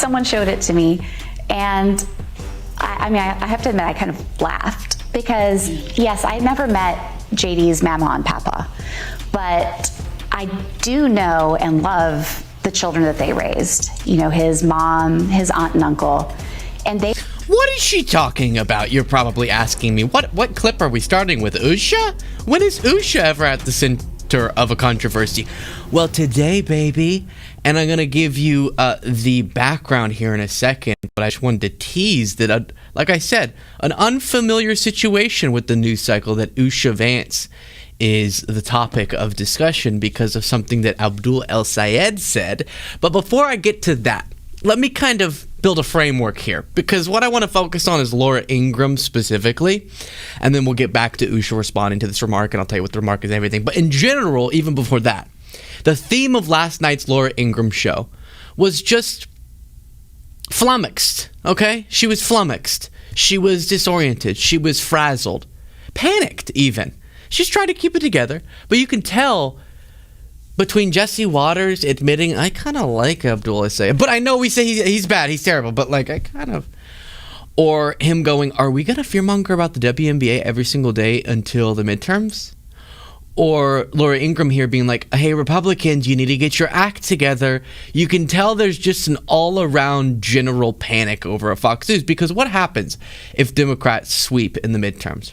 Someone showed it to me, and I have to admit, I kind of laughed because, yes, I never met JD's mama and papa, but I do know and love the children that they raised. You know, his mom, his aunt and uncle, and they... What is she talking about? You're probably asking me. What clip are we starting with? Usha? When is Usha ever at the center of a controversy? Well, today, baby. And I'm going to give you the background here in a second. But I just wanted to tease that, like I said, an unfamiliar situation with the news cycle that Usha Vance is the topic of discussion because of something that Abdul El Sayed said. But before I get to that, let me kind of build a framework here, because what I want to focus on is Laura Ingraham specifically, and then we'll get back to Usha responding to this remark, and I'll tell you what the remark is and everything. But in general, even before that, the theme of last night's Laura Ingraham show was just flummoxed, okay? She was flummoxed. She was disoriented. She was frazzled. Panicked, even. She's trying to keep it together, but you can tell between Jesse Waters admitting, I kind of like Abdul Essay, but I know we say he's bad, he's terrible, but like I kind of... Or him going, are we going to fearmonger about the WNBA every single day until the midterms? Or Laura Ingraham here being like, hey, Republicans, you need to get your act together. You can tell there's just an all-around general panic over at Fox News, because what happens if Democrats sweep in the midterms?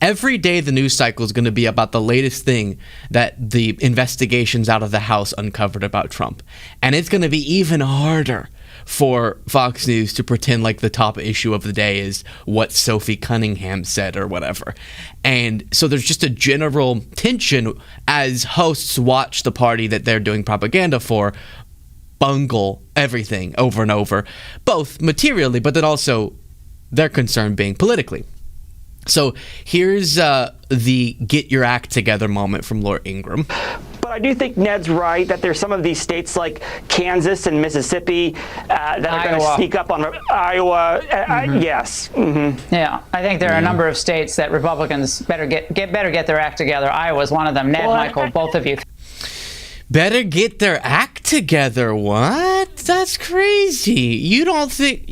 Every day the news cycle is going to be about the latest thing that the investigations out of the House uncovered about Trump. And it's going to be even harder for Fox News to pretend like the top issue of the day is what Sophie Cunningham said or whatever. And so there's just a general tension as hosts watch the party that they're doing propaganda for bungle everything over and over, both materially, but then also their concern being politically. So here's the get your act together moment from Laura Ingraham. But I do think Ned's right that there's some of these states like Kansas and Mississippi that are going to sneak up on Iowa. Yes. Mm-hmm. Yeah, I think there are a number of states that Republicans better get their act together. Iowa's one of them. Ned, Michael, both of you. Better get their act together. What? That's crazy. You don't think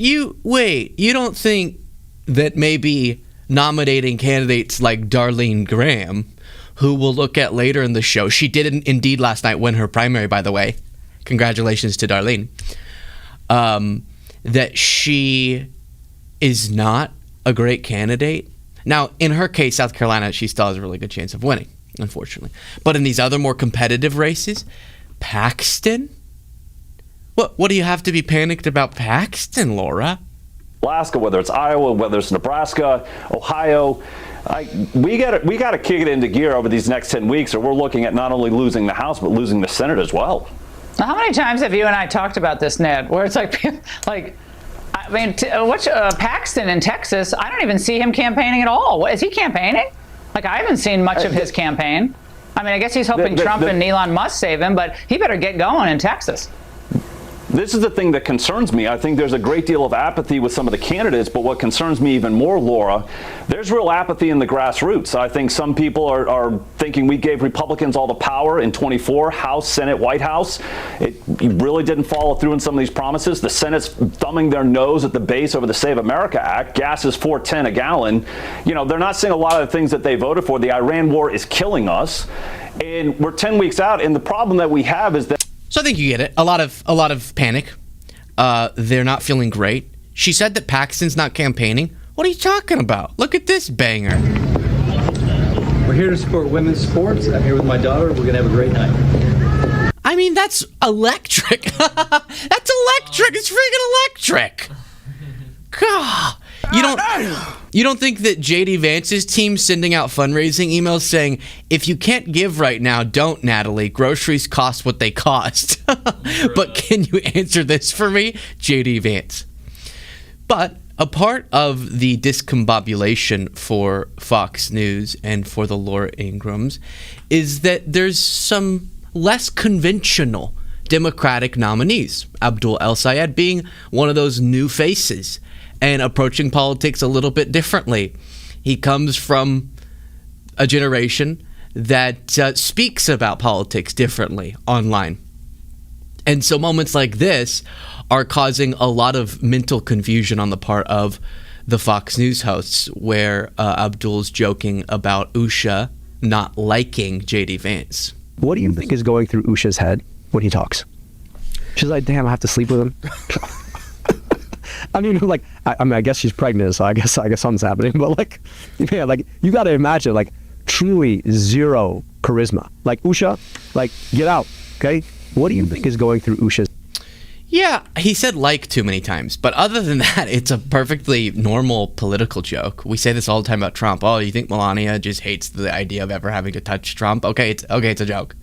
that maybe nominating candidates like Darlene Graham, who we'll look at later in the show. She did indeed last night win her primary, by the way. Congratulations to Darlene. That she is not a great candidate. Now, in her case, South Carolina, she still has a really good chance of winning, unfortunately. But in these other more competitive races, Paxton? What do you have to be panicked about Paxton, Laura? Alaska, whether it's Iowa, whether it's Nebraska, Ohio, we got to kick it into gear over these next 10 weeks, or we're looking at not only losing the House but losing the Senate as well. Now, how many times have you and I talked about this, Ned? Where it's Paxton in Texas? I don't even see him campaigning at all. Is he campaigning? Like, I haven't seen much of his campaign. I mean, I guess he's hoping Trump and Elon Musk save him, but he better get going in Texas. This is the thing that concerns me. I think there's a great deal of apathy with some of the candidates, but what concerns me even more, Laura, there's real apathy in the grassroots. I think some people are thinking we gave Republicans all the power in 24, House, Senate, White House. It really didn't follow through in some of these promises. The Senate's thumbing their nose at the base over the Save America Act. Gas is $4.10 a gallon. You know, they're not saying a lot of the things that they voted for. The Iran war is killing us. And we're 10 weeks out, and the problem that we have is that... So I think you get it. A lot of panic. They're not feeling great. She said that Paxton's not campaigning. What are you talking about? Look at this banger. We're here to support women's sports. I'm here with my daughter. We're going to have a great night. I mean, that's electric. That's electric. It's freaking electric. God. You don't think that JD Vance's team sending out fundraising emails saying, if you can't give right now, don't, Natalie. Groceries cost what they cost. But can you answer this for me, JD Vance? But a part of the discombobulation for Fox News and for the Laura Ingrahams is that there's some less conventional Democratic nominees. Abdul El Sayed being one of those new faces and approaching politics a little bit differently. He comes from a generation that speaks about politics differently online. And so moments like this are causing a lot of mental confusion on the part of the Fox News hosts, where Abdul's joking about Usha not liking JD Vance. What do you think is going through Usha's head when he talks? She's like, damn, I have to sleep with him. I mean, like, I guess she's pregnant, so I guess something's happening. But like, yeah, like you got to imagine, like, truly zero charisma. Like Usha, like, get out, okay? What do you think is going through Usha's? Yeah, he said like too many times, but other than that, it's a perfectly normal political joke. We say this all the time about Trump. Oh, you think Melania just hates the idea of ever having to touch Trump? Okay, it's a joke.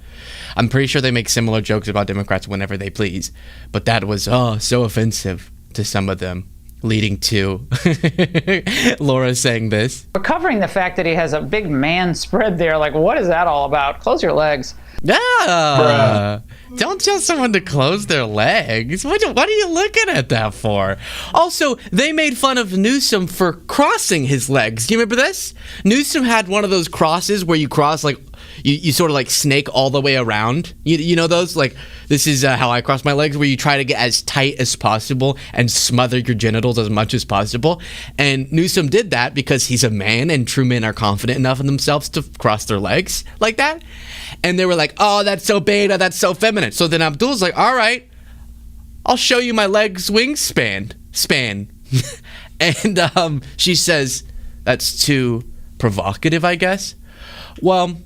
I'm pretty sure they make similar jokes about Democrats whenever they please, but that was so offensive to some of them, leading to Laura saying this. We're covering the fact that he has a big man spread there. Like, what is that all about? Close your legs. Yeah. Don't tell someone to close their legs. What are you looking at that for? Also, they made fun of Newsom for crossing his legs. Do you remember this? Newsom had one of those crosses where you cross, like, you sort of like snake all the way around. You know those? Like, this is how I cross my legs, where you try to get as tight as possible and smother your genitals as much as possible. And Newsom did that because he's a man, and true men are confident enough in themselves to cross their legs like that. And they were like, oh, that's so beta, that's so feminine. So then Abdul's like, all right, I'll show you my legs wingspan. And she says, that's too provocative, I guess. Well,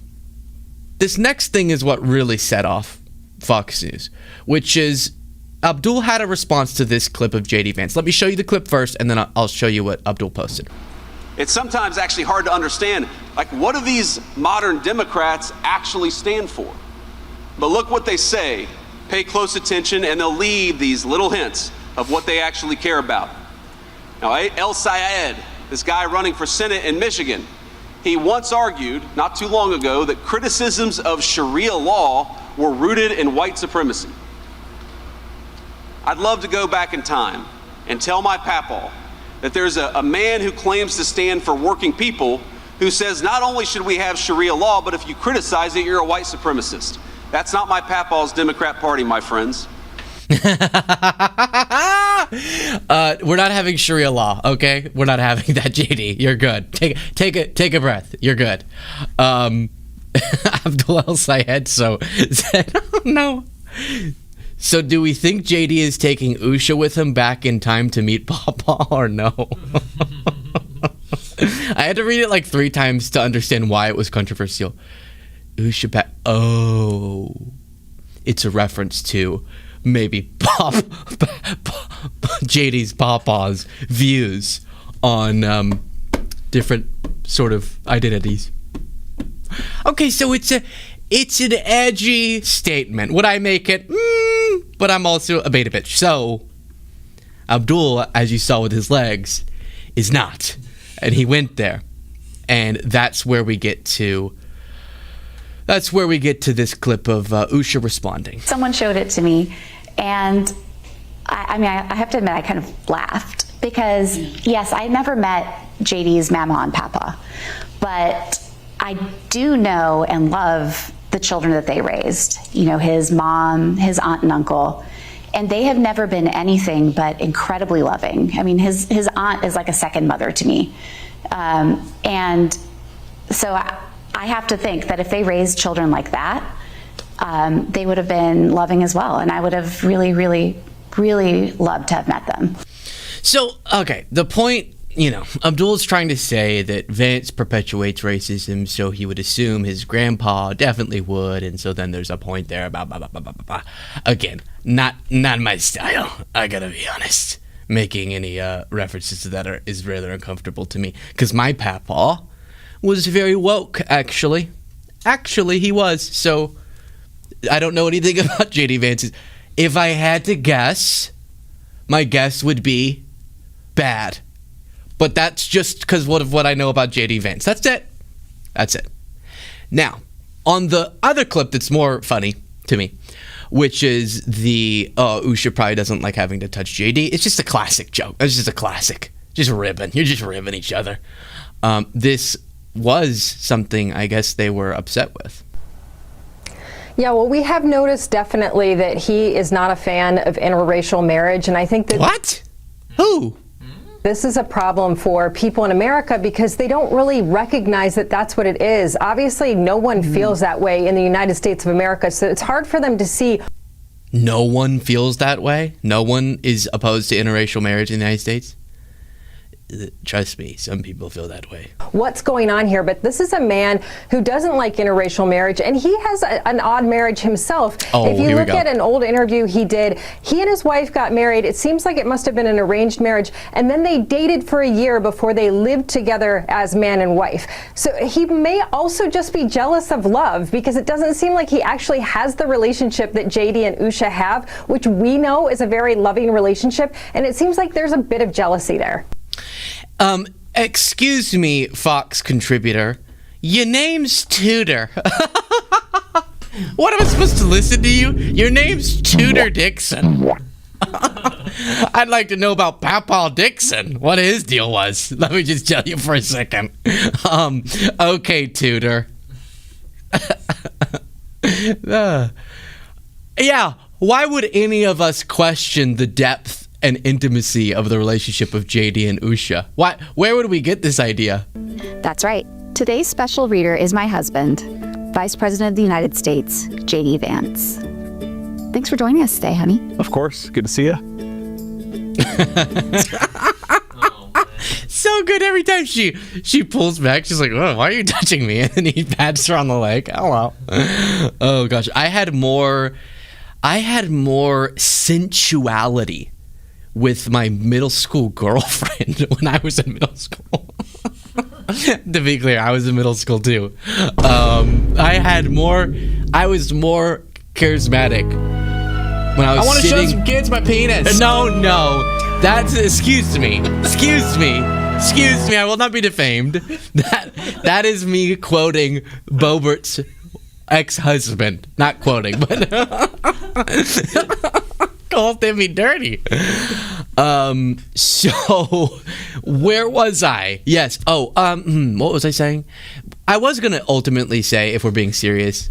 this next thing is what really set off Fox News, which is Abdul had a response to this clip of JD Vance. Let me show you the clip first, and then I'll show you what Abdul posted. It's sometimes actually hard to understand, like, what do these modern Democrats actually stand for? But look what they say. Pay close attention, and they'll leave these little hints of what they actually care about. Now, El Sayed, this guy running for Senate in Michigan, he once argued, not too long ago, that criticisms of Sharia law were rooted in white supremacy. I'd love to go back in time and tell my papaw that there's a man who claims to stand for working people who says not only should we have Sharia law, but if you criticize it, you're a white supremacist. That's not my papaw's Democrat Party, my friends. We're not having Sharia law, okay? We're not having that, JD. You're good. Take a breath. You're good. Abdul El Sayed said, oh no. So do we think JD is taking Usha with him back in time to meet Papa, or no? I had to read it like 3 times to understand why it was controversial. Usha back. Oh, it's a reference to maybe JD's Papa's views on different sort of identities. Okay, so it's an edgy statement. Would I make it? But I'm also a beta bitch. So Abdul, as you saw with his legs, is not. And he went there. And that's where we get to this clip of Usha responding. Someone showed it to me, and I have to admit, I kind of laughed because, yes, I never met JD's mama and papa, but I do know and love the children that they raised. You know, his mom, his aunt and uncle, and they have never been anything but incredibly loving. I mean, his aunt is like a second mother to me. And so I have to think that if they raised children like that, they would have been loving as well. And I would have really, really, really loved to have met them. So, okay, the point, Abdul's trying to say that Vance perpetuates racism, so he would assume his grandpa definitely would, and so then there's a point there about blah, blah, blah, blah, blah, blah. Again, not my style, I gotta be honest. Making any references to that is rather uncomfortable to me, because my papa was very woke, actually. Actually, he was, so I don't know anything about JD Vance's. If I had to guess, my guess would be bad. But that's just because of what I know about JD Vance. That's it. Now, on the other clip that's more funny to me, which is the, Usha probably doesn't like having to touch JD. It's just a classic joke. It's just a classic. Just ribbing. You're just ribbing each other. This was something I guess they were upset with. Yeah, well, we have noticed definitely that he is not a fan of interracial marriage, and I think that What? Who? this is a problem for people in America because they don't really recognize that that's what it is. Obviously, no one feels that way in the United States of America, so it's hard for them to see. No one feels that way? No one is opposed to interracial marriage in the United States? Trust me, some people feel that way. What's going on here, but this is a man who doesn't like interracial marriage, and he has an odd marriage himself. If you look at an old interview he did, he and his wife got married. It seems like it must have been an arranged marriage, and then they dated for a year before they lived together as man and wife. So he may also just be jealous of love, because it doesn't seem like he actually has the relationship that JD and Usha have, which we know is a very loving relationship, and it seems like there's a bit of jealousy there. Excuse me, Fox contributor. Your name's Tudor. What am I supposed to listen to you? Your name's Tudor Dixon. I'd like to know about Papa Dixon, what his deal was. Let me just tell you for a second. Okay, Tudor. Yeah, why would any of us question the depth and intimacy of the relationship of JD and Usha? Where would we get this idea? That's right. Today's special reader is my husband, Vice President of the United States, JD Vance. Thanks for joining us today, honey. Of course. Good to see you. So good every time she pulls back. She's like, "Oh, why are you touching me?" And then he pats her on the leg. Oh wow. Oh gosh, I had more sensuality with my middle school girlfriend when I was in middle school. To be clear, I was in middle school too. I was more charismatic when I was want to sitting. show some kids my penis. No, that's excuse me. I will not be defamed. That is me quoting Bobert's ex-husband. Not quoting, but called him me dirty. So where was I? Yes. What was I saying? I was gonna ultimately say, if we're being serious,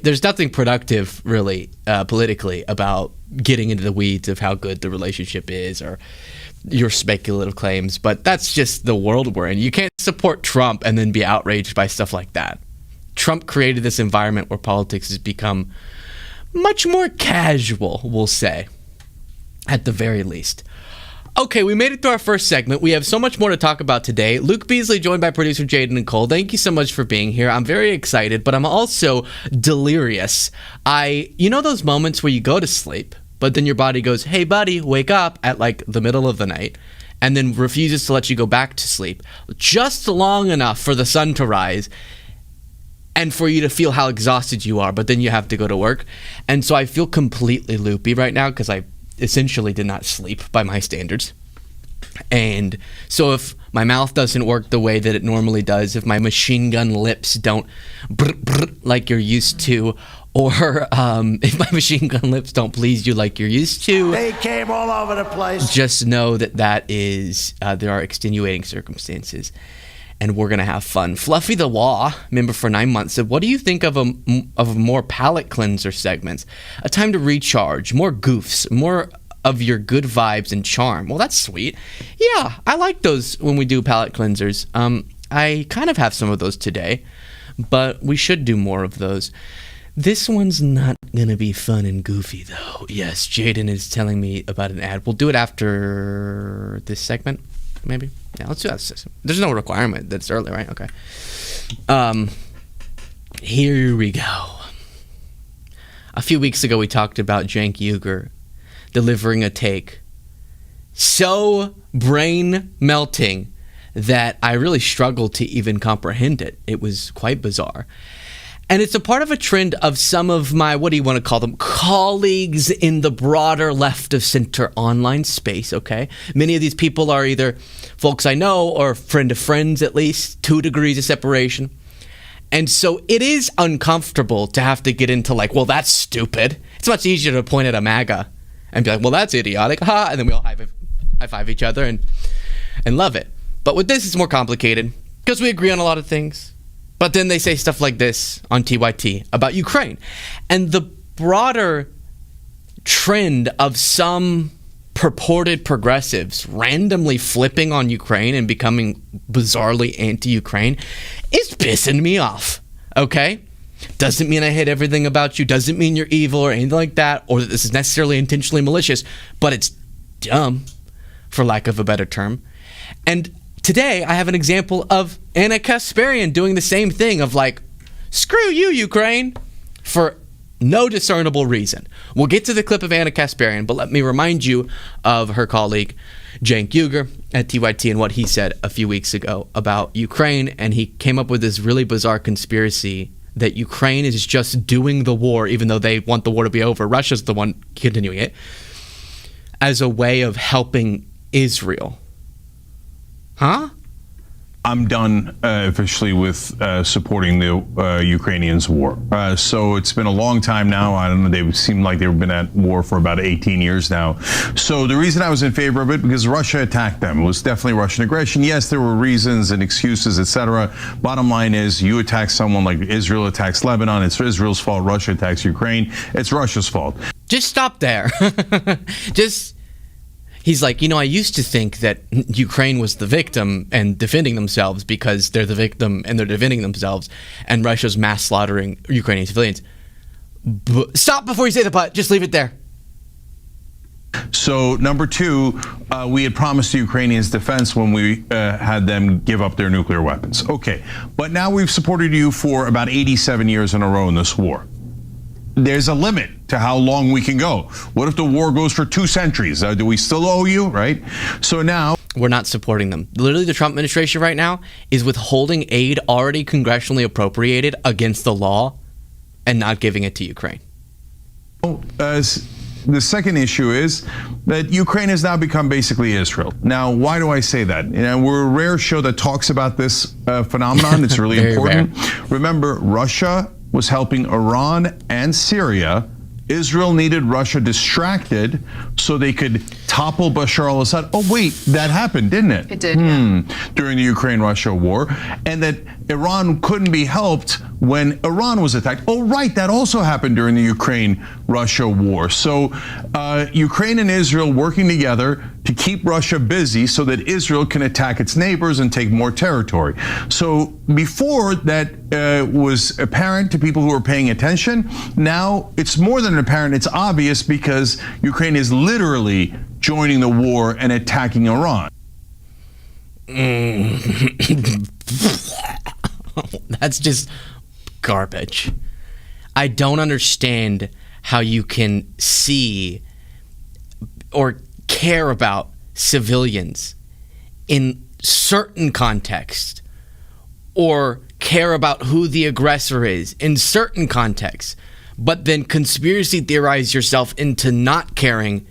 there's nothing productive really politically about getting into the weeds of how good the relationship is or your speculative claims, but that's just the world we're in. You can't support Trump and then be outraged by stuff like that. Trump created this environment where politics has become much more casual, we'll say, at the very least. Okay, we made it through our first segment. We have so much more to talk about today. Luke Beasley, joined by producer Jaden and Cole. Thank you so much for being here. I'm very excited, but I'm also delirious. You know those moments where you go to sleep, but then your body goes, "Hey, buddy, wake up," at like the middle of the night, and then refuses to let you go back to sleep just long enough for the sun to rise and for you to feel how exhausted you are, but then you have to go to work. And so I feel completely loopy right now because I essentially did not sleep by my standards. And so if my mouth doesn't work the way that it normally does, if my machine gun lips don't brr, brr, like you're used to, or if my machine gun lips don't please you like you're used to, they came all over the place. Just know that is there are extenuating circumstances, and we're gonna have fun. Fluffy the Law, member for 9 months, said, "What do you think of more palate cleanser segments? A time to recharge, more goofs, more of your good vibes and charm." Well, that's sweet. Yeah, I like those when we do palate cleansers. I kind of have some of those today, but we should do more of those. This one's not gonna be fun and goofy though. Yes, Jaden is telling me about an ad. We'll do it after this segment, maybe. Yeah, let's do that. There's no requirement that's early, right? Okay. Here we go. A few weeks ago, we talked about Cenk Uygur delivering a take so brain-melting that I really struggled to even comprehend it. It was quite bizarre. And it's a part of a trend of some of my, what do you want to call them, colleagues in the broader left of center online space, okay? Many of these people are either folks I know or friend of friends, at least, 2 degrees of separation. And so it is uncomfortable to have to get into like, well, that's stupid. It's much easier to point at a MAGA and be like, well, that's idiotic, ha, and then we all high five each other and love it. But with this, it's more complicated because we agree on a lot of things. But then they say stuff like this on TYT about Ukraine. And the broader trend of some purported progressives randomly flipping on Ukraine and becoming bizarrely anti-Ukraine is pissing me off, okay? Doesn't mean I hate everything about you, doesn't mean you're evil or anything like that, or that this is necessarily intentionally malicious, but it's dumb, for lack of a better term. And today I have an example of Anna Kasparian doing the same thing of like, screw you, Ukraine, for no discernible reason. We'll get to the clip of Anna Kasparian, but let me remind you of her colleague, Cenk Uygur at TYT, and what he said a few weeks ago about Ukraine. And he came up with this really bizarre conspiracy that Ukraine is just doing the war, even though they want the war to be over. Russia's the one continuing it, as a way of helping Israel. Huh? I'm done officially with supporting the Ukrainians' war. So it's been a long time now. I don't know. They seem like they've been at war for about 18 years now. So the reason I was in favor of it, because Russia attacked them. It was definitely Russian aggression. Yes, there were reasons and excuses, etc. Bottom line is, you attack someone like Israel attacks Lebanon. It's Israel's fault. Russia attacks Ukraine. It's Russia's fault. Just stop there. He's like, I used to think that Ukraine was the victim and defending themselves because they're the victim and they're defending themselves, and Russia's mass slaughtering Ukrainian civilians. Stop before you say the but. Just leave it there. So, number two, we had promised the Ukrainians defense when we had them give up their nuclear weapons. Okay, but now we've supported you for about 87 years in a row in this war. There's a limit to how long we can go. What if the war goes for 2 centuries? Do we still owe you, right? So now... We're not supporting them. Literally, the Trump administration right now is withholding aid already congressionally appropriated against the law and not giving it to Ukraine. The second issue is that Ukraine has now become basically Israel. Now, why do I say that? We're a rare show that talks about this phenomenon. It's really important. Rare. Remember, Russia was helping Iran and Syria. Israel needed Russia distracted so they could topple Bashar al-Assad. Oh, wait, that happened, didn't it? It did, yeah. During the Ukraine-Russia war. And that Iran couldn't be helped when Iran was attacked. Oh, right, that also happened during the Ukraine-Russia war. So Ukraine and Israel working together to keep Russia busy so that Israel can attack its neighbors and take more territory. So before that was apparent to people who were paying attention, now it's more than apparent, it's obvious, because Ukraine is literally joining the war and attacking Iran. That's just garbage. I don't understand how you can see or care about civilians in certain contexts, or care about who the aggressor is in certain contexts, but then conspiracy theorize yourself into not caring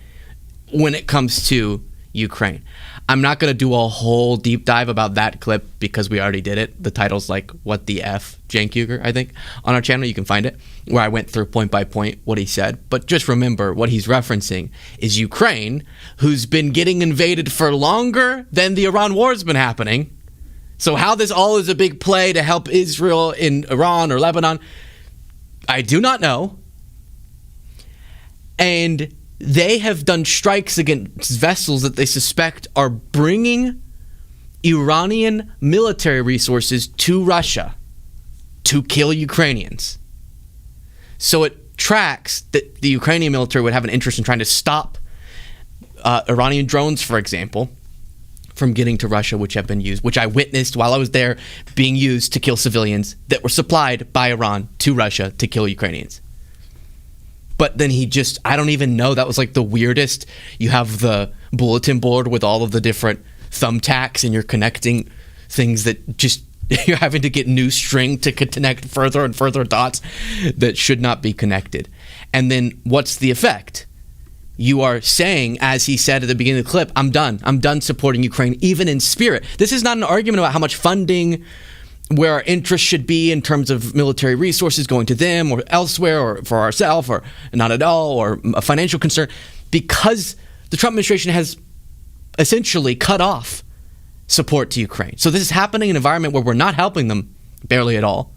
when it comes to Ukraine. I'm not going to do a whole deep dive about that clip because we already did it. The title's like, What the F, Cenk Uygur, I think, on our channel. You can find it, where I went through point by point what he said. But just remember, what he's referencing is Ukraine, who's been getting invaded for longer than the Iran war's been happening. So how this all is a big play to help Israel in Iran or Lebanon, I do not know. And they have done strikes against vessels that they suspect are bringing Iranian military resources to Russia to kill Ukrainians. So it tracks that the Ukrainian military would have an interest in trying to stop Iranian drones, for example, from getting to Russia, which have been used, which I witnessed while I was there, being used to kill civilians that were supplied by Iran to Russia to kill Ukrainians. But then I don't even know, that was like the weirdest. You have the bulletin board with all of the different thumbtacks and you're connecting things that just, you're having to get new string to connect further and further dots that should not be connected. And then what's the effect? You are saying, as he said at the beginning of the clip, I'm done supporting Ukraine, even in spirit. This is not an argument about how much funding, where our interest should be in terms of military resources going to them or elsewhere, or for ourselves, or not at all, or a financial concern, because the Trump administration has essentially cut off support to Ukraine. So this is happening in an environment where we're not helping them barely at all.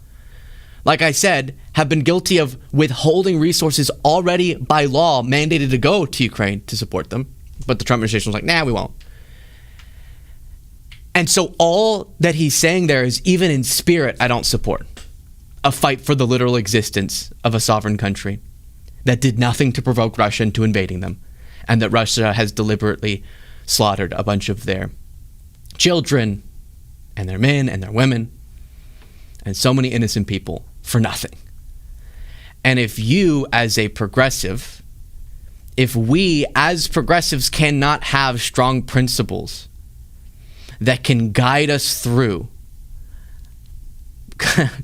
Like I said, have been guilty of withholding resources already by law mandated to go to Ukraine to support them. But the Trump administration was like, nah, we won't. And so all that he's saying there is, even in spirit, I don't support a fight for the literal existence of a sovereign country that did nothing to provoke Russia into invading them, and that Russia has deliberately slaughtered a bunch of their children and their men and their women and so many innocent people for nothing. And if you, as a progressive, if we as progressives cannot have strong principles that can guide us through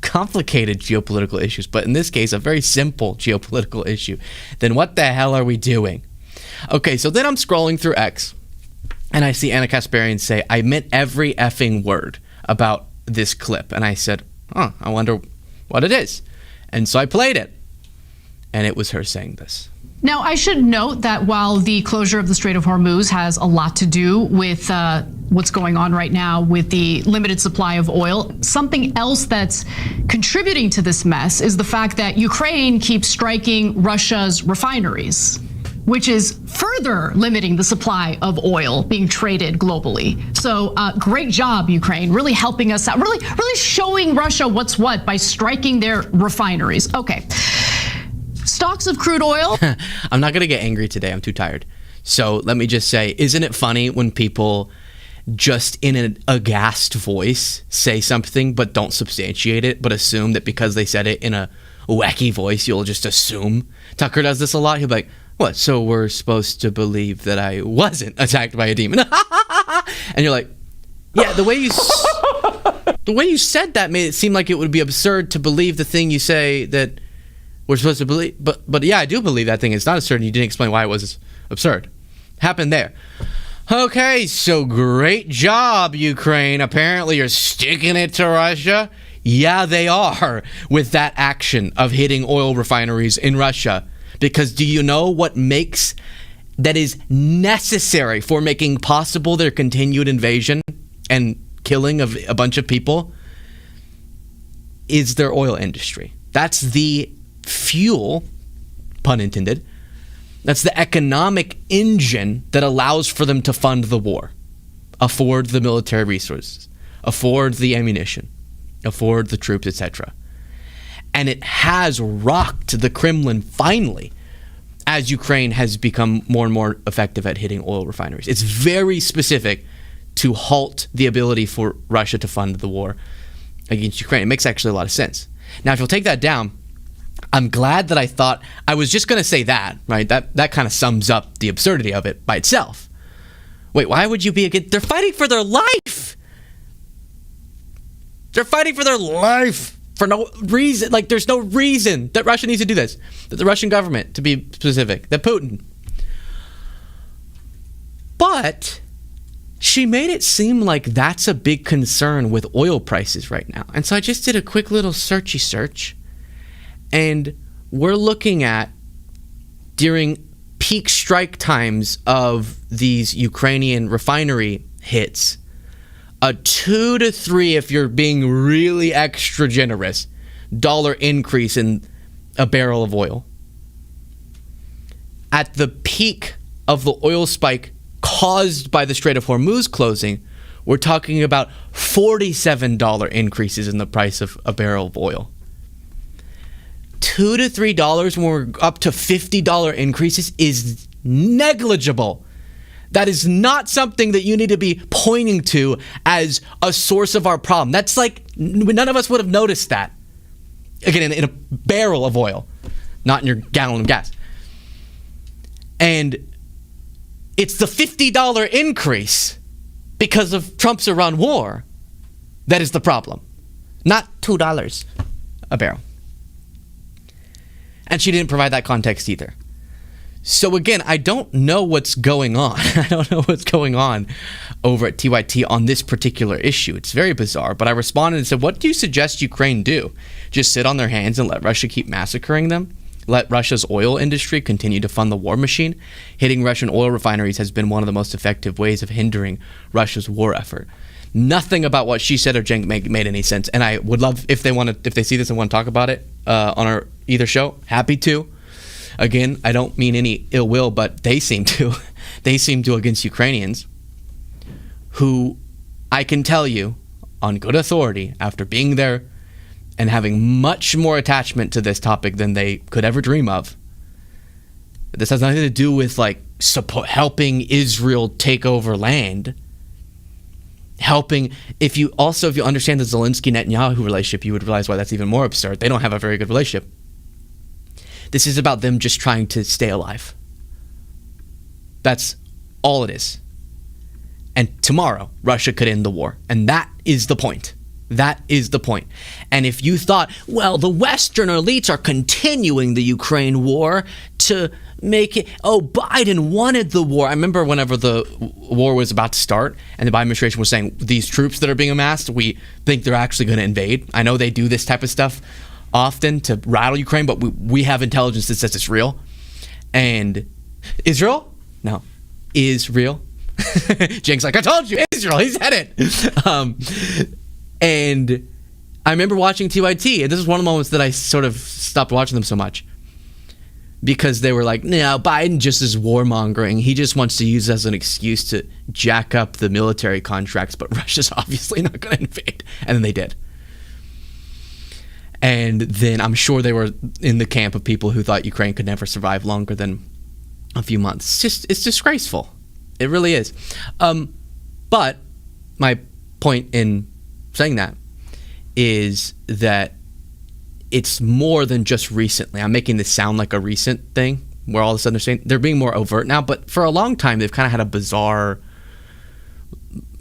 complicated geopolitical issues, but in this case, a very simple geopolitical issue, then what the hell are we doing? Okay, so then I'm scrolling through X, and I see Anna Kasparian say, I meant every effing word about this clip. And I said, I wonder what it is. And so I played it, and it was her saying this. Now, I should note that while the closure of the Strait of Hormuz has a lot to do with what's going on right now with the limited supply of oil, something else that's contributing to this mess is the fact that Ukraine keeps striking Russia's refineries, which is further limiting the supply of oil being traded globally. So great job, Ukraine, really helping us out, really showing Russia what's what by striking their refineries. Okay. Stocks of crude oil. I'm not going to get angry today. I'm too tired. So let me just say, isn't it funny when people just in an aghast voice say something but don't substantiate it, but assume that because they said it in a wacky voice, you'll just assume? Tucker does this a lot. He'll be like, what? So we're supposed to believe that I wasn't attacked by a demon? And you're like, yeah, the way you said that made it seem like it would be absurd to believe the thing you say that we're supposed to believe, but yeah, I do believe that thing. It's not absurd, and you didn't explain why it was absurd. Happened there. Okay, so great job, Ukraine. Apparently you're sticking it to Russia. Yeah, they are, with that action of hitting oil refineries in Russia. Because do you know what that is necessary for making possible their continued invasion and killing of a bunch of people? Is their oil industry. That's the fuel, pun intended, that's the economic engine that allows for them to fund the war, afford the military resources, afford the ammunition, afford the troops, etc. And it has rocked the Kremlin finally as Ukraine has become more and more effective at hitting oil refineries. It's very specific to halt the ability for Russia to fund the war against Ukraine. It makes actually a lot of sense. Now, if you'll take that down, I'm glad that I was just going to say that, right? That kind of sums up the absurdity of it by itself. Wait, why would you be against? They're fighting for their life. They're fighting for their life for no reason. Like, there's no reason that Russia needs to do this. That the Russian government, to be specific, that Putin. But she made it seem like that's a big concern with oil prices right now. And so I just did a quick little search. And we're looking at, during peak strike times of these Ukrainian refinery hits, a 2 to 3, if you're being really extra generous, dollar increase in a barrel of oil. At the peak of the oil spike caused by the Strait of Hormuz closing, we're talking about $47 increases in the price of a barrel of oil. $2 to $3 when we're up to $50 increases is negligible. That is not something that you need to be pointing to as a source of our problem. That's like, none of us would have noticed that. Again, in a barrel of oil, not in your gallon of gas. And it's the $50 increase because of Trump's Iran war that is the problem, not $2 a barrel. And she didn't provide that context either. So again, I don't know what's going on. I don't know what's going on over at TYT on this particular issue. It's very bizarre, but I responded and said, what do you suggest Ukraine do? Just sit on their hands and let Russia keep massacring them? Let Russia's oil industry continue to fund the war machine? Hitting Russian oil refineries has been one of the most effective ways of hindering Russia's war effort. Nothing about what she said or Jen made any sense. And I would love if they see this and want to talk about it on our either show. Happy to. Again, I don't mean any ill will, but they seem to. They seem to against Ukrainians, who I can tell you on good authority, after being there and having much more attachment to this topic than they could ever dream of. This has nothing to do with like helping Israel take over land. If you understand the Zelensky-Netanyahu relationship, you would realize why that's even more absurd. They don't have a very good relationship. This is about them just trying to stay alive. That's all it is. And tomorrow, Russia could end the war. And that is the point. That is the point. And if you thought, well, the Western elites are continuing the Ukraine war to make it, Biden wanted the war. I remember whenever the war was about to start and the Biden administration was saying, these troops that are being amassed, we think they're actually going to invade. I know they do this type of stuff often to rattle Ukraine, but we have intelligence that says it's real. And Israel? No. Israel. Jake's like, I told you, Israel, he said it. And I remember watching TYT, and this is one of the moments that I sort of stopped watching them so much. Because they were like, no, Biden just is warmongering. He just wants to use it as an excuse to jack up the military contracts, but Russia's obviously not going to invade. And then they did. And then I'm sure they were in the camp of people who thought Ukraine could never survive longer than a few months. It's disgraceful. It really is. But my point in saying that is that it's more than just recently. I'm making this sound like a recent thing where all of a sudden they're being more overt now, but for a long time they've kind of had a bizarre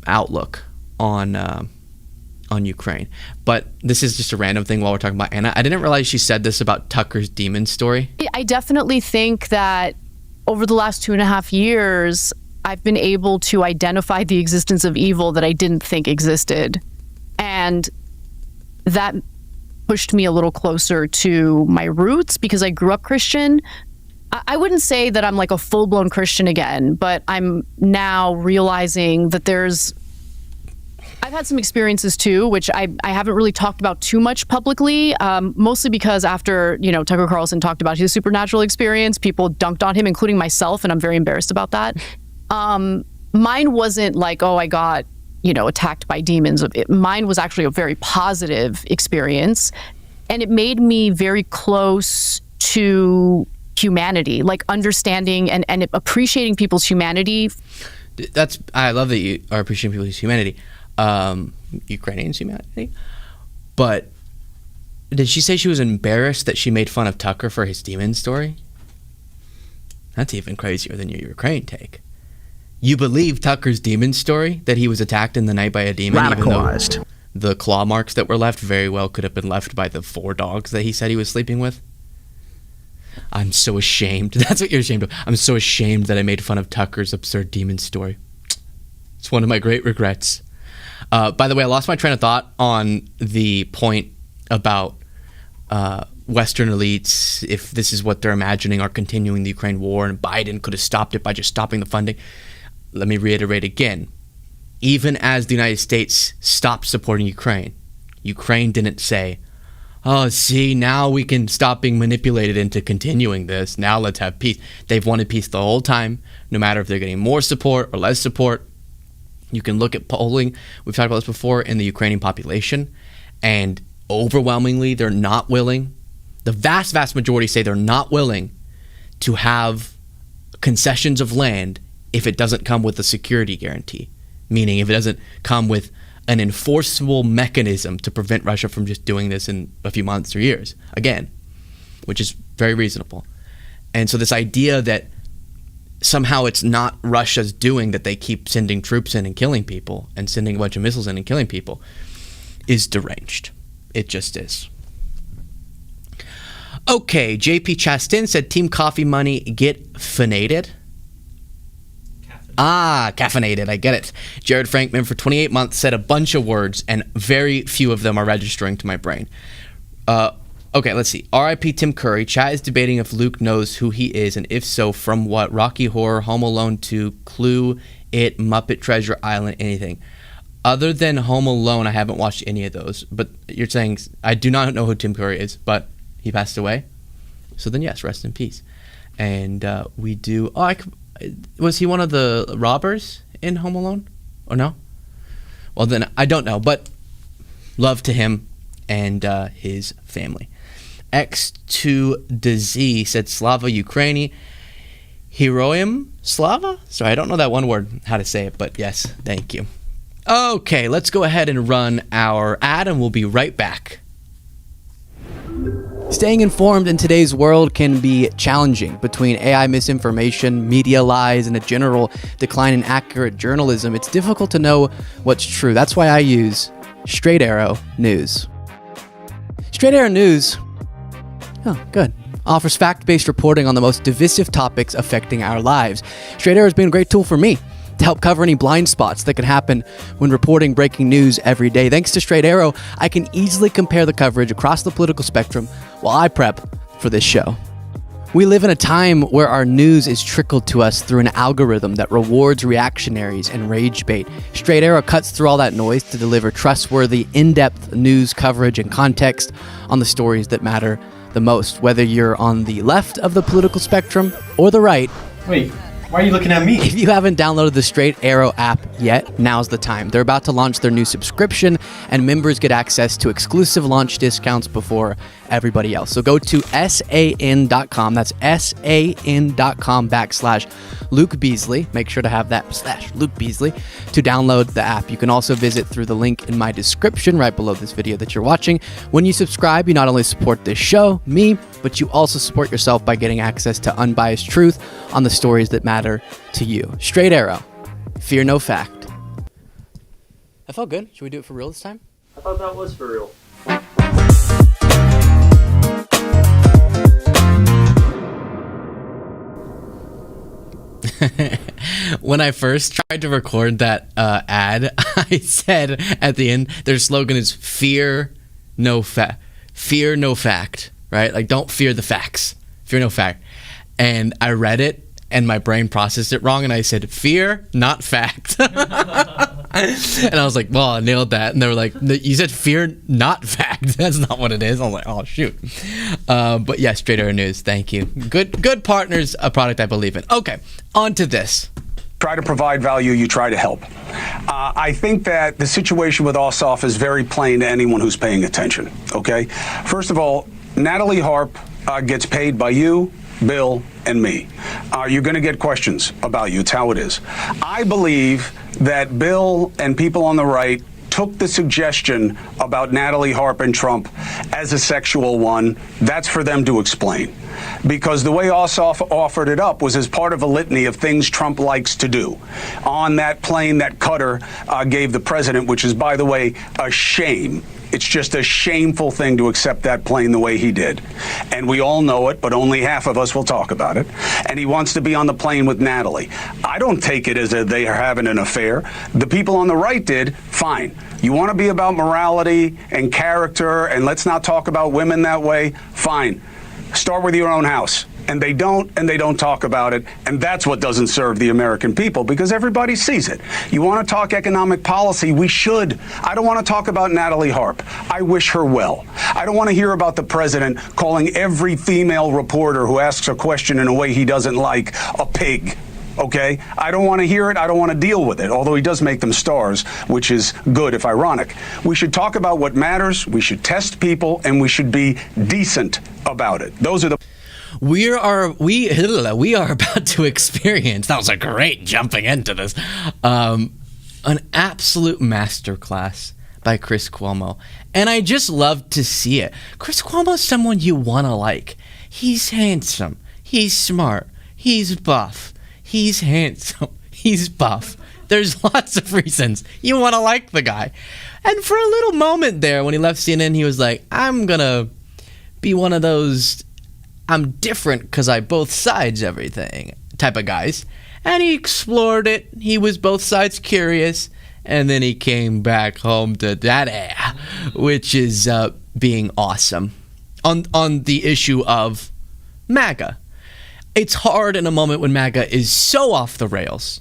outlook on Ukraine. But this is just a random thing while we're talking about Anna. I didn't realize she said this about Tucker's demon story. I definitely think that over the last 2.5 years, I've been able to identify the existence of evil that I didn't think existed. And that pushed me a little closer to my roots because I grew up Christian. I wouldn't say that I'm like a full-blown Christian again, but I'm now realizing that I've had some experiences too, which I haven't really talked about too much publicly, mostly because after, Tucker Carlson talked about his supernatural experience, people dunked on him, including myself, and I'm very embarrassed about that. Mine wasn't like, I got, attacked by demons. Mine was actually a very positive experience, and it made me very close to humanity, like understanding and appreciating people's humanity. I love that you are appreciating people's humanity. Ukrainians' humanity. But did she say she was embarrassed that she made fun of Tucker for his demon story? That's even crazier than your Ukraine take. You believe Tucker's demon story, that he was attacked in the night by a demon, Radicalized. even though the claw marks that were left very well could have been left by the 4 dogs that he said he was sleeping with? I'm so ashamed. That's what you're ashamed of. I'm so ashamed that I made fun of Tucker's absurd demon story. It's one of my great regrets. By the way, I lost my train of thought on the point about Western elites, if this is what they're imagining, are continuing the Ukraine war, and Biden could have stopped it by just stopping the funding. Let me reiterate again. Even as the United States stopped supporting Ukraine, Ukraine didn't say, see, now we can stop being manipulated into continuing this. Now let's have peace. They've wanted peace the whole time, no matter if they're getting more support or less support. You can look at polling. We've talked about this before in the Ukrainian population, and overwhelmingly, they're not willing. The vast, vast majority say they're not willing to have concessions of land if it doesn't come with a security guarantee, meaning if it doesn't come with an enforceable mechanism to prevent Russia from just doing this in a few months or years, again, which is very reasonable. And so this idea that somehow it's not Russia's doing that they keep sending troops in and killing people and sending a bunch of missiles in and killing people is deranged. It just is. Okay, JP Chastin said Team Coffee Money get finated. Caffeinated, I get it. Jared Frankman for 28 months said a bunch of words, and very few of them are registering to my brain. Okay, let's see. R.I.P. Tim Curry. Chat is debating if Luke knows who he is, and if so, from what? Rocky Horror, Home Alone 2, Clue, It, Muppet Treasure Island, anything. other than Home Alone, I haven't watched any of those. But you're saying I do not know who Tim Curry is, but he passed away. So then, yes, rest in peace. And we do. Oh, was he one of the robbers in Home Alone, or no? Well, then I don't know. But love to him and his family. X2DZ said Slava Ukraini. Heroim Slava? Sorry, I don't know that one word, how to say it, but yes, thank you. Okay, let's go ahead and run our ad, and we'll be right back. Staying informed in today's world can be challenging. Between AI misinformation, media lies, and a general decline in accurate journalism, it's difficult to know what's true. That's why I use Straight Arrow News. Straight Arrow News, oh, good, offers fact-based reporting on the most divisive topics affecting our lives. Straight Arrow has been a great tool for me to help cover any blind spots that can happen when reporting breaking news every day. Thanks to Straight Arrow, I can easily compare the coverage across the political spectrum while I prep for this show. We live in a time where our news is trickled to us through an algorithm that rewards reactionaries and rage bait. Straight Arrow cuts through all that noise to deliver trustworthy, in-depth news coverage and context on the stories that matter the most, whether you're on the left of the political spectrum or the right. Wait, why are you looking at me? If you haven't downloaded the Straight Arrow app yet, now's the time. They're about to launch their new subscription, and members get access to exclusive launch discounts before everybody else. So go to san.com. That's san.com/Luke Beasley. Make sure to have that /Luke Beasley to download the app. You can also visit through the link in my description right below this video that you're watching. When you subscribe, you not only support this show, me, but you also support yourself by getting access to unbiased truth on the stories that matter to you. Straight Arrow. Fear no fact. That felt good. Should we do it for real this time? I thought that was for real. When I first tried to record that ad, I said at the end, their slogan is fear no fact, right? Like, don't fear the facts, fear no fact. And I read it and my brain processed it wrong, and I said fear, not fact. And I was like, well, I nailed that. And they were like, you said fear, not fact. That's not what it is. I was like, oh, shoot. But yeah, Straight Arrow News. Thank you. Good partners, a product I believe in. Okay, on to this. Try to provide value, you try to help. I think that the situation with Ossoff is very plain to anyone who's paying attention, okay? First of all, Natalie Harp gets paid by you, Bill, and me. You're going to get questions about you. It's how it is. I believe that Bill and people on the right took the suggestion about Natalie Harp and Trump as a sexual one. That's for them to explain. Because the way Ossoff offered it up was as part of a litany of things Trump likes to do. On that plane that Qatar gave the president, which is, by the way, a shame. It's just a shameful thing to accept that plane the way he did. And we all know it, but only half of us will talk about it. And he wants to be on the plane with Natalie. I don't take it as they are having an affair. The people on the right did, fine. You want to be about morality and character, and let's not talk about women that way, fine. Start with your own house. And they don't talk about it, and that's what doesn't serve the American people, because everybody sees it. You want to talk economic policy? We should. I don't want to talk about Natalie Harp. I wish her well. I don't want to hear about the president calling every female reporter who asks a question in a way he doesn't like a pig. Okay? I don't want to hear it. I don't want to deal with it, although he does make them stars, which is good, if ironic. We should talk about what matters. We should test people, and we should be decent about it. Those are the... We are about to experience, that was a great jumping into this, an absolute masterclass by Chris Cuomo. And I just love to see it. Chris Cuomo is someone you want to like. He's handsome. He's smart. He's buff. He's handsome. He's buff. There's lots of reasons you want to like the guy. And for a little moment there, when he left CNN, he was like, I'm going to be one of those... I'm different because I both sides everything type of guys. And he explored it. He was both sides curious. And then he came back home to daddy, which is being awesome. On the issue of MAGA. It's hard in a moment when MAGA is so off the rails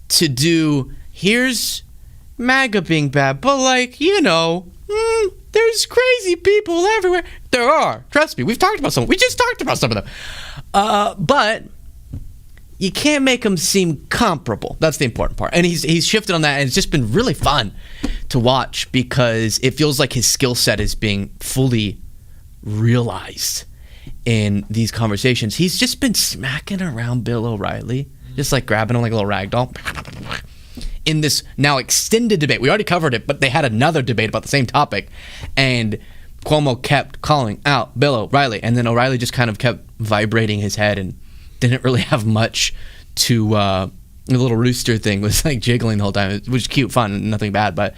to do, here's MAGA being bad, but like, there's crazy people everywhere. There are. Trust me. We just talked about some of them. But you can't make them seem comparable. That's the important part. And he's shifted on that, and it's just been really fun to watch because it feels like his skill set is being fully realized in these conversations. He's just been smacking around Bill O'Reilly, just like grabbing him like a little rag doll. In this now extended debate, we already covered it, but they had another debate about the same topic, and Cuomo kept calling out Bill O'Reilly, and then O'Reilly just kind of kept vibrating his head and didn't really have much to. The little rooster thing was like jiggling the whole time, which was cute, fun, nothing bad, but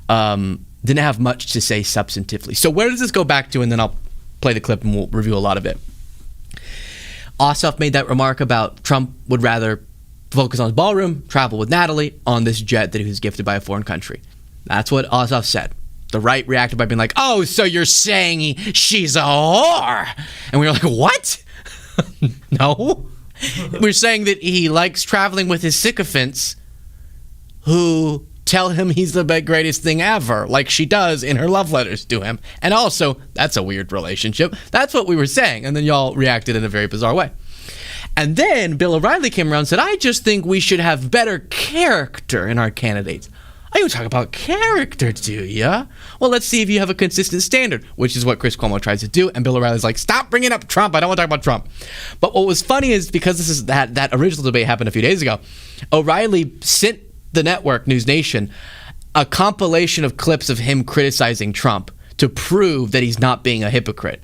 didn't have much to say substantively. So where does this go back to? And then I'll play the clip and we'll review a lot of it. Ossoff made that remark about Trump would rather focus on his ballroom, travel with Natalie on this jet that he was gifted by a foreign country. That's what Ossoff said. The right reacted by being like, oh, so you're saying she's a whore? And we were like, what? No. We're saying that he likes traveling with his sycophants who tell him he's the greatest thing ever, like she does in her love letters to him. And also, that's a weird relationship. That's what we were saying. And then y'all reacted in a very bizarre way. And then Bill O'Reilly came around and said, I just think we should have better character in our candidates. Oh, you talk about character, do ya? Well, let's see if you have a consistent standard, which is what Chris Cuomo tries to do. And Bill O'Reilly's like, stop bringing up Trump. I don't want to talk about Trump. But what was funny is because this is that original debate happened a few days ago, O'Reilly sent the network, News Nation, a compilation of clips of him criticizing Trump to prove that he's not being a hypocrite.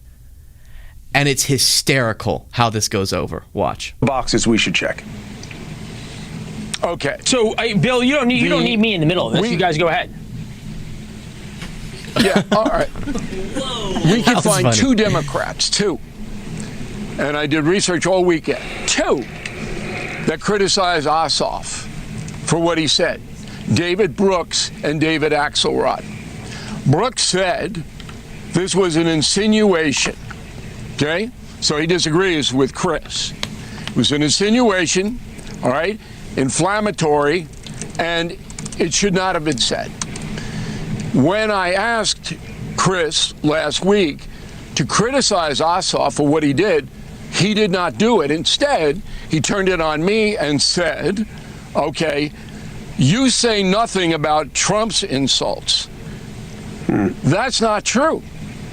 And it's hysterical how this goes over. Watch. Boxes we should check. Okay. So, Bill, you don't need me in the middle of this. You guys go ahead. Yeah, all right. We can find funny. 2 Democrats, 2. And I did research all weekend. 2 that criticize Ossoff for what he said. David Brooks and David Axelrod. Brooks said this was an insinuation. Okay? So he disagrees with Chris. It was an insinuation, all right? Inflammatory, and it should not have been said. When I asked Chris last week to criticize Ossoff for what he did not do it. Instead, he turned it on me and said, okay, you say nothing about Trump's insults. That's not true.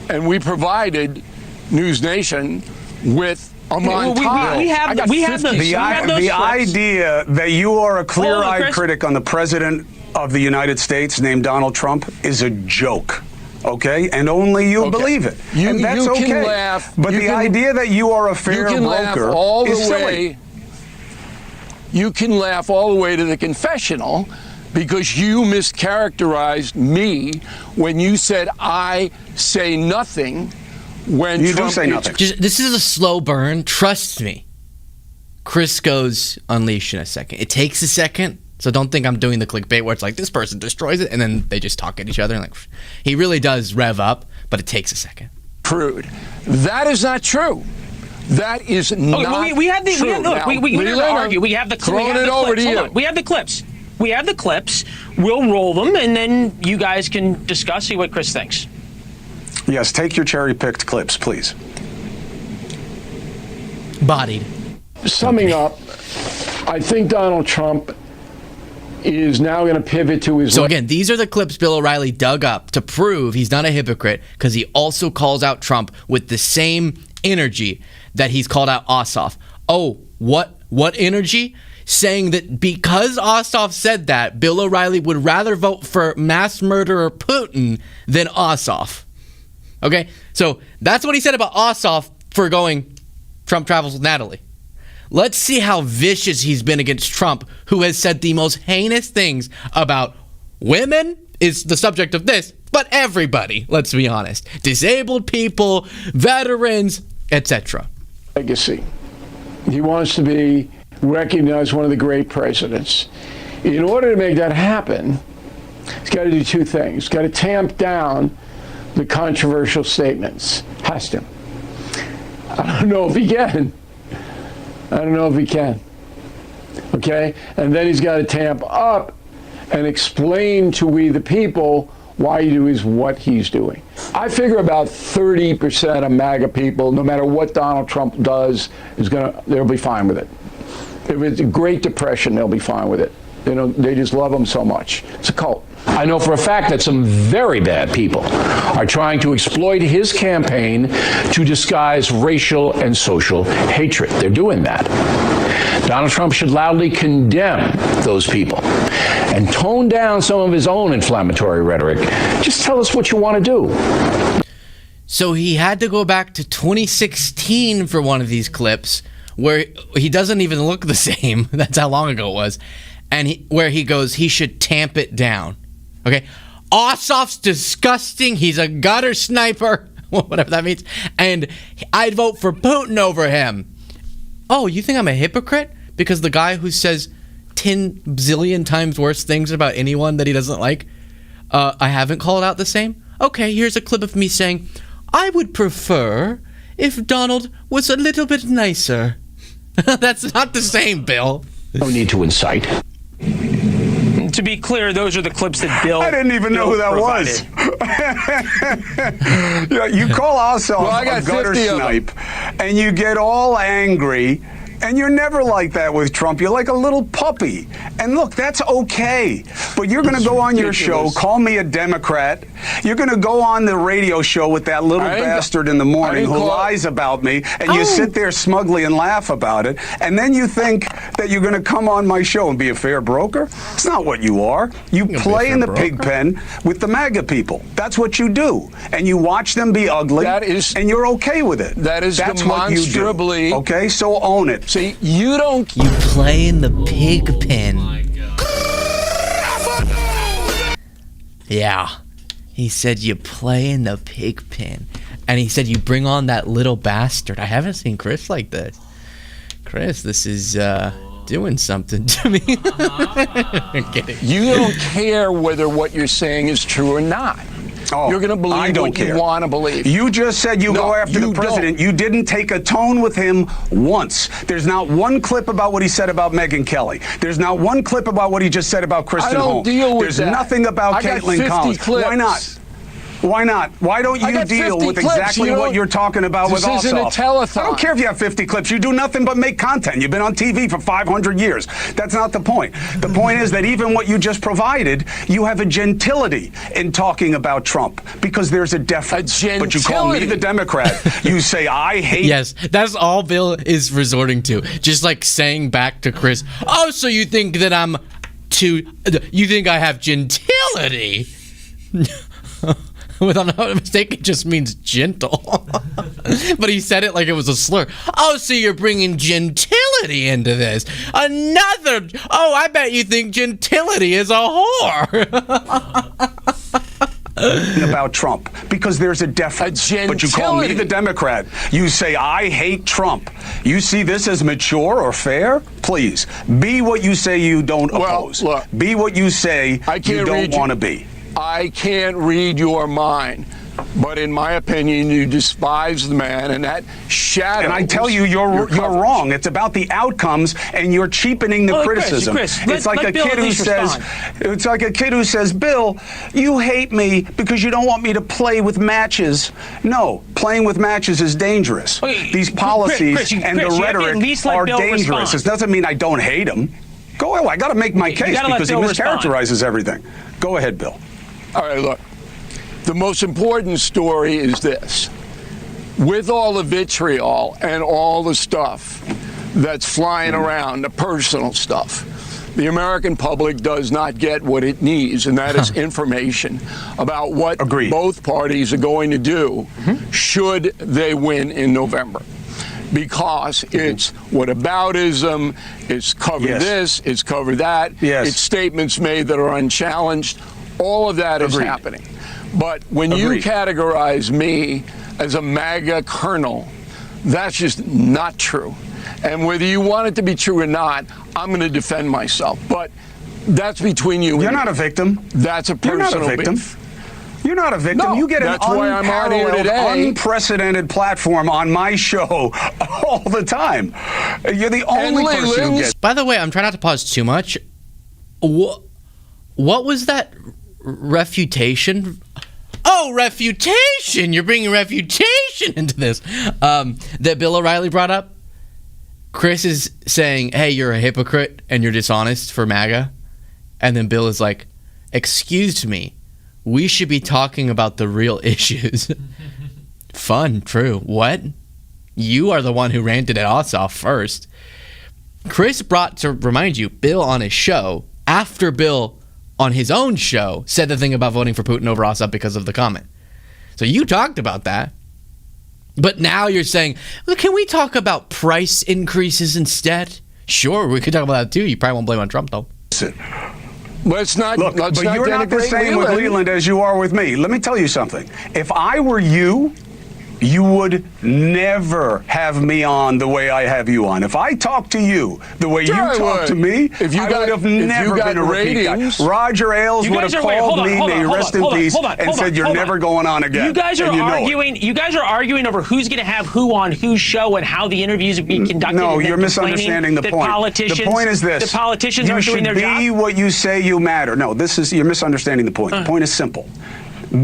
And we provided News Nation with a montage. The idea that you are a clear-eyed critic on the president of the United States named Donald Trump is a joke. Okay, and only you believe it, and that's you okay. Can laugh, but the idea that you are a fair broker is silly. You can laugh all the way to the confessional because you mischaracterized me when you said I say nothing when you Trump do say nothing. This is a slow burn. Trust me. Chris goes unleash in a second. It takes a second. So don't think I'm doing the clickbait where it's like this person destroys it and then they just talk at each other. And like he really does rev up, but it takes a second. Crude. That is not true. That is not true. We have to argue. We have the clips. Hold on. We have the clips. We have the clips. We'll roll them, and then you guys can discuss, see what Chris thinks. Yes, take your cherry-picked clips, please. Bodied. Summing up, I think Donald Trump is now going to pivot to his... So again, these are the clips Bill O'Reilly dug up to prove he's not a hypocrite because he also calls out Trump with the same energy that he's called out Ossoff. Oh, what energy? Saying that because Ossoff said that, Bill O'Reilly would rather vote for mass murderer Putin than Ossoff. Okay? So that's what he said about Ossoff for going Trump travels with Natalie. Let's see how vicious he's been against Trump, who has said the most heinous things about women, is the subject of this, but everybody, let's be honest. Disabled people, veterans, etc. Legacy. He wants to be recognized one of the great presidents. In order to make that happen, he's got to do 2 things. He's got to tamp down the controversial statements. Has to. I don't know if he can. Okay? And then he's got to tamp up and explain to we the people why he does what he's doing. I figure about 30% of MAGA people, no matter what Donald Trump does, they'll be fine with it. If it's a Great Depression, they'll be fine with it. You know, they just love him so much. It's a cult. I know for a fact that some very bad people are trying to exploit his campaign to disguise racial and social hatred. They're doing that. Donald Trump should loudly condemn those people and tone down some of his own inflammatory rhetoric. Just tell us what you want to do. So he had to go back to 2016 for one of these clips where he doesn't even look the same. That's how long ago it was. And where he goes, he should tamp it down. Okay? Ossoff's disgusting. He's a gutter sniper. Whatever that means. And I'd vote for Putin over him. Oh, you think I'm a hypocrite? Because the guy who says 10 zillion times worse things about anyone that he doesn't like, I haven't called out the same? Okay, here's a clip of me saying, I would prefer if Donald was a little bit nicer. That's not the same, Bill. No need to incite. To be clear, those are the clips that Bill. I didn't even know who that was. You call Ossoff a gutter snipe, and you get all angry. And you're never like that with Trump. You're like a little puppy. And look, that's okay. But you're going to go on your show, call me a Democrat. You're going to go on the radio show with that little bastard in the morning who lies about me, and you sit there smugly and laugh about it. And then you think that you're going to come on my show and be a fair broker? It's not what you are. You play in the pig pen with the MAGA people. That's what you do. And you watch them be ugly, and you're okay with it. That's demonstrably. What you do. Okay, so own it. See, you don't. You play in the pig pen. Yeah. He said you play in the pig pen. And he said you bring on that little bastard. I haven't seen Chris like this. Chris, this is doing something to me. I'm kidding. You don't care whether what you're saying is true or not. Oh, you're going to believe what you want to believe. You just said you go after the president. You didn't take a tone with him once. There's not one clip about what he said about Megyn Kelly. There's not one clip about what he just said about Kristen Holmes. There's nothing about Caitlin Collins. Clips. Why not? Why not? Why don't you deal with exactly what you're talking about with Ossoff? This isn't a telethon. I don't care if you have 50 clips. You do nothing but make content. You've been on TV for 500 years. That's not the point. The point is that even what you just provided, you have a gentility in talking about Trump because there's a deference. But you call me the Democrat. You say, I hate... Yes, that's all Bill is resorting to. Just like saying back to Chris, oh, so you think that I'm too... You think I have gentility? Without no mistake, it just means gentle. But he said it like it was a slur. Oh, so you're bringing gentility into this. Another... Oh, I bet you think gentility is a whore. About Trump because there's a deference. But you call me the Democrat. You say, I hate Trump. You see this as mature or fair? Please, be what you say you don't oppose. Look, be what you say you don't want to be. I can't read your mind, but in my opinion, you despise the man, and that shadow. And I tell you, you're wrong. It's about the outcomes, and you're cheapening the criticism. It's like a kid who says, "It's like a kid who says, Bill, you hate me because you don't want me to play with matches." No, playing with matches is dangerous. These policies and the rhetoric are dangerous. It doesn't mean I don't hate him. Go ahead. I got to make my case because he mischaracterizes everything. Go ahead, Bill. All right, look, the most important story is this. With all the vitriol and all the stuff that's flying around, the personal stuff, the American public does not get what it needs, and that is information about what both parties are going to do should they win in November. Because it's whataboutism, it's cover this, it's cover that, it's statements made that are unchallenged. All of that is happening. But when you categorize me as a MAGA colonel, that's just not true. And whether you want it to be true or not, I'm going to defend myself. But that's between you and me. You're not a victim. That's a personal beef. You're not a victim. No, you get an unparalleled, unprecedented platform on my show all the time. You're the only person who gets. By the way, I'm trying not to pause too much. What was that refutation? Oh, refutation! You're bringing refutation into this. That Bill O'Reilly brought up. Chris is saying, hey, you're a hypocrite and you're dishonest for MAGA. And then Bill is like, excuse me, we should be talking about the real issues. Fun, true. What? You are the one who ranted at Ossoff first. Chris brought, to remind you, Bill on his show, after Bill on his own show said the thing about voting for Putin over Ossoff because of the comment. So you talked about that. But now you're saying, well, can we talk about price increases instead? Sure, we could talk about that too. You probably won't blame on Trump, though. Let's not. Look, but you're not the same with Leland as you are with me. Let me tell you something. If I were you, you would never have me on the way I have you on. If I talk to you the way you talk to me, if you I would have never been a repeat guy. Roger Ailes would have called me, may he rest in peace, and said, you're never going on again. You guys are arguing. You guys are arguing over who's going to have who on whose show and how the interviews are being conducted. No, you're misunderstanding the point. The point is this. The politicians aren't doing their job. You should be what you say you matter. No, you're misunderstanding the point. The point is simple.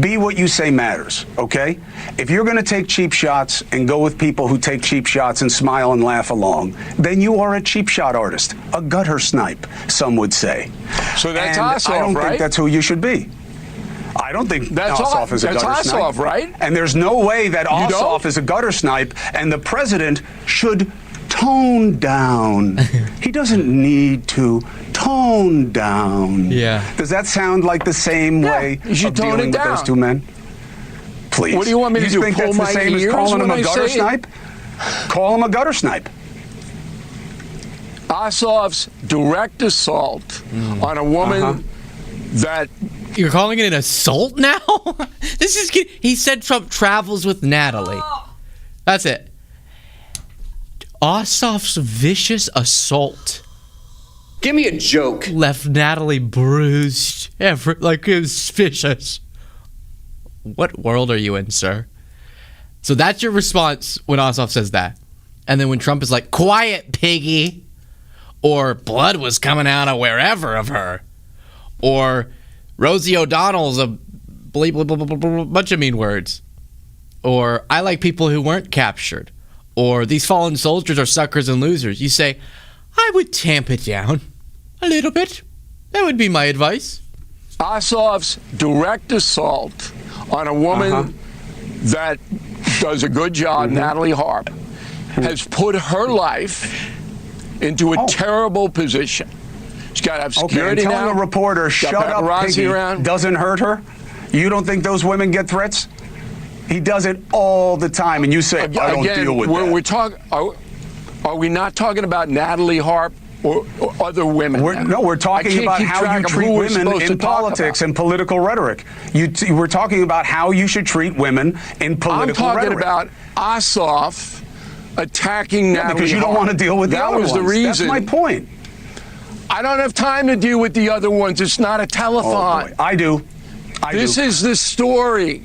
Be what you say matters, okay? If you're going to take cheap shots and go with people who take cheap shots and smile and laugh along, then you are a cheap shot artist, a gutter snipe, some would say. So that's Ossoff, I don't think that's who you should be. I don't think Ossoff is a gutter snipe. That's Ossoff, right? And there's no way that Ossoff is a gutter snipe, and the president should tone down. He doesn't need to tone down. Yeah. Does that sound like the same way of dealing with those two men? Please. What do you want me to do? You think that's the same as calling him a gutter snipe? Call him a gutter snipe. Ossoff's direct assault on a woman that... You're calling it an assault now? This is... He said Trump travels with Natalie. That's it. Ossoff's vicious assault. Give me a joke. Left Natalie bruised. Like it was vicious. What world are you in, sir? So that's your response when Ossoff says that. And then when Trump is like, quiet, piggy. Or blood was coming out of wherever of her. Or Rosie O'Donnell's a bunch of mean words. Or I like people who weren't captured. Or these fallen soldiers are suckers and losers. You say, I would tamp it down a little bit. That would be my advice. Ossoff's direct assault on a woman that does a good job, Natalie Harp, has put her life into a terrible position. She's got to have security and now. telling a reporter, shut up, piggy, doesn't hurt her? You don't think those women get threats? He does it all the time, and you say, I don't deal with that. We're talking, are we not talking about Natalie Harp or other women? We're talking about how you treat women in politics and political rhetoric. We're talking about how you should treat women in political rhetoric. I'm talking about Ossoff attacking Natalie because you don't want to deal with the other ones. That was the reason. That's my point. I don't have time to deal with the other ones. It's not a telethon. I do. This is the story.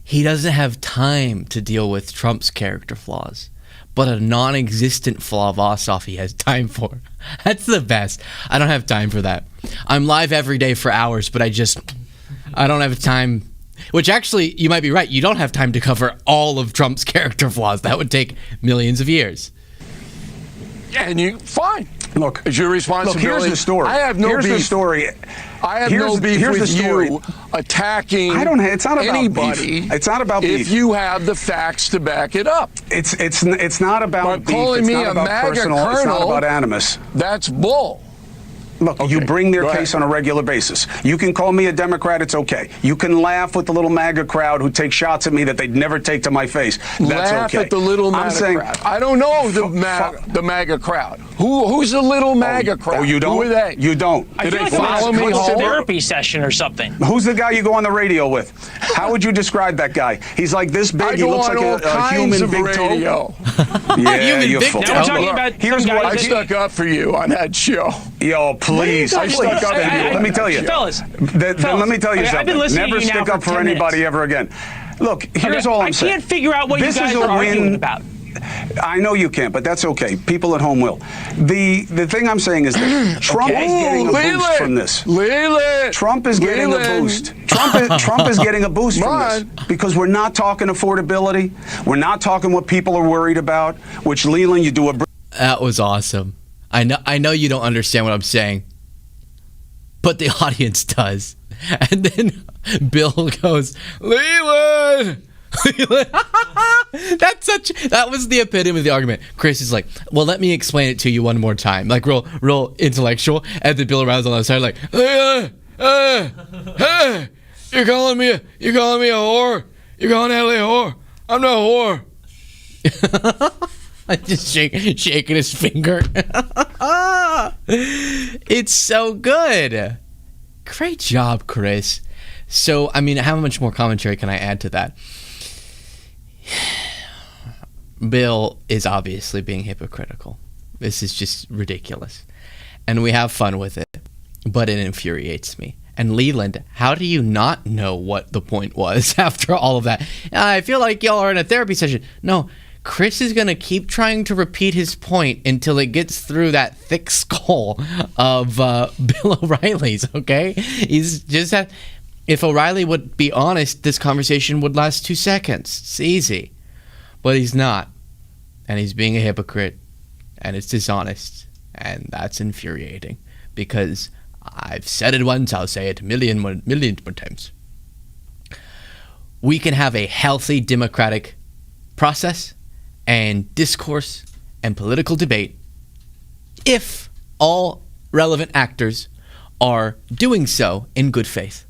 He doesn't have time to deal with Trump's character flaws, but a non-existent flaw of Ossoff he has time for. That's the best. I don't have time for that. I'm live every day for hours, but I don't have time. Which actually, you might be right. You don't have time to cover all of Trump's character flaws. That would take millions of years. And fine. Look, it's your responsibility. Look, here's the story. I have no beef. Here's the story. I have no beef with you attacking it's not about anybody. Beef. It's not about beef. If you have the facts to back it up. It's not about beef. Calling me a MAGA colonel, it's not about animus. That's bull. Look, you bring their case on a regular basis. You can call me a Democrat, it's okay. You can laugh with the little MAGA crowd who take shots at me that they'd never take to my face. That's laugh okay. At the little MAGA crowd. I don't know the MAGA crowd. Who's the little MAGA crowd? Oh, you don't? Who are they? You don't. I feel like follow me home? A therapy session or something. Who's the guy you go on the radio with? How would you describe that guy? He's like this big. He looks like a human big toe. Yeah, human big toe. Now we're talking about here's why I stuck up for you on that show. Yo, please. I stuck up for you. Let me tell you. Fellas. Let me tell you something. I've been listening Never to you now stick up for 10 anybody minutes. ever again. Look, here's all I'm saying. I can't figure out what you guys are arguing about. I know you can't, but that's okay. People at home will. The thing I'm saying is that Trump is getting a boost from this. Trump is getting a boost. Trump is getting a boost from this because we're not talking affordability. We're not talking what people are worried about, which, Leland, you do a... That was awesome. I know you don't understand what I'm saying, but the audience does. And then Bill goes, Leland! That was the epitome of the argument. Chris is like, well, let me explain it to you one more time. Like real intellectual. And then Bill O'Reilly's on the other side like, you're calling me a whore? You're calling Natalie a whore? I'm not a whore. Just shaking his finger. It's so good. Great job, Chris. So, I mean, how much more commentary can I add to that? Bill is obviously being hypocritical. This is just ridiculous. And we have fun with it, but it infuriates me. And Leland, how do you not know what the point was after all of that? I feel like y'all are in a therapy session. No, Chris is going to keep trying to repeat his point until it gets through that thick skull of Bill O'Reilly's, okay? He's just had... If O'Reilly would be honest, this conversation would last 2 seconds. It's easy. But he's not. And he's being a hypocrite. And it's dishonest. And that's infuriating. Because I've said it once, I'll say it millions more times. We can have a healthy democratic process and discourse and political debate if all relevant actors are doing so in good faith.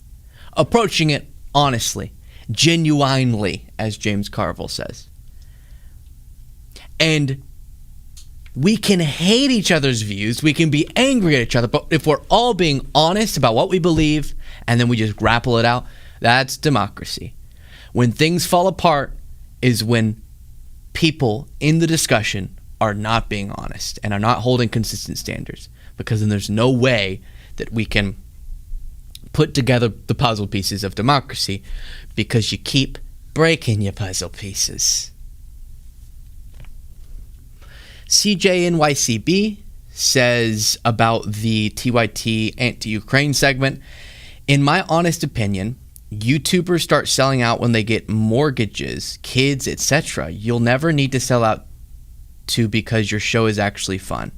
Approaching it honestly, genuinely, as James Carville says. And we can hate each other's views, we can be angry at each other, but if we're all being honest about what we believe, and then we just grapple it out, that's democracy. When things fall apart is when people in the discussion are not being honest and are not holding consistent standards, because then there's no way that we can put together the puzzle pieces of democracy, because you keep breaking your puzzle pieces. CJNYCB says about the TYT anti-Ukraine segment, in my honest opinion, YouTubers start selling out when they get mortgages, kids, etc. You'll never need to sell out to because your show is actually fun.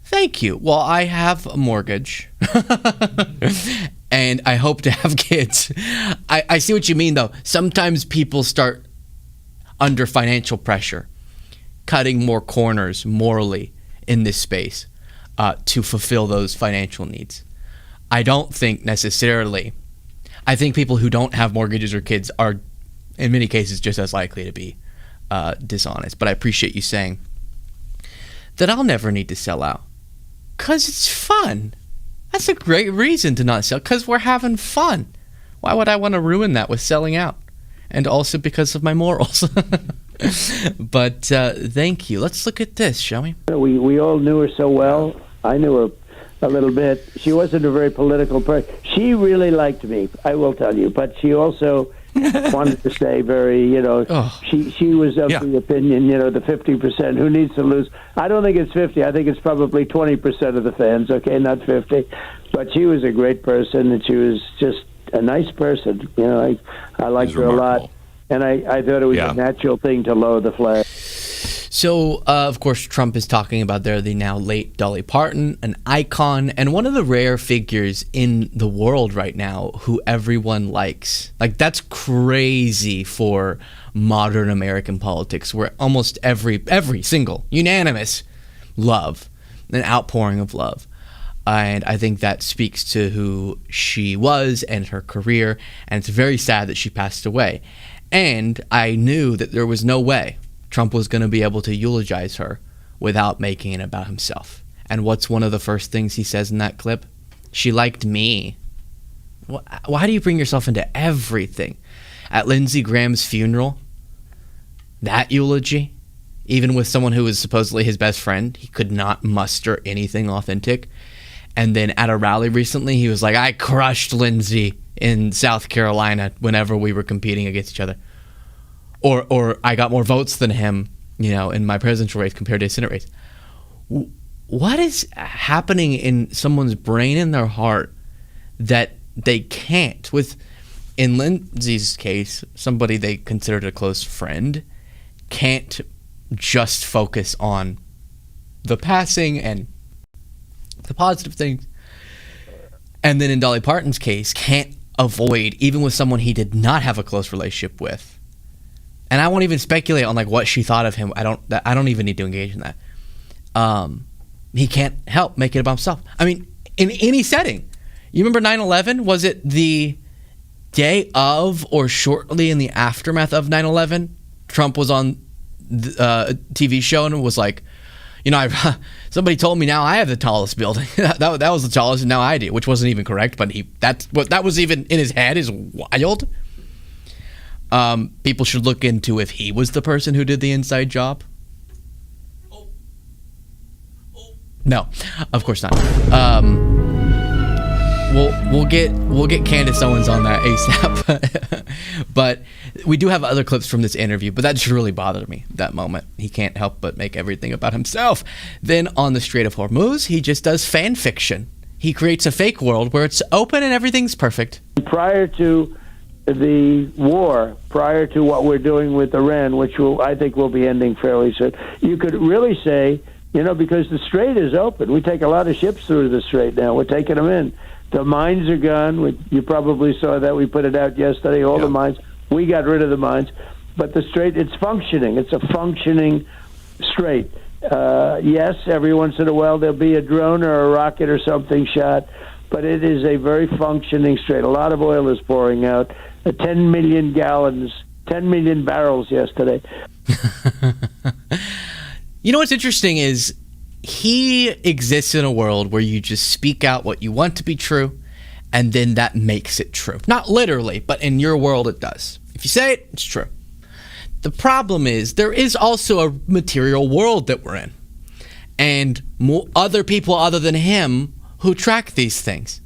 Thank you. Well, I have a mortgage. And I hope to have kids. I see what you mean, though. Sometimes people start under financial pressure, cutting more corners morally in this space to fulfill those financial needs. I don't think necessarily. I think people who don't have mortgages or kids are, in many cases, just as likely to be dishonest. But I appreciate you saying that I'll never need to sell out. Because it's fun. That's a great reason to not sell, because we're having fun. Why would I want to ruin that with selling out? And also because of my morals. But thank you. Let's look at this, shall we? We all knew her so well. I knew her a little bit. She wasn't a very political person. She really liked me, I will tell you. But she also wanted to stay very, she was of the opinion, the 50%, who needs to lose. I don't think it's 50. I think it's probably 20% of the fans, okay, not 50. But she was a great person, and she was just a nice person. I liked her a lot. And I thought it was a natural thing to lower the flag. So, of course, Trump is talking about the now late Dolly Parton, an icon, and one of the rare figures in the world right now who everyone likes. Like, that's crazy for modern American politics, where almost every single unanimous love, an outpouring of love. And I think that speaks to who she was and her career, and it's very sad that she passed away. And I knew that there was no way Trump was going to be able to eulogize her without making it about himself. And what's one of the first things he says in that clip? She liked me. Why do you bring yourself into everything? At Lindsey Graham's funeral, that eulogy, even with someone who was supposedly his best friend, he could not muster anything authentic. And then at a rally recently, he was like, I crushed Lindsey in South Carolina whenever we were competing against each other. Or I got more votes than him in my presidential race compared to his Senate race. What is happening in someone's brain and their heart that they can't? In Lindsay's case, somebody they considered a close friend can't just focus on the passing and the positive things. And then in Dolly Parton's case, can't avoid, even with someone he did not have a close relationship with. And I won't even speculate on what she thought of him. I don't even need to engage in that. He can't help make it about himself. I mean, in any setting. You remember 9/11? Was it the day of or shortly in the aftermath of 9/11? Trump was on the TV show and was like, somebody told me now I have the tallest building. that was the tallest, and now I do, which wasn't even correct. But that was even in his head is wild. People should look into if he was the person who did the inside job. No, of course not. We'll get Candace Owens on that ASAP. But we do have other clips from this interview, but that just really bothered me, that moment. He can't help but make everything about himself. Then on the Strait of Hormuz, he just does fan fiction. He creates a fake world where it's open and everything's perfect. Prior to the war, prior to what we're doing with Iran, which I think will be ending fairly soon, you could really say, because the strait is open. We take a lot of ships through the strait now. We're taking them in. The mines are gone. You probably saw that. We put it out yesterday, all the mines. We got rid of the mines. But the strait, it's functioning. It's a functioning strait. Yes, every once in a while there'll be a drone or a rocket or something shot, but it is a very functioning strait. A lot of oil is pouring out. 10 million gallons, 10 million barrels yesterday. What's interesting is he exists in a world where you just speak out what you want to be true, and then that makes it true. Not literally, but in your world it does. If you say it, it's true. The problem is there is also a material world that we're in, and other people other than him who track these things.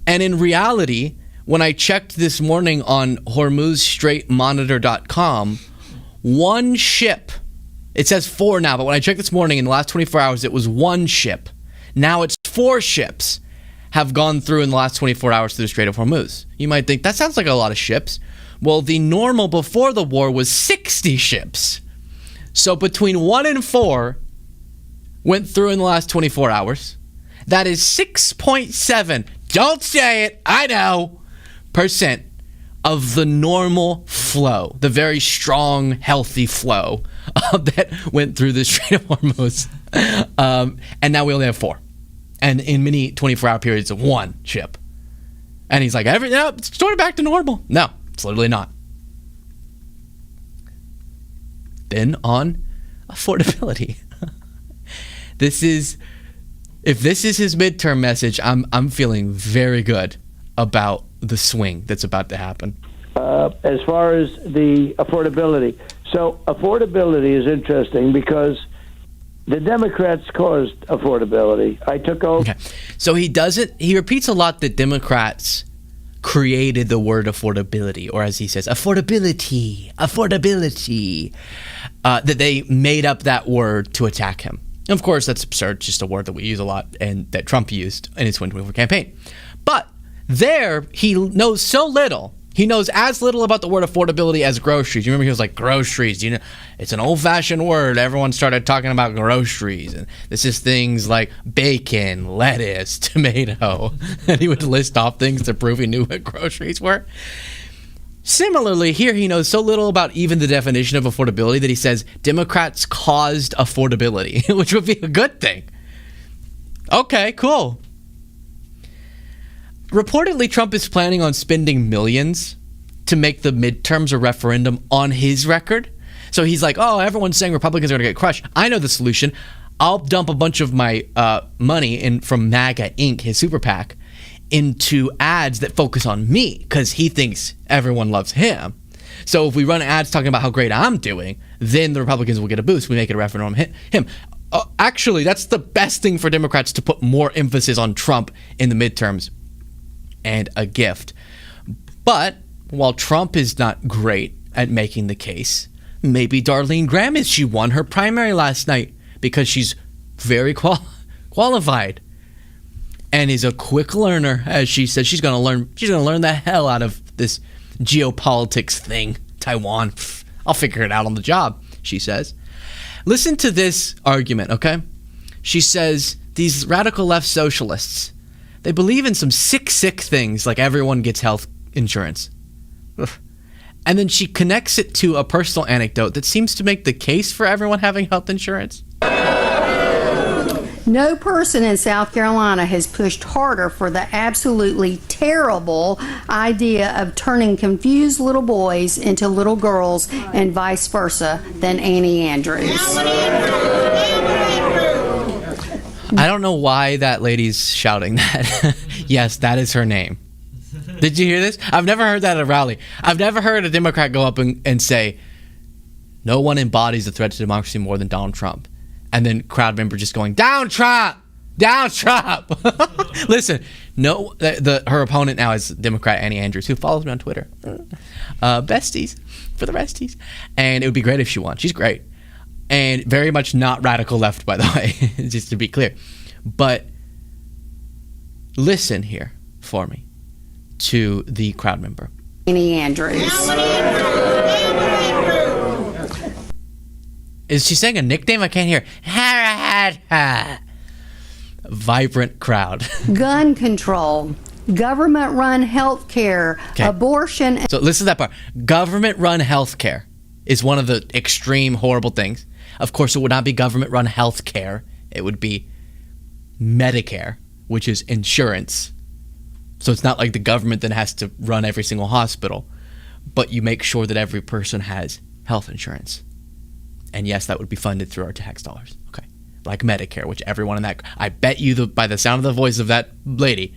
And in reality, when I checked this morning on HormuzStraitMonitor.com, one ship, it says 4 now, but when I checked this morning in the last 24 hours, it was 1 ship. Now it's 4 ships have gone through in the last 24 hours through the Strait of Hormuz. You might think, that sounds like a lot of ships. Well, the normal before the war was 60 ships. So between 1 and 4 went through in the last 24 hours. That is 6.7, don't say it, I know, % of the normal flow, the very strong, healthy flow that went through the Strait of Hormuz. And now we only have 4. And in many 24-hour periods, 1 ship. And he's like, it's sort of back to normal. No, it's literally not. Then on affordability. If this is his midterm message, I'm feeling very good about the swing that's about to happen. As far as the affordability. So affordability is interesting because the Democrats caused affordability. I took over. Okay. So he repeats a lot that Democrats created the word affordability, or as he says, affordability, that they made up that word to attack him. And of course, that's absurd. It's just a word that we use a lot and that Trump used in his 2024 campaign. But there, he knows so little. He knows as little about the word affordability as groceries. You remember he was like, groceries, it's an old-fashioned word. Everyone started talking about groceries. And this is things like bacon, lettuce, tomato. And he would list off things to prove he knew what groceries were. Similarly, here he knows so little about even the definition of affordability that he says Democrats caused affordability, which would be a good thing. Okay, cool. Reportedly, Trump is planning on spending millions to make the midterms a referendum on his record. So he's like, everyone's saying Republicans are going to get crushed. I know the solution. I'll dump a bunch of my money from MAGA Inc., his super PAC, into ads that focus on me because he thinks everyone loves him. So if we run ads talking about how great I'm doing, then the Republicans will get a boost. We make it a referendum on him. Actually, that's the best thing for Democrats, to put more emphasis on Trump in the midterms. And a gift. But while Trump is not great at making the case, maybe Darlene Graham is. She won her primary last night because she's very qualified and is a quick learner. As she said, she's going to learn the hell out of this geopolitics thing. Taiwan, I'll figure it out on the job, she says. Listen to this argument, okay? She says these radical left socialists, they believe in some sick things, like everyone gets health insurance. Ugh. And then she connects it to a personal anecdote that seems to make the case for everyone having health insurance. No person in South Carolina has pushed harder for the absolutely terrible idea of turning confused little boys into little girls and vice versa than Annie Andrews. I don't know why that lady's shouting that. Yes, that is her name. Did you hear this? I've never heard that at a rally. I've never heard a Democrat go up and say, no one embodies the threat to democracy more than Donald Trump. And then crowd member just going, down Trump! Down Trump! Listen, no, her opponent now is Democrat Annie Andrews, who follows me on Twitter. Besties for the resties. And it would be great if she won. She's great. And very much not radical left, by the way, just to be clear. But listen here for me to the crowd member. Annie Andrews. Is she saying a nickname? I can't hear. Vibrant crowd. Gun control, government-run health care, abortion. So listen to that part. Government-run health care is one of the extreme, horrible things. Of course, it would not be government-run health care. It would be Medicare, which is insurance. So it's not like the government then has to run every single hospital, but you make sure that every person has health insurance. And yes, that would be funded through our tax dollars. Okay. Like Medicare, which everyone in that, I bet you by the sound of the voice of that lady,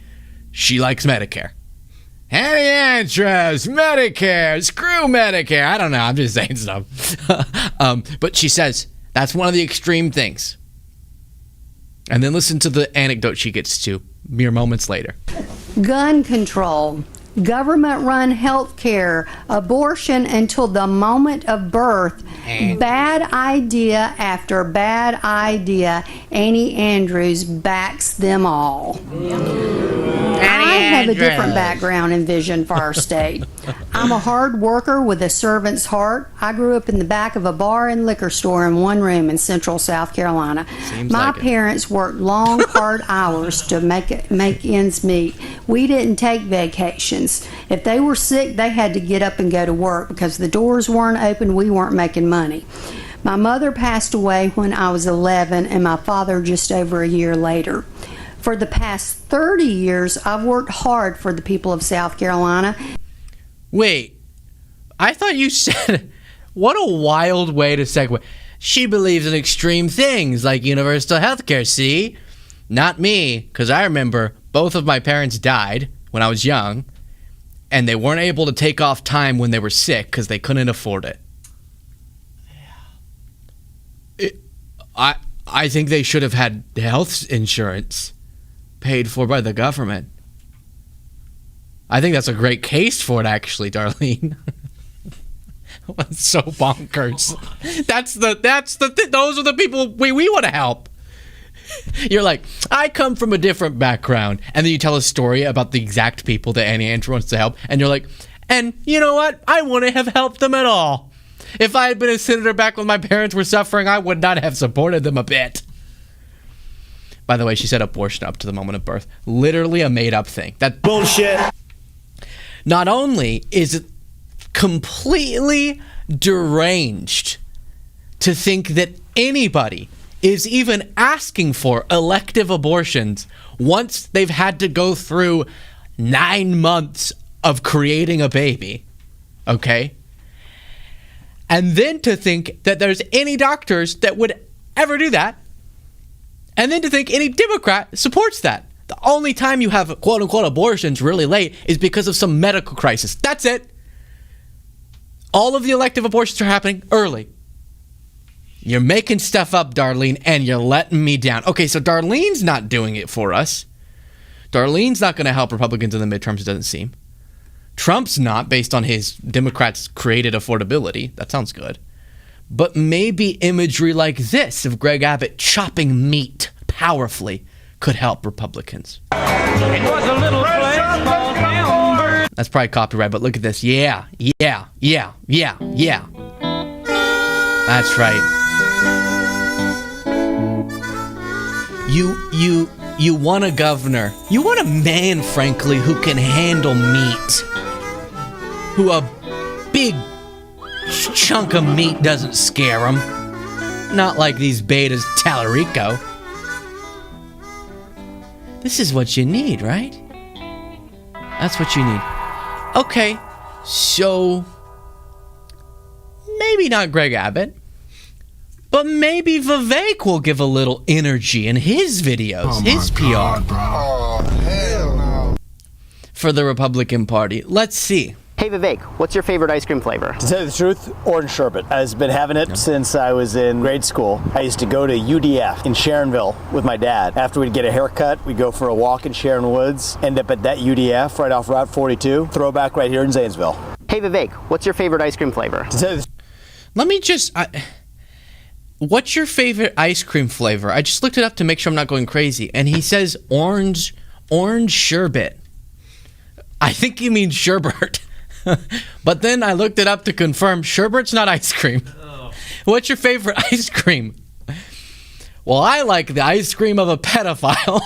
she likes Medicare. Annie Andrews, Medicare, screw Medicare. I don't know, I'm just saying stuff. But she says that's one of the extreme things. And then listen to the anecdote she gets to mere moments later. Gun control, government-run health care, abortion until the moment of birth, bad idea after bad idea. Annie Andrews backs them all. I have a different background and vision for our state. I'm a hard worker with a servant's heart. I grew up in the back of a bar and liquor store in one room in central South Carolina. My parents worked long, hard hours to make ends meet. We didn't take vacations. If they were sick, they had to get up and go to work because the doors weren't open, we weren't making money. My mother passed away when I was 11 and my father just over a year later. For the past 30 years, I've worked hard for the people of South Carolina. Wait, I thought you said, what a wild way to segue. She believes in extreme things like universal health care, see? Not me, because I remember both of my parents died when I was young, and they weren't able to take off time when they were sick because they couldn't afford it. I think they should have had health insurance paid for by the government. I think that's a great case for it, actually, Darlene. That's so bonkers. Those are the people we want to help. You're like, I come from a different background, and then you tell a story about the exact people that Annie Andrews wants to help, and you're like, and you know what? I wouldn't have helped them at all. If I had been a senator back when my parents were suffering, I would not have supported them a bit. By the way, she said abortion up to the moment of birth. Literally a made-up thing. That's bullshit. Not only is it completely deranged to think that anybody is even asking for elective abortions once they've had to go through 9 months of creating a baby, okay? And then to think that there's any doctors that would ever do that. And then to think any Democrat supports that. The only time you have quote-unquote abortions really late is because of some medical crisis. That's it. All of the elective abortions are happening early. You're making stuff up, Darlene, and you're letting me down. Okay, so Darlene's not doing it for us. Darlene's not going to help Republicans in the midterms, it doesn't seem. Trump's not, based on his Democrats' created affordability. That sounds good. But maybe imagery like this of Greg Abbott chopping meat powerfully could help Republicans. It was a little place called Hamburg. That's probably copyright, but look at this. Yeah. That's right. You want a governor. You want a man, frankly, who can handle meat. Who a big chunk of meat doesn't scare him. Not like these betas Tallarico. This is what you need, right? That's what you need. Okay, so maybe not Greg Abbott, but maybe Vivek will give a little energy in his videos, his PR. For the Republican Party. Let's see. Hey Vivek, what's your favorite ice cream flavor? To tell you the truth, orange sherbet. I've been having it since I was in grade school. I used to go to UDF in Sharonville with my dad. After we'd get a haircut, we'd go for a walk in Sharon Woods, end up at that UDF right off Route 42, throwback right here in Zanesville. Hey Vivek, what's your favorite ice cream flavor? To tell you Let me just... what's your favorite ice cream flavor? I just looked it up to make sure I'm not going crazy, and he says orange sherbet. I think he means sherbet. But then I looked it up to confirm sherbet's not ice cream. Oh. What's your favorite ice cream? Well, I like the ice cream of a pedophile.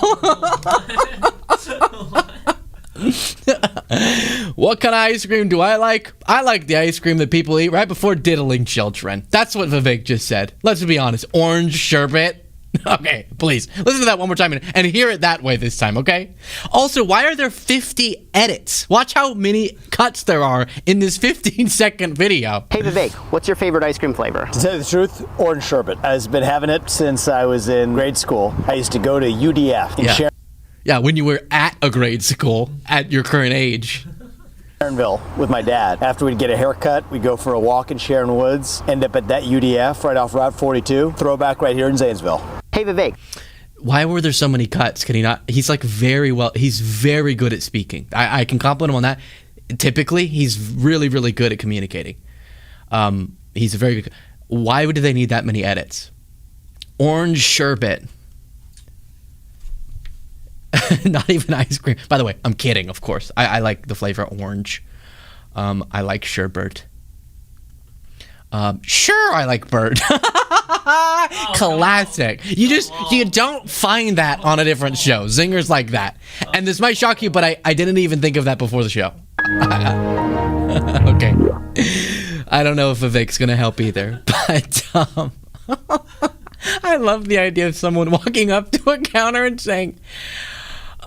What kind of ice cream do I like? I like the ice cream that people eat right before diddling children. That's what Vivek just said. Let's be honest. Orange sherbet. Okay, please listen to that one more time and hear it that way this time, okay? Also, why are there 50 edits? Watch how many cuts there are in this 15-second video. Hey Vivek, what's your favorite ice cream flavor? To tell you the truth, orange sherbet. I've been having it since I was in grade school. I used to go to UDF in Sharon. Yeah, when you were at a grade school at your current age. Sharonville with my dad. After we'd get a haircut, we'd go for a walk in Sharon Woods, end up at that UDF right off Route 42, throwback right here in Zanesville. Hey Vivek. Why were there so many cuts? Can he not? He's like he's very good at speaking. I can compliment him on that. Typically, he's really, really good at communicating. He's a very good. Why do they need that many edits? Orange sherbet. Not even ice cream. By the way, I'm kidding, of course. I like the flavor orange. I like sherbet. Sure, I like bird. Classic. No. You don't find that on a different show. Zingers like that. And this might shock you, but I didn't even think of that before the show. Okay. I don't know if Vivek's gonna help either, but I love the idea of someone walking up to a counter and saying,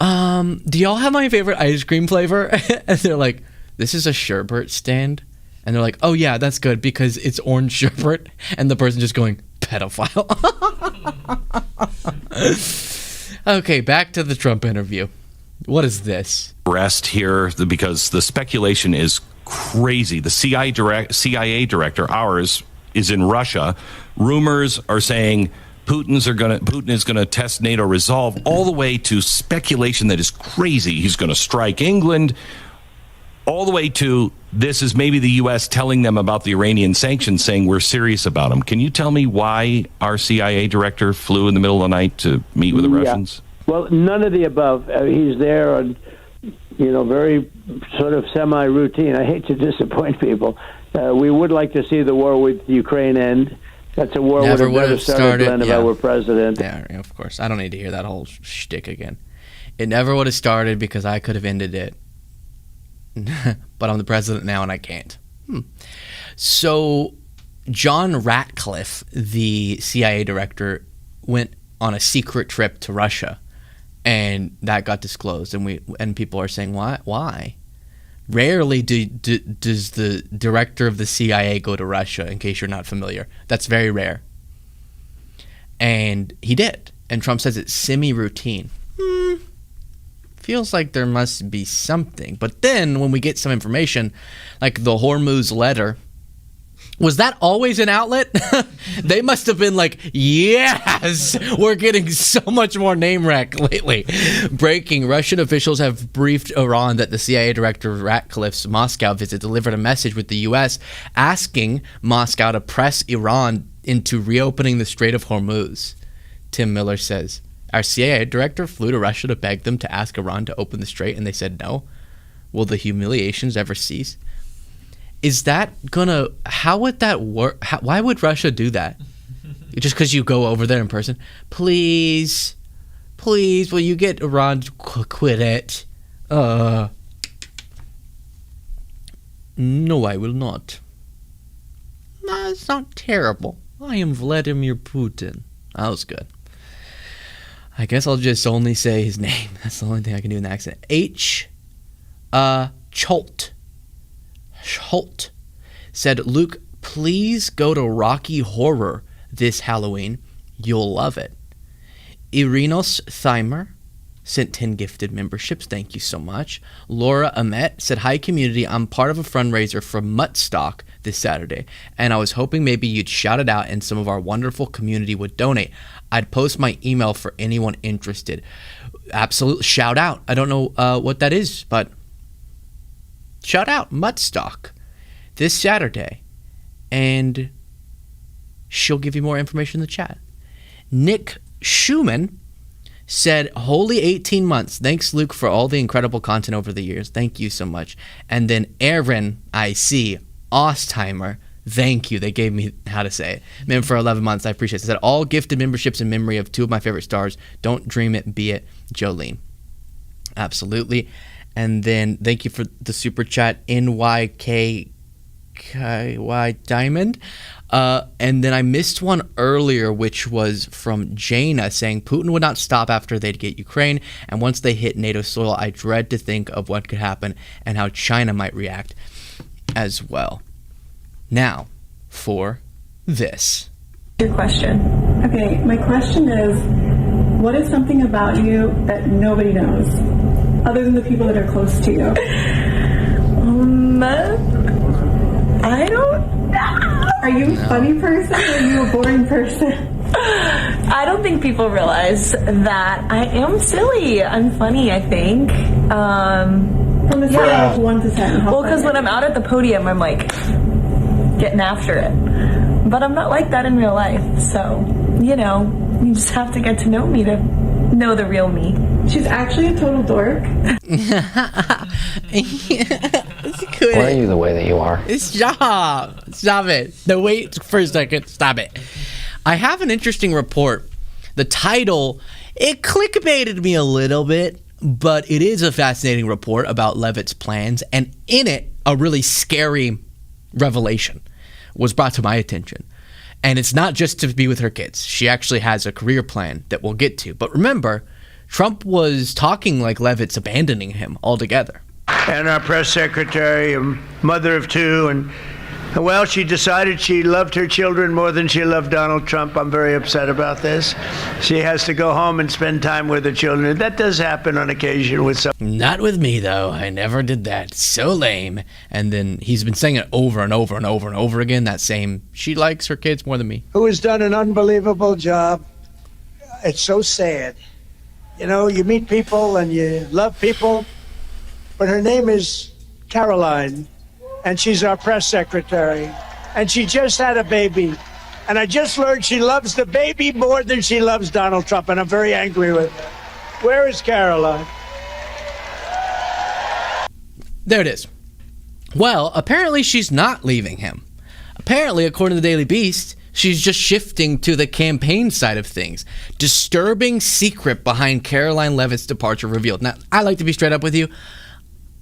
do y'all have my favorite ice cream flavor? And they're like, this is a sherbet stand. And they're like, oh yeah, that's good because it's orange sherbet. And the person just going, pedophile. Okay, back to the Trump interview. What is this? Rest here because the speculation is crazy. The CIA director, ours, is in Russia. Rumors are saying Putin is going to test NATO resolve, all the way to speculation that is crazy. He's going to strike England, all the way to this is maybe the U.S. telling them about the Iranian sanctions, saying we're serious about them. Can you tell me why our CIA director flew in the middle of the night to meet with the Russians? Well, none of the above. He's there on, very sort of semi-routine. I hate to disappoint people. We would like to see the war with Ukraine end. That's a war would have never started Glenn, if I were president. Yeah, of course. I don't need to hear that whole shtick again. It never would have started because I could have ended it. But I'm the president now and I can't. So John Ratcliffe, the CIA director, went on a secret trip to Russia, and that got disclosed. And people are saying, why? Rarely does the director of the CIA go to Russia, in case you're not familiar. That's very rare. And he did. And Trump says it's semi-routine. Feels like there must be something. But then when we get some information, like the Hormuz letter, Was that always an outlet? They must have been like, yes, we're getting so much more name rec lately. Breaking, Russian officials have briefed Iran that the CIA director Ratcliffe's Moscow visit delivered a message with the U.S. asking Moscow to press Iran into reopening the Strait of Hormuz. Tim Miller says, our CIA director flew to Russia to beg them to ask Iran to open the strait, and they said no. Will the humiliations ever cease? Is that gonna, how would that work? Why would Russia do that? Just because you go over there in person? Please, will you get Iran to quit it? No, I will not. No, it's not terrible. I am Vladimir Putin. That was good. I guess I'll just only say his name. That's the only thing I can do in the accent. Schult said, Luke, please go to Rocky Horror this Halloween. You'll love it. Irinos Thymer sent 10 gifted memberships. Thank you so much. Laura Amet said, hi, community. I'm part of a fundraiser for Muttstock this Saturday, and I was hoping maybe you'd shout it out and some of our wonderful community would donate. I'd post my email for anyone interested. Absolutely. Shout out. I don't know what that is, but shout out Muttstock this Saturday, and she'll give you more information in the chat. Nick Schumann said, holy 18 months. Thanks, Luke, for all the incredible content over the years. Thank you so much. And then Aaron, I see, Ostheimer, thank you. They gave me how to say it. Man, for 11 months. I appreciate it. Said, all gifted memberships in memory of two of my favorite stars. Don't dream it, be it. Jolene. Absolutely. And then thank you for the super chat, NYKY Diamond. And then I missed one earlier, which was from Jaina saying Putin would not stop after they'd get Ukraine. And once they hit NATO soil, I dread to think of what could happen and how China might react as well. Now, for this. Your question. Okay, my question is, what is something about you that nobody knows, other than the people that are close to you? I don't know. Are you a funny person or are you a boring person? I don't think people realize that I am silly. I'm funny, I think. From the scale of 1 to 10. Well, because when I'm out at the podium, I'm like getting after it. But I'm not like that in real life. So, you know, you just have to get to know me to know the real me. She's actually a total dork. Why are you the way that you are? Stop it. No, wait for a second. Stop it. I have an interesting report. The title, it clickbaited me a little bit, but it is a fascinating report about Levitt's plans. And in it, a really scary revelation was brought to my attention. And it's not just to be with her kids. She actually has a career plan that we'll get to. But remember, Trump was talking like Levitt's abandoning him altogether. And our press secretary, a mother of two, and well, she decided she loved her children more than she loved Donald Trump. I'm very upset about this. She has to go home and spend time with her children. That does happen on occasion with some. Not with me, though. I never did that. So lame. And then he's been saying it over and over and over and over again, that same, she likes her kids more than me. Who has done an unbelievable job. It's so sad. You know, you meet people and you love people, but her name is Caroline. And she's our press secretary. And she just had a baby. And I just learned she loves the baby more than she loves Donald Trump. And I'm very angry with her. Where is Caroline? There it is. Well, apparently she's not leaving him. Apparently, according to the Daily Beast, she's just shifting to the campaign side of things. Disturbing secret behind Caroline Levitt's departure revealed. Now, I like to be straight up with you.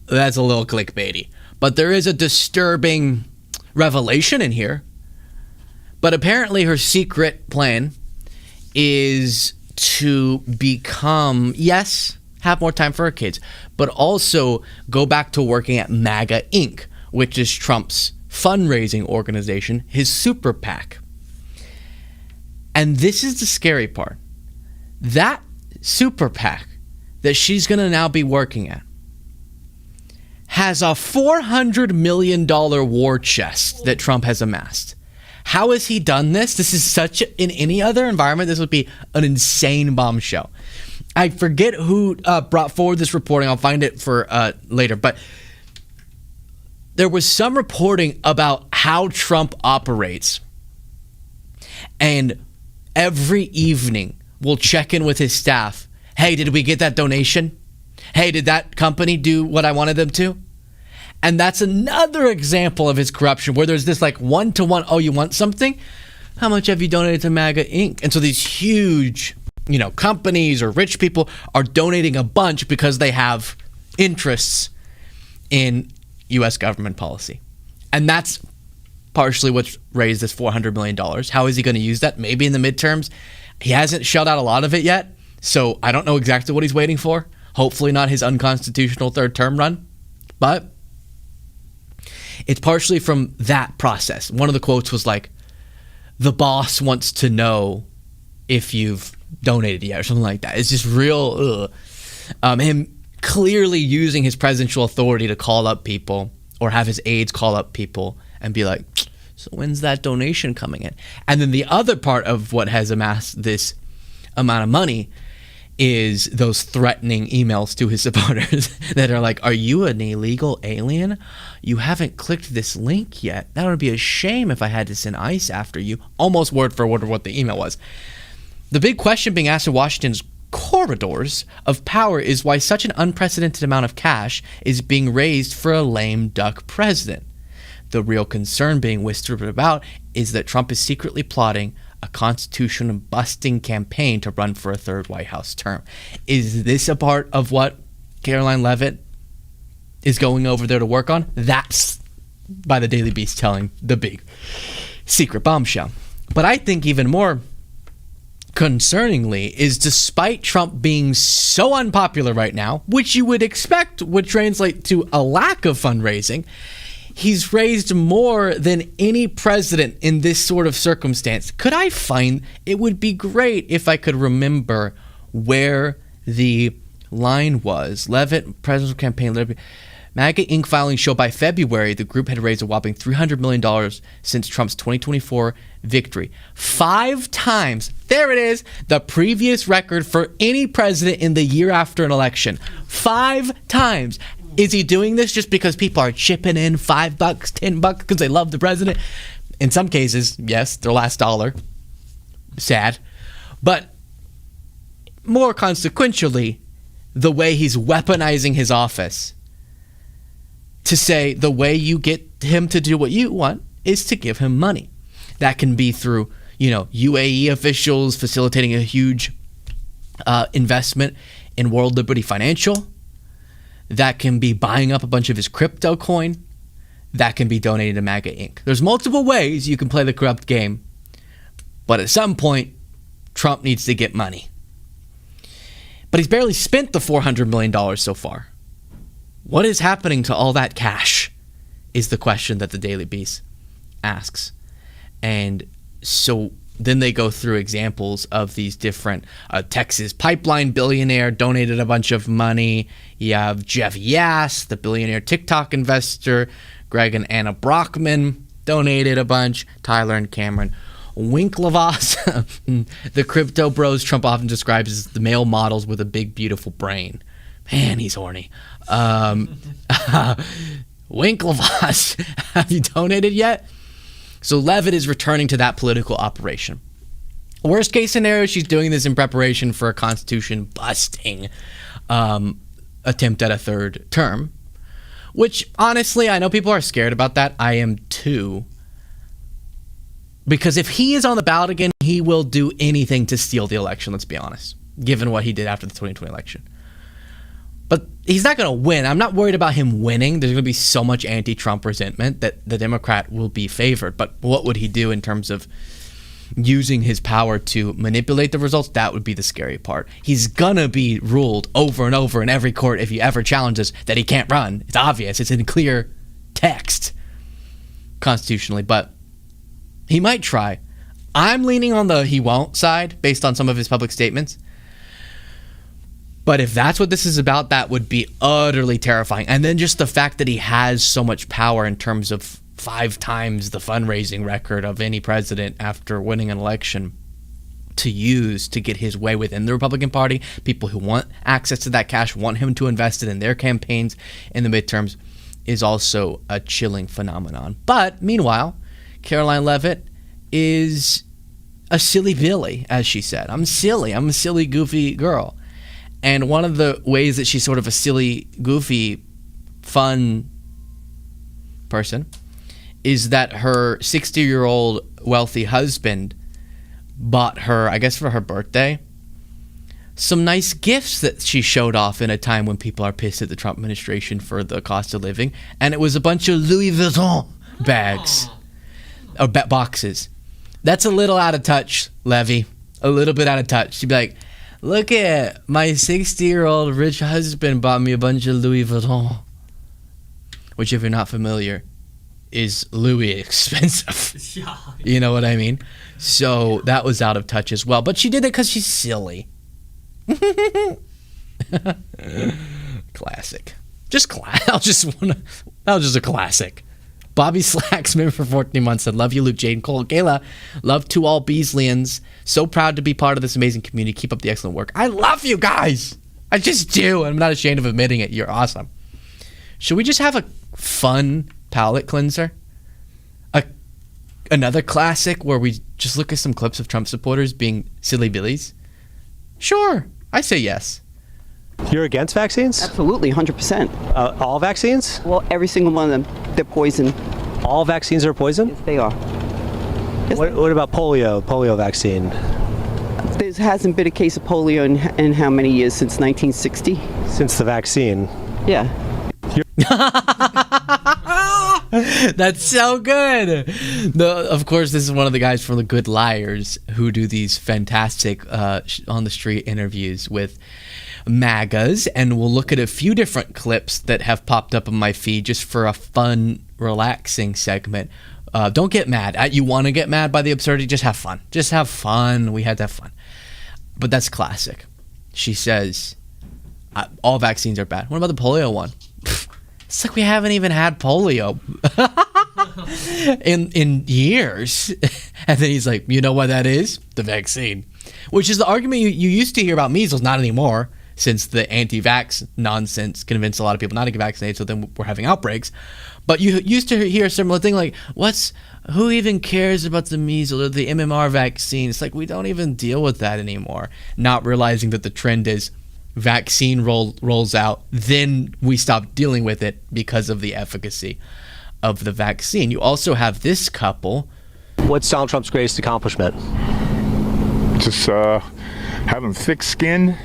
That's a little clickbaity. But there is a disturbing revelation in here. But apparently her secret plan is to become, yes, have more time for her kids, but also go back to working at MAGA Inc., which is Trump's fundraising organization, his super PAC. And this is the scary part. That super PAC that she's going to now be working at has a $400 million war chest that Trump has amassed. How has he done this? This is in any other environment, this would be an insane bombshell. I forget who brought forward this reporting. I'll find it for later. But there was some reporting about how Trump operates. And every evening will check in with his staff. Hey, did we get that donation? Hey, did that company do what I wanted them to? And that's another example of his corruption, where there's this like one-to-one, oh, you want something? How much have you donated to MAGA Inc.? And so these huge, companies or rich people are donating a bunch because they have interests in U.S. government policy. And that's partially what's raised this $400 million. How is he going to use that? Maybe in the midterms. He hasn't shelled out a lot of it yet, so I don't know exactly what he's waiting for. Hopefully not his unconstitutional third term run. But it's partially from that process. One of the quotes was like, the boss wants to know if you've donated yet, or something like that. It's just real, him clearly using his presidential authority to call up people or have his aides call up people and be like, so when's that donation coming in? And then the other part of what has amassed this amount of money is those threatening emails to his supporters that are like, are you an illegal alien? You haven't clicked this link yet. That would be a shame if I had to send ICE after you. Almost word for word of what the email was. The big question being asked in Washington's corridors of power is why such an unprecedented amount of cash is being raised for a lame duck president. The real concern being whispered about is that Trump is secretly plotting a constitution-busting campaign to run for a third White House term. Is this a part of what Karoline Leavitt is going over there to work on? That's, by the Daily Beast, telling the big secret bombshell. But I think even more concerningly is, despite Trump being so unpopular right now, which you would expect would translate to a lack of fundraising, he's raised more than any president in this sort of circumstance. It would be great if I could remember where the line was. Leavitt, presidential campaign, MAGA Inc. filings show by February, the group had raised a whopping $300 million since Trump's 2024 victory. 5 times, there it is, the previous record for any president in the year after an election. 5 times. Is he doing this just because people are chipping in $5, $10 because they love the president? In some cases, yes, their last dollar. Sad. But more consequentially, the way he's weaponizing his office to say the way you get him to do what you want is to give him money. That can be through, UAE officials facilitating a huge investment in World Liberty Financial. That can be buying up a bunch of his crypto coin. That can be donating to MAGA Inc. There's multiple ways you can play the corrupt game. But at some point, Trump needs to get money. But he's barely spent the $400 million so far. What is happening to all that cash is the question that the Daily Beast asks. And so then they go through examples of these different Texas pipeline billionaire donated a bunch of money. You have Jeff Yass, the billionaire TikTok investor. Greg and Anna Brockman donated a bunch. Tyler and Cameron Winklevoss, the crypto bros Trump often describes as the male models with a big, beautiful brain. Man, he's horny. Winklevoss, have you donated yet? So Leavitt is returning to that political operation. Worst case scenario, she's doing this in preparation for a constitution-busting attempt at a third term, which honestly, I know people are scared about that. I am too. Because if he is on the ballot again, he will do anything to steal the election, let's be honest, given what he did after the 2020 election. But he's not going to win. I'm not worried about him winning. There's going to be so much anti-Trump resentment that the Democrat will be favored. But what would he do in terms of using his power to manipulate the results? That would be the scary part. He's going to be ruled over and over in every court if he ever challenges that he can't run. It's obvious. It's in clear text constitutionally. But he might try. I'm leaning on the he won't side based on some of his public statements. But if that's what this is about, that would be utterly terrifying. And then just the fact that he has so much power in terms of 5 times the fundraising record of any president after winning an election to use to get his way within the Republican Party. People who want access to that cash, want him to invest it in their campaigns in the midterms, is also a chilling phenomenon. But meanwhile, Caroline Leavitt is a silly Billy, as she said. I'm silly. I'm a silly, goofy girl. And one of the ways that she's sort of a silly, goofy, fun person is that her 60-year-old wealthy husband bought her, I guess for her birthday, some nice gifts that she showed off in a time when people are pissed at the Trump administration for the cost of living. And it was a bunch of Louis Vuitton bags, or boxes. That's a little out of touch, Levy. A little bit out of touch. She'd be like, look at my 60-year-old rich husband bought me a bunch of Louis Vuitton. Which, if you're not familiar, is Louis expensive. You know what I mean? So that was out of touch as well. But she did it because she's silly. Classic. That was just a classic. Bobby Slacks, member for 14 months, said, love you, Luke, Jane, Cole, Kayla. Love to all Beasleyans. So proud to be part of this amazing community. Keep up the excellent work. I love you guys. I just do. I'm not ashamed of admitting it. You're awesome. Should we just have a fun palate cleanser? Another classic where we just look at some clips of Trump supporters being silly billies? Sure. I say yes. You're against vaccines? Absolutely, 100%. All vaccines? Well, every single one of them. They're poison. All vaccines are poison? Yes, they are. What about polio vaccine? There hasn't been a case of polio in how many years? Since 1960? Since the vaccine? Yeah. That's so good. Of course, this is one of the guys from The Good Liars who do these fantastic on the street interviews with MAGAs, and we'll look at a few different clips that have popped up on my feed just for a fun, relaxing segment. Don't get mad. You want to get mad by the absurdity? Just have fun. Just have fun. We had to have fun. But that's classic. She says, all vaccines are bad. What about the polio one? It's like we haven't even had polio in years. And then he's like, you know what that is? The vaccine. Which is the argument you used to hear about measles, not anymore, since the anti-vax nonsense convinced a lot of people not to get vaccinated, so then we're having outbreaks. But you used to hear a similar thing like, who even cares about the measles or the MMR vaccine? It's like we don't even deal with that anymore. Not realizing that the trend is vaccine rolls out, then we stop dealing with it because of the efficacy of the vaccine. You also have this couple. What's Donald Trump's greatest accomplishment? Just having thick skin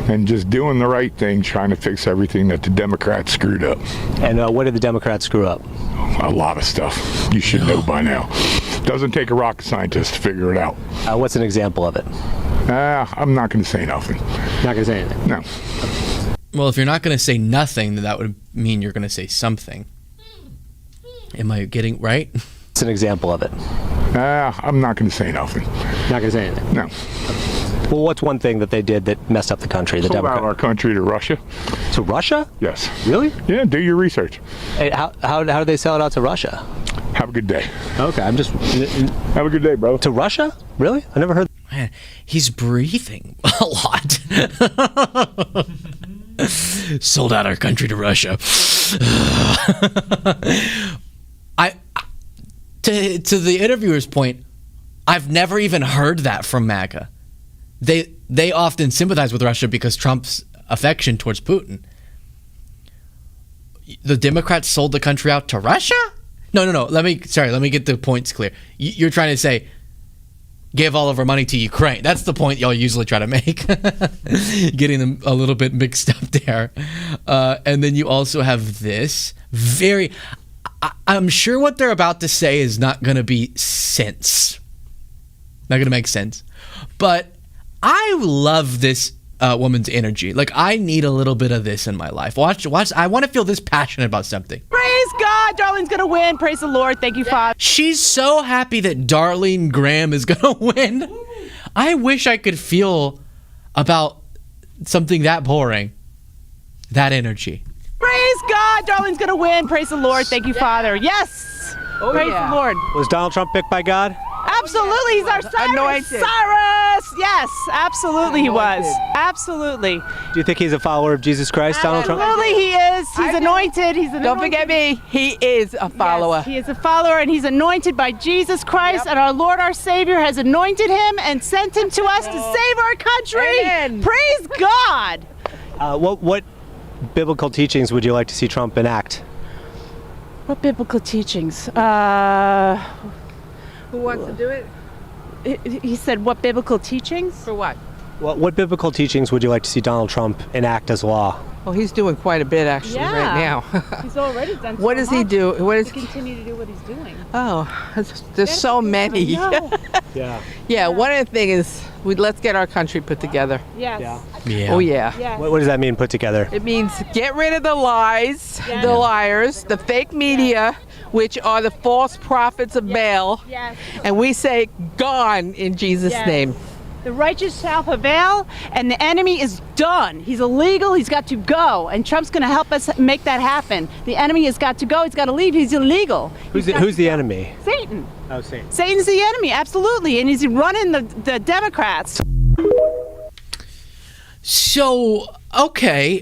and just doing the right thing, trying to fix everything that the Democrats screwed up. And what did the Democrats screw up? A lot of stuff. You should know by now. Doesn't take a rocket scientist to figure it out. What's an example of it? I'm not going to say nothing. Not going to say anything? No. Well, if you're not going to say nothing, then that would mean you're going to say something. Am I getting right? What's an example of it? I'm not going to say nothing. Not going to say anything? No. Well, what's one thing that they did that messed up the country? Sold out our country to Russia. To Russia? Yes. Really? Yeah, do your research. Hey, how did they sell it out to Russia? Have a good day. Okay, I'm just... Have a good day, bro. To Russia? Really? I never heard... Man, he's breathing a lot. Sold out our country to Russia. To the interviewer's point, I've never even heard that from MAGA. They often sympathize with Russia because Trump's affection towards Putin. The Democrats sold the country out to Russia? No. Let me get the points clear. You're trying to say give all of our money to Ukraine. That's the point y'all usually try to make. Getting them a little bit mixed up there. And then you also have this very... I'm sure what they're about to say is not going to be sense. Not going to make sense. But I love this woman's energy. Like, I need a little bit of this in my life. Watch. I want to feel this passionate about something. Praise God, Darlene's going to win. Praise the Lord. Thank you, Father. She's so happy that Darlene Graham is going to win. I wish I could feel about something that boring, that energy. Praise God, Darlene's going to win. Praise the Lord. Thank you, Father. Yes. Praise the Lord. Was Donald Trump picked by God? Absolutely. He's our Cyrus. Anointed. Cyrus. Yes, absolutely he was. Absolutely. Do you think he's a follower of Jesus Christ, Donald Trump? Absolutely he is. He's anointed. Don't forget me. He is a follower. Yes, he is a follower, and he's anointed by Jesus Christ, and our Lord, our Savior, has anointed him and sent him to us to save our country. Amen. Praise God. What biblical teachings would you like to see Trump enact? What biblical teachings? Who wants to do it? He said, what biblical teachings? For what? What biblical teachings would you like to see Donald Trump enact as law? Well, he's doing quite a bit actually right now. He's already done so What does he do? What is to continue to do what he's doing? Oh, there's so many. Yeah, one of the things is let's get our country put together. Yes. Yeah. Oh yeah. Yes. What does that mean, put together? It means get rid of the lies, the liars, the fake media, which are the false prophets of Baal. Yes. And we say gone in Jesus' name. The righteous shall prevail, and the enemy is done. He's illegal. He's got to go, and Trump's going to help us make that happen. The enemy has got to go. He's got to leave. He's illegal. Who's the enemy? Satan. Oh, Satan. Satan's the enemy, absolutely, and he's running the Democrats. So, okay,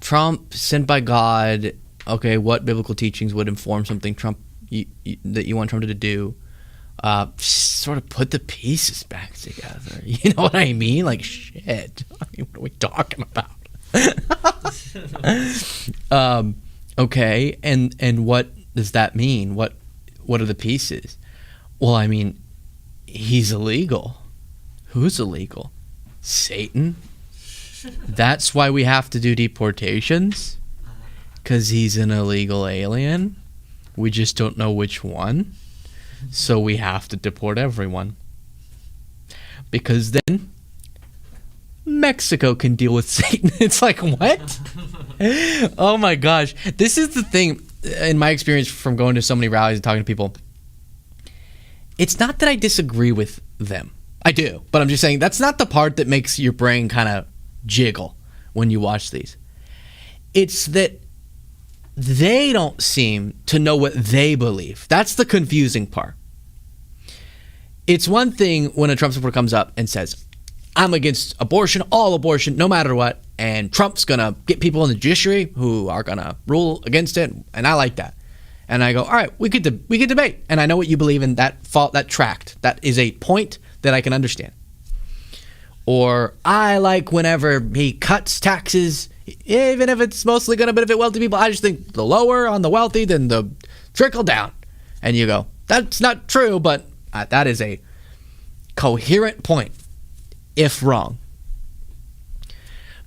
Trump sent by God. Okay, what biblical teachings would inform something Trump that you want Trump to do? Sort of put the pieces back together. You know what I mean? Like, shit. I mean, what are we talking about? Okay, and what does that mean? What are the pieces? Well, I mean, he's illegal. Who's illegal? Satan. That's why we have to do deportations, because he's an illegal alien. We just don't know which one. So we have to deport everyone. Because then Mexico can deal with Satan. It's like, what? Oh my gosh. This is the thing, in my experience from going to so many rallies and talking to people. It's not that I disagree with them. I do. But I'm just saying that's not the part that makes your brain kind of jiggle when you watch these. It's that they don't seem to know what they believe. That's the confusing part. It's one thing when a Trump supporter comes up and says, I'm against abortion, all abortion, no matter what, and Trump's going to get people in the judiciary who are going to rule against it, and I like that. And I go, all right, we could debate, and I know what you believe in, that tract. That is a point that I can understand. Or I like whenever he cuts taxes, even if it's mostly going to benefit wealthy people. I just think the lower on the wealthy than the trickle down. And you go, that's not true, but that is a coherent point, if wrong.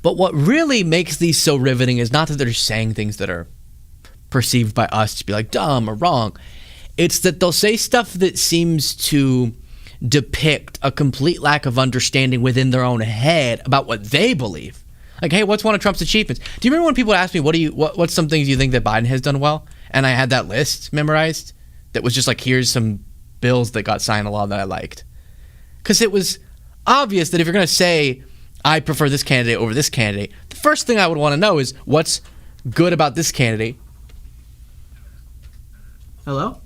But what really makes these so riveting is not that they're saying things that are perceived by us to be like dumb or wrong. It's that they'll say stuff that seems to depict a complete lack of understanding within their own head about what they believe. Like, hey, what's one of Trump's achievements? Do you remember when people asked me, what's some things you think that Biden has done well? And I had that list memorized that was just like, here's some bills that got signed, a law that I liked. Because it was obvious that if you're going to say, I prefer this candidate over this candidate, the first thing I would want to know is what's good about this candidate. Hello?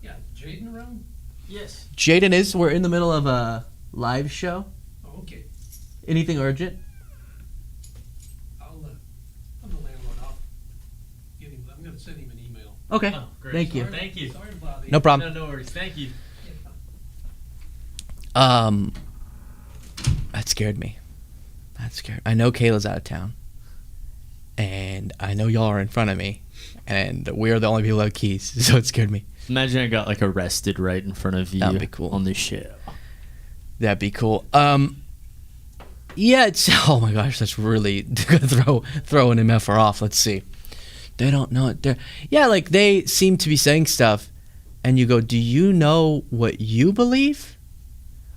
Yeah, Jaden around? Yes. Jaden is. We're in the middle of a live show. Oh, okay. Anything urgent? I'm the landlord. I'm going to send him an email. Okay. Oh, great. Thank you. Thank you. Sorry about No problem. No worries. Thank you. That scared me. I know Kayla's out of town. And I know y'all are in front of me. And we're the only people who have keys. So it scared me. Imagine I got like arrested right in front of you. That'd be cool. On the show. That'd be cool. Yeah, it's, oh my gosh, that's really gonna throw an MFR off. Let's see. They don't know it. Yeah, like they seem to be saying stuff, and you go, do you know what you believe?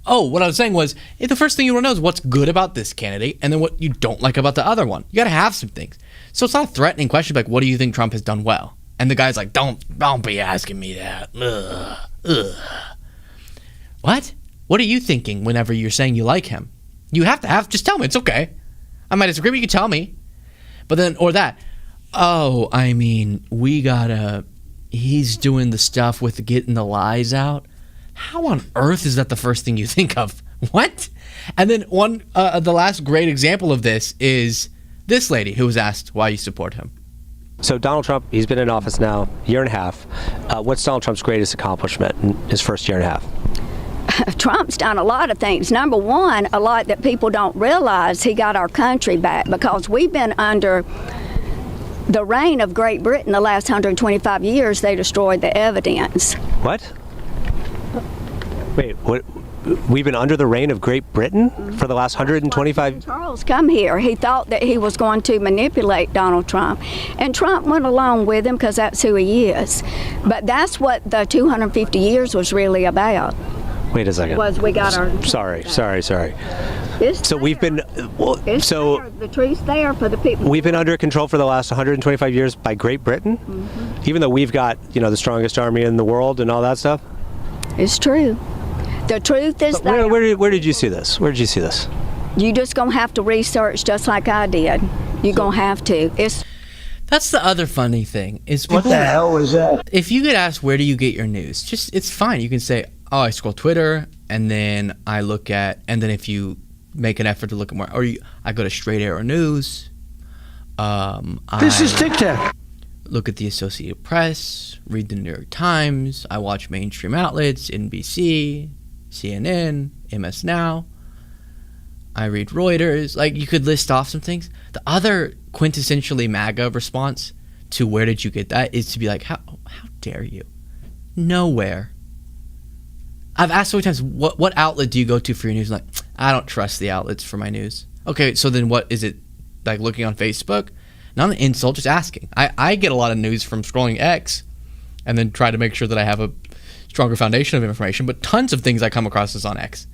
Oh, what I was saying was, the first thing you want to know is what's good about this candidate, and then what you don't like about the other one. You got to have some things. So it's not a threatening question, like, what do you think Trump has done well? And the guy's like, don't be asking me that. Ugh. What? What are you thinking whenever you're saying you like him? You have to just tell me. It's okay. I might disagree, but you can tell me. But then, or that. Oh, I mean, he's doing the stuff with getting the lies out. How on earth is that the first thing you think of? What? And then the last great example of this is this lady who was asked why you support him. So Donald Trump, he's been in office now a year and a half. What's Donald Trump's greatest accomplishment in his first year and a half? Trump's done a lot of things. Number one, a lot that people don't realize, he got our country back, because we've been under the reign of Great Britain the last 125 years. They destroyed the evidence. What? Wait, what? We've been under the reign of Great Britain for the last 125... Charles come here. He thought that he was going to manipulate Donald Trump. And Trump went along with him because that's who he is. But that's what the 250 years was really about. Wait a second. Was we got our... Sorry. It's so we've been... It's there. The truth's there for the people. We've been under control for the last 125 years by Great Britain? Even though we've got, the strongest army in the world and all that stuff? It's true. The truth is that... Where did you see this? Where did you see this? You just going to have to research just like I did. You're going to have to. That's the other funny thing. Is people, what the hell was that? If you get asked, where do you get your news? It's fine. You can say, oh, I scroll Twitter, and then I look at... And then if you make an effort to look at more... I go to Straight Arrow News. This is TikTok. Look at the Associated Press, read the New York Times. I watch mainstream outlets, NBC, CNN, MS Now. I read Reuters. Like, you could list off some things. The other quintessentially MAGA response to where did you get that is to be like, how dare you? Nowhere. I've asked so many times, what outlet do you go to for your news? I'm like, I don't trust the outlets for my news. Okay, so then what is it? Like looking on Facebook? Not an insult, just asking. I get a lot of news from scrolling X and then try to make sure that I have a stronger foundation of information, but tons of things I come across is on X.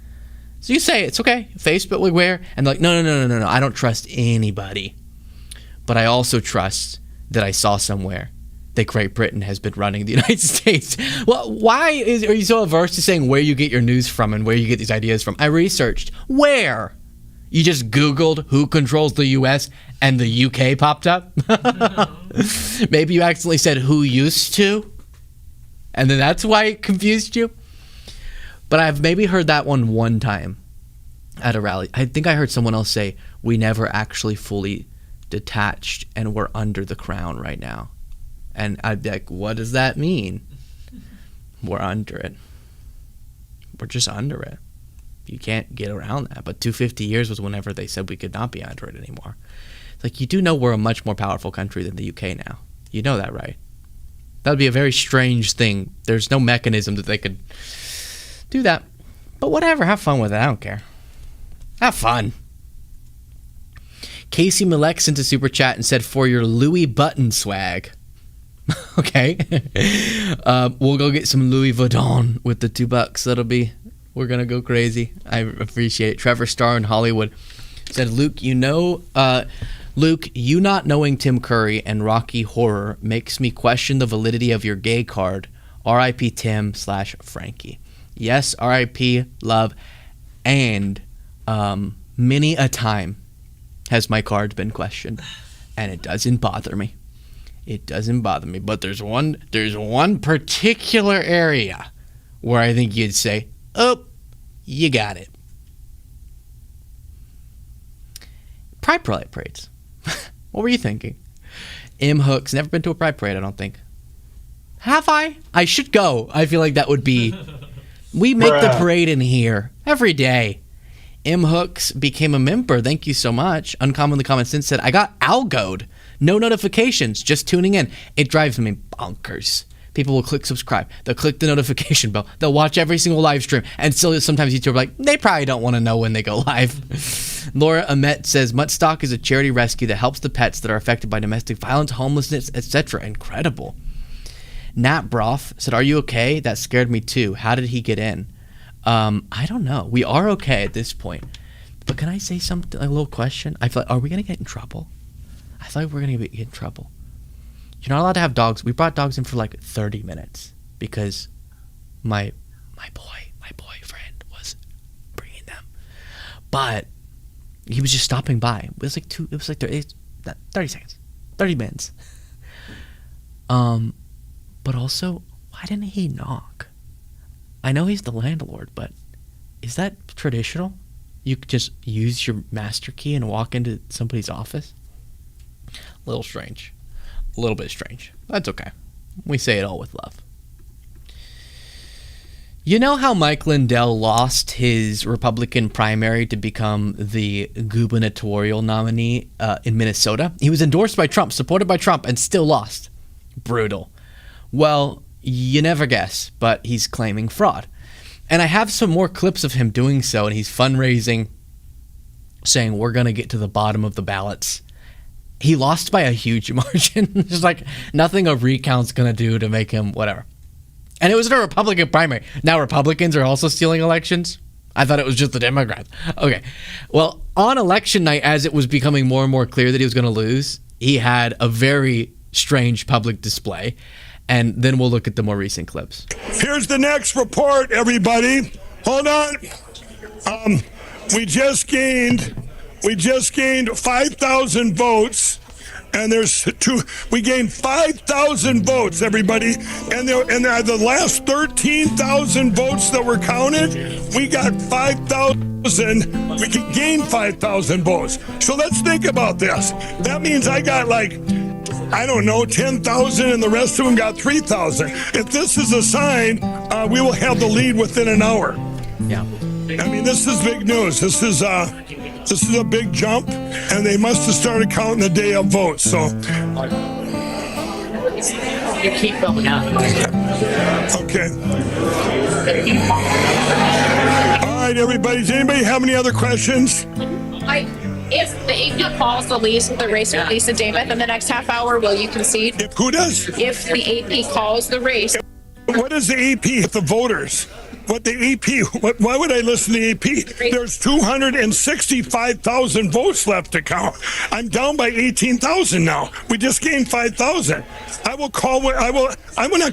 So you say, it's okay, Facebook, where? And they're like, no, I don't trust anybody. But I also trust that I saw somewhere that Great Britain has been running the United States. Well, why are you so averse to saying where you get your news from and where you get these ideas from? I researched. Where? You just Googled who controls the U.S. and the UK popped up? Maybe you accidentally said who used to? And then that's why it confused you? But I've maybe heard that one time at a rally. I think I heard someone else say, we never actually fully detached and we're under the crown right now. And I'd be like, what does that mean? We're under it. We're just under it. You can't get around that. But 250 years was whenever they said we could not be under it anymore. It's like, you do know we're a much more powerful country than the UK now. You know that, right? That would be a very strange thing. There's no mechanism that they could do that. But whatever, have fun with it. I don't care. Have fun. Casey Malek sent a super chat and said, for your Louis Button swag. Okay. We'll go get some Louis Vuitton with the $2. We're going to go crazy. I appreciate it. Trevor Starr in Hollywood said, Luke, you not knowing Tim Curry and Rocky Horror makes me question the validity of your gay card. R.I.P. Tim/Frankie. Yes, R.I.P. love. And many a time has my card been questioned. And it doesn't bother me. It doesn't bother me. But there's one particular area where I think you'd say, oh, you got it. Pride parades. What were you thinking? M. Hook's never been to a pride parade, I don't think. Have I? I should go. I feel like that would be... We make the parade in here every day. M. Hooks became a member. Thank you so much. Uncommonly Common Sense said, I got algoed. No notifications, just tuning in. It drives me bonkers. People will click subscribe. They'll click the notification bell. They'll watch every single live stream. And still sometimes YouTube are like, they probably don't want to know when they go live. Laura Amet says, Muttstock is a charity rescue that helps the pets that are affected by domestic violence, homelessness, etc. Incredible. Nat Broth said, are you okay? That scared me too. How did he get in? I don't know. We are okay at this point. But can I say something, a little question? I feel like, are we going to get in trouble? I feel like we're going to get in trouble. You're not allowed to have dogs. We brought dogs in for like 30 minutes because my boyfriend was bringing them. But he was just stopping by. It was like 30 seconds, 30 minutes. But also, why didn't he knock? I know he's the landlord, but is that traditional? You could just use your master key and walk into somebody's office? A little strange. A little bit strange. That's okay. We say it all with love. You know how Mike Lindell lost his Republican primary to become the gubernatorial nominee in Minnesota? He was endorsed by Trump, supported by Trump, and still lost. Brutal. Well, you never guess, but he's claiming fraud. And I have some more clips of him doing so, and he's fundraising, saying we're going to get to the bottom of the ballots. He lost by a huge margin. There's like nothing a recount's going to do to make him whatever. And it was a Republican primary. Now Republicans are also stealing elections? I thought it was just the Democrats. Okay. Well, on election night, as it was becoming more and more clear that he was going to lose, he had a very strange public display. And then we'll look at the more recent clips. Here's the next report, everybody. Hold on. We just gained 5,000 votes, and we gained 5,000 votes, everybody, and the last 13,000 votes that were counted, we got 5,000. We could gain 5,000 votes. So let's think about this. That means I got 10,000, and the rest of them got 3,000. If this is a sign, we will have the lead within an hour. Yeah. I mean, this is big news. This is a big jump, and they must have started counting the day of votes. So you keep going up. Okay. All right, everybody. Does anybody have any other questions? If the AP calls the race with Lisa Davis in the next half hour, will you concede? If who does? If the AP calls the race. What is the AP with the voters? What the AP? Why would I listen to the AP? There's 265,000 votes left to count. I'm down by 18,000 now. We just gained 5,000. I'm not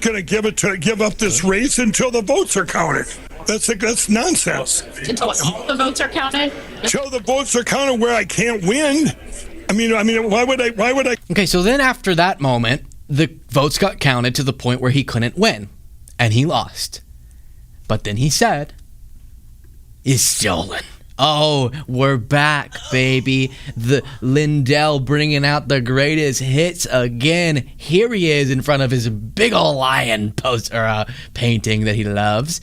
going to give up this race until the votes are counted. That's nonsense. Until all the votes are counted? Until the votes are counted where I can't win. I mean, why would I? Okay, so then after that moment, the votes got counted to the point where he couldn't win, and he lost. But then he said, "It's stolen." Oh, we're back, baby. The Lindell bringing out the greatest hits again. Here he is in front of his big ol' lion poster painting that he loves,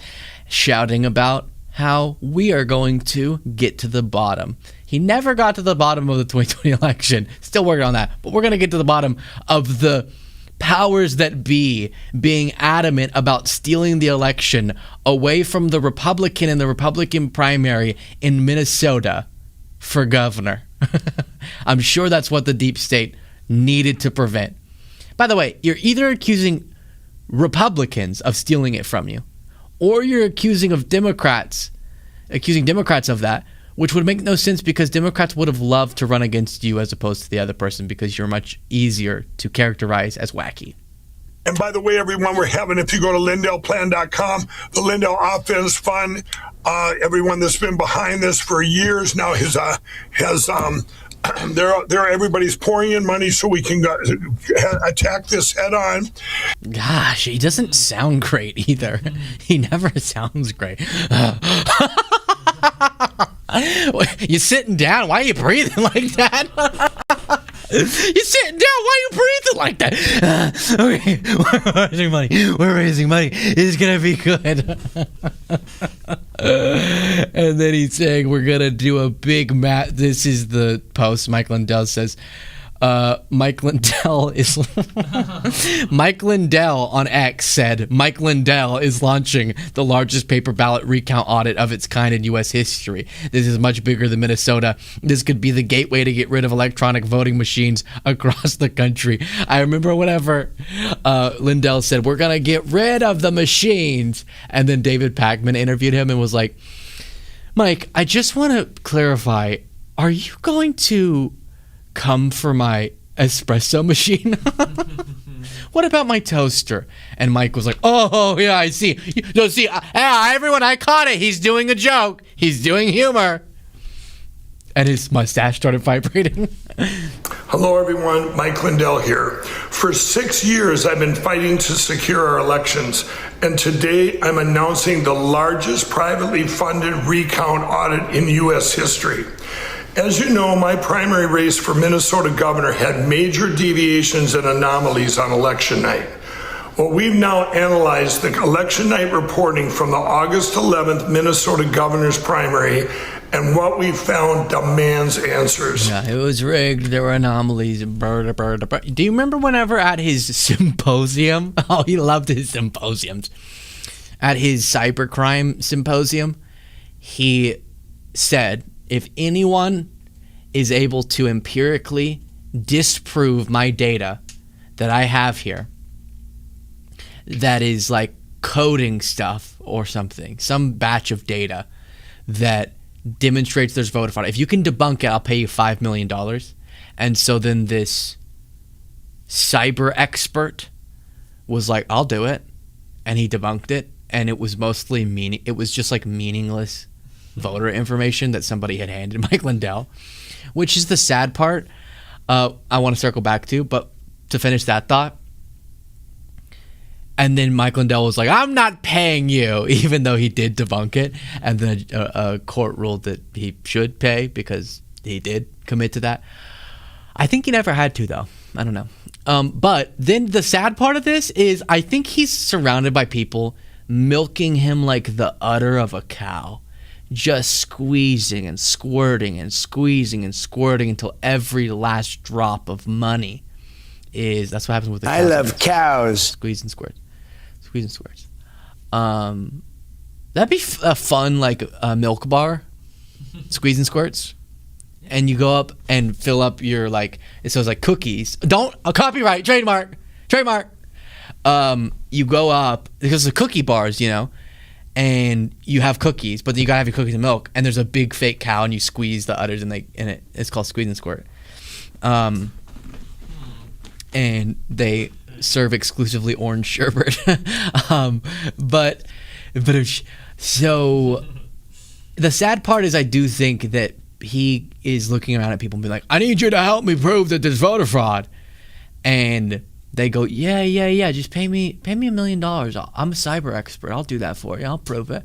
shouting about how we are going to get to the bottom. He never got to the bottom of the 2020 election. Still working on that. But we're going to get to the bottom of the powers that be being adamant about stealing the election away from the Republican in the Republican primary in Minnesota for governor. I'm sure that's what the deep state needed to prevent. By the way, you're either accusing Republicans of stealing it from you, or you're accusing Democrats of that, which would make no sense because Democrats would have loved to run against you as opposed to the other person because you're much easier to characterize as wacky. And by the way, everyone, if you go to LindellPlan.com, the Lindell Offense Fund, everyone that's been behind this for years now everybody's pouring in money so we can attack this head on. Gosh, he doesn't sound great either. He never sounds great. You sitting down? Why are you breathing like that? You sitting down? Why are you breathing like that? Okay, we're raising money. We're raising money. It's gonna be good. And then he's saying we're gonna do a big This is the post. Mike Lindell says. Mike Lindell on X said Mike Lindell is launching the largest paper ballot recount audit of its kind in U.S. history. This is much bigger than Minnesota. This could be the gateway to get rid of electronic voting machines across the country. I remember whenever Lindell said, we're going to get rid of the machines. And then David Pakman interviewed him and was like, Mike, I just want to clarify, are you going to come for my espresso machine? What about my toaster? And Mike was like, oh yeah, I see. Everyone, I caught it. He's doing a joke. He's doing humor. And his mustache started vibrating. Hello, everyone. Mike Lindell here. For 6 years, I've been fighting to secure our elections, and today I'm announcing the largest privately funded recount audit in U.S. history. As you know, my primary race for Minnesota governor had major deviations and anomalies on election night. Well, we've now analyzed the election night reporting from the August 11th Minnesota governor's primary, and what we found demands answers. Yeah, it was rigged. There were anomalies. Do you remember whenever at his symposium? Oh, he loved his symposiums. At his cybercrime symposium, he said, if anyone is able to empirically disprove my data that I have here, that is like coding stuff or something, some batch of data that demonstrates there's voter fraud. If you can debunk it, I'll pay you $5 million. And so then this cyber expert was like, I'll do it. And he debunked it. And it was mostly it was just like meaningless voter information that somebody had handed Mike Lindell, which is the sad part. I want to circle back to, but to finish that thought. And then Mike Lindell was like, I'm not paying you, even though he did debunk it. And then a court ruled that he should pay because he did commit to that. I think he never had to, though. I don't know. But then the sad part of this is I think he's surrounded by people milking him like the udder of a cow. Just squeezing and squirting and squeezing and squirting until every last drop of money is... That's what happens with the cows. I love cows. Squeeze and squirt. Squeeze and squirts. That'd be a fun, like, milk bar. Squeeze and squirts. And you go up and fill up your, like... It says, like, cookies. Don't... copyright. Trademark. You go up... Because the cookie bars, you know... And you have cookies, but then you gotta have your cookies and milk. And there's a big fake cow, and you squeeze the udders, and it's called squeeze and squirt. And they serve exclusively orange sherbet. So the sad part is, I do think that he is looking around at people and being like, "I need you to help me prove that there's voter fraud," and they go, yeah, just pay me $1 million. I'm a cyber expert. I'll do that for you. I'll prove it.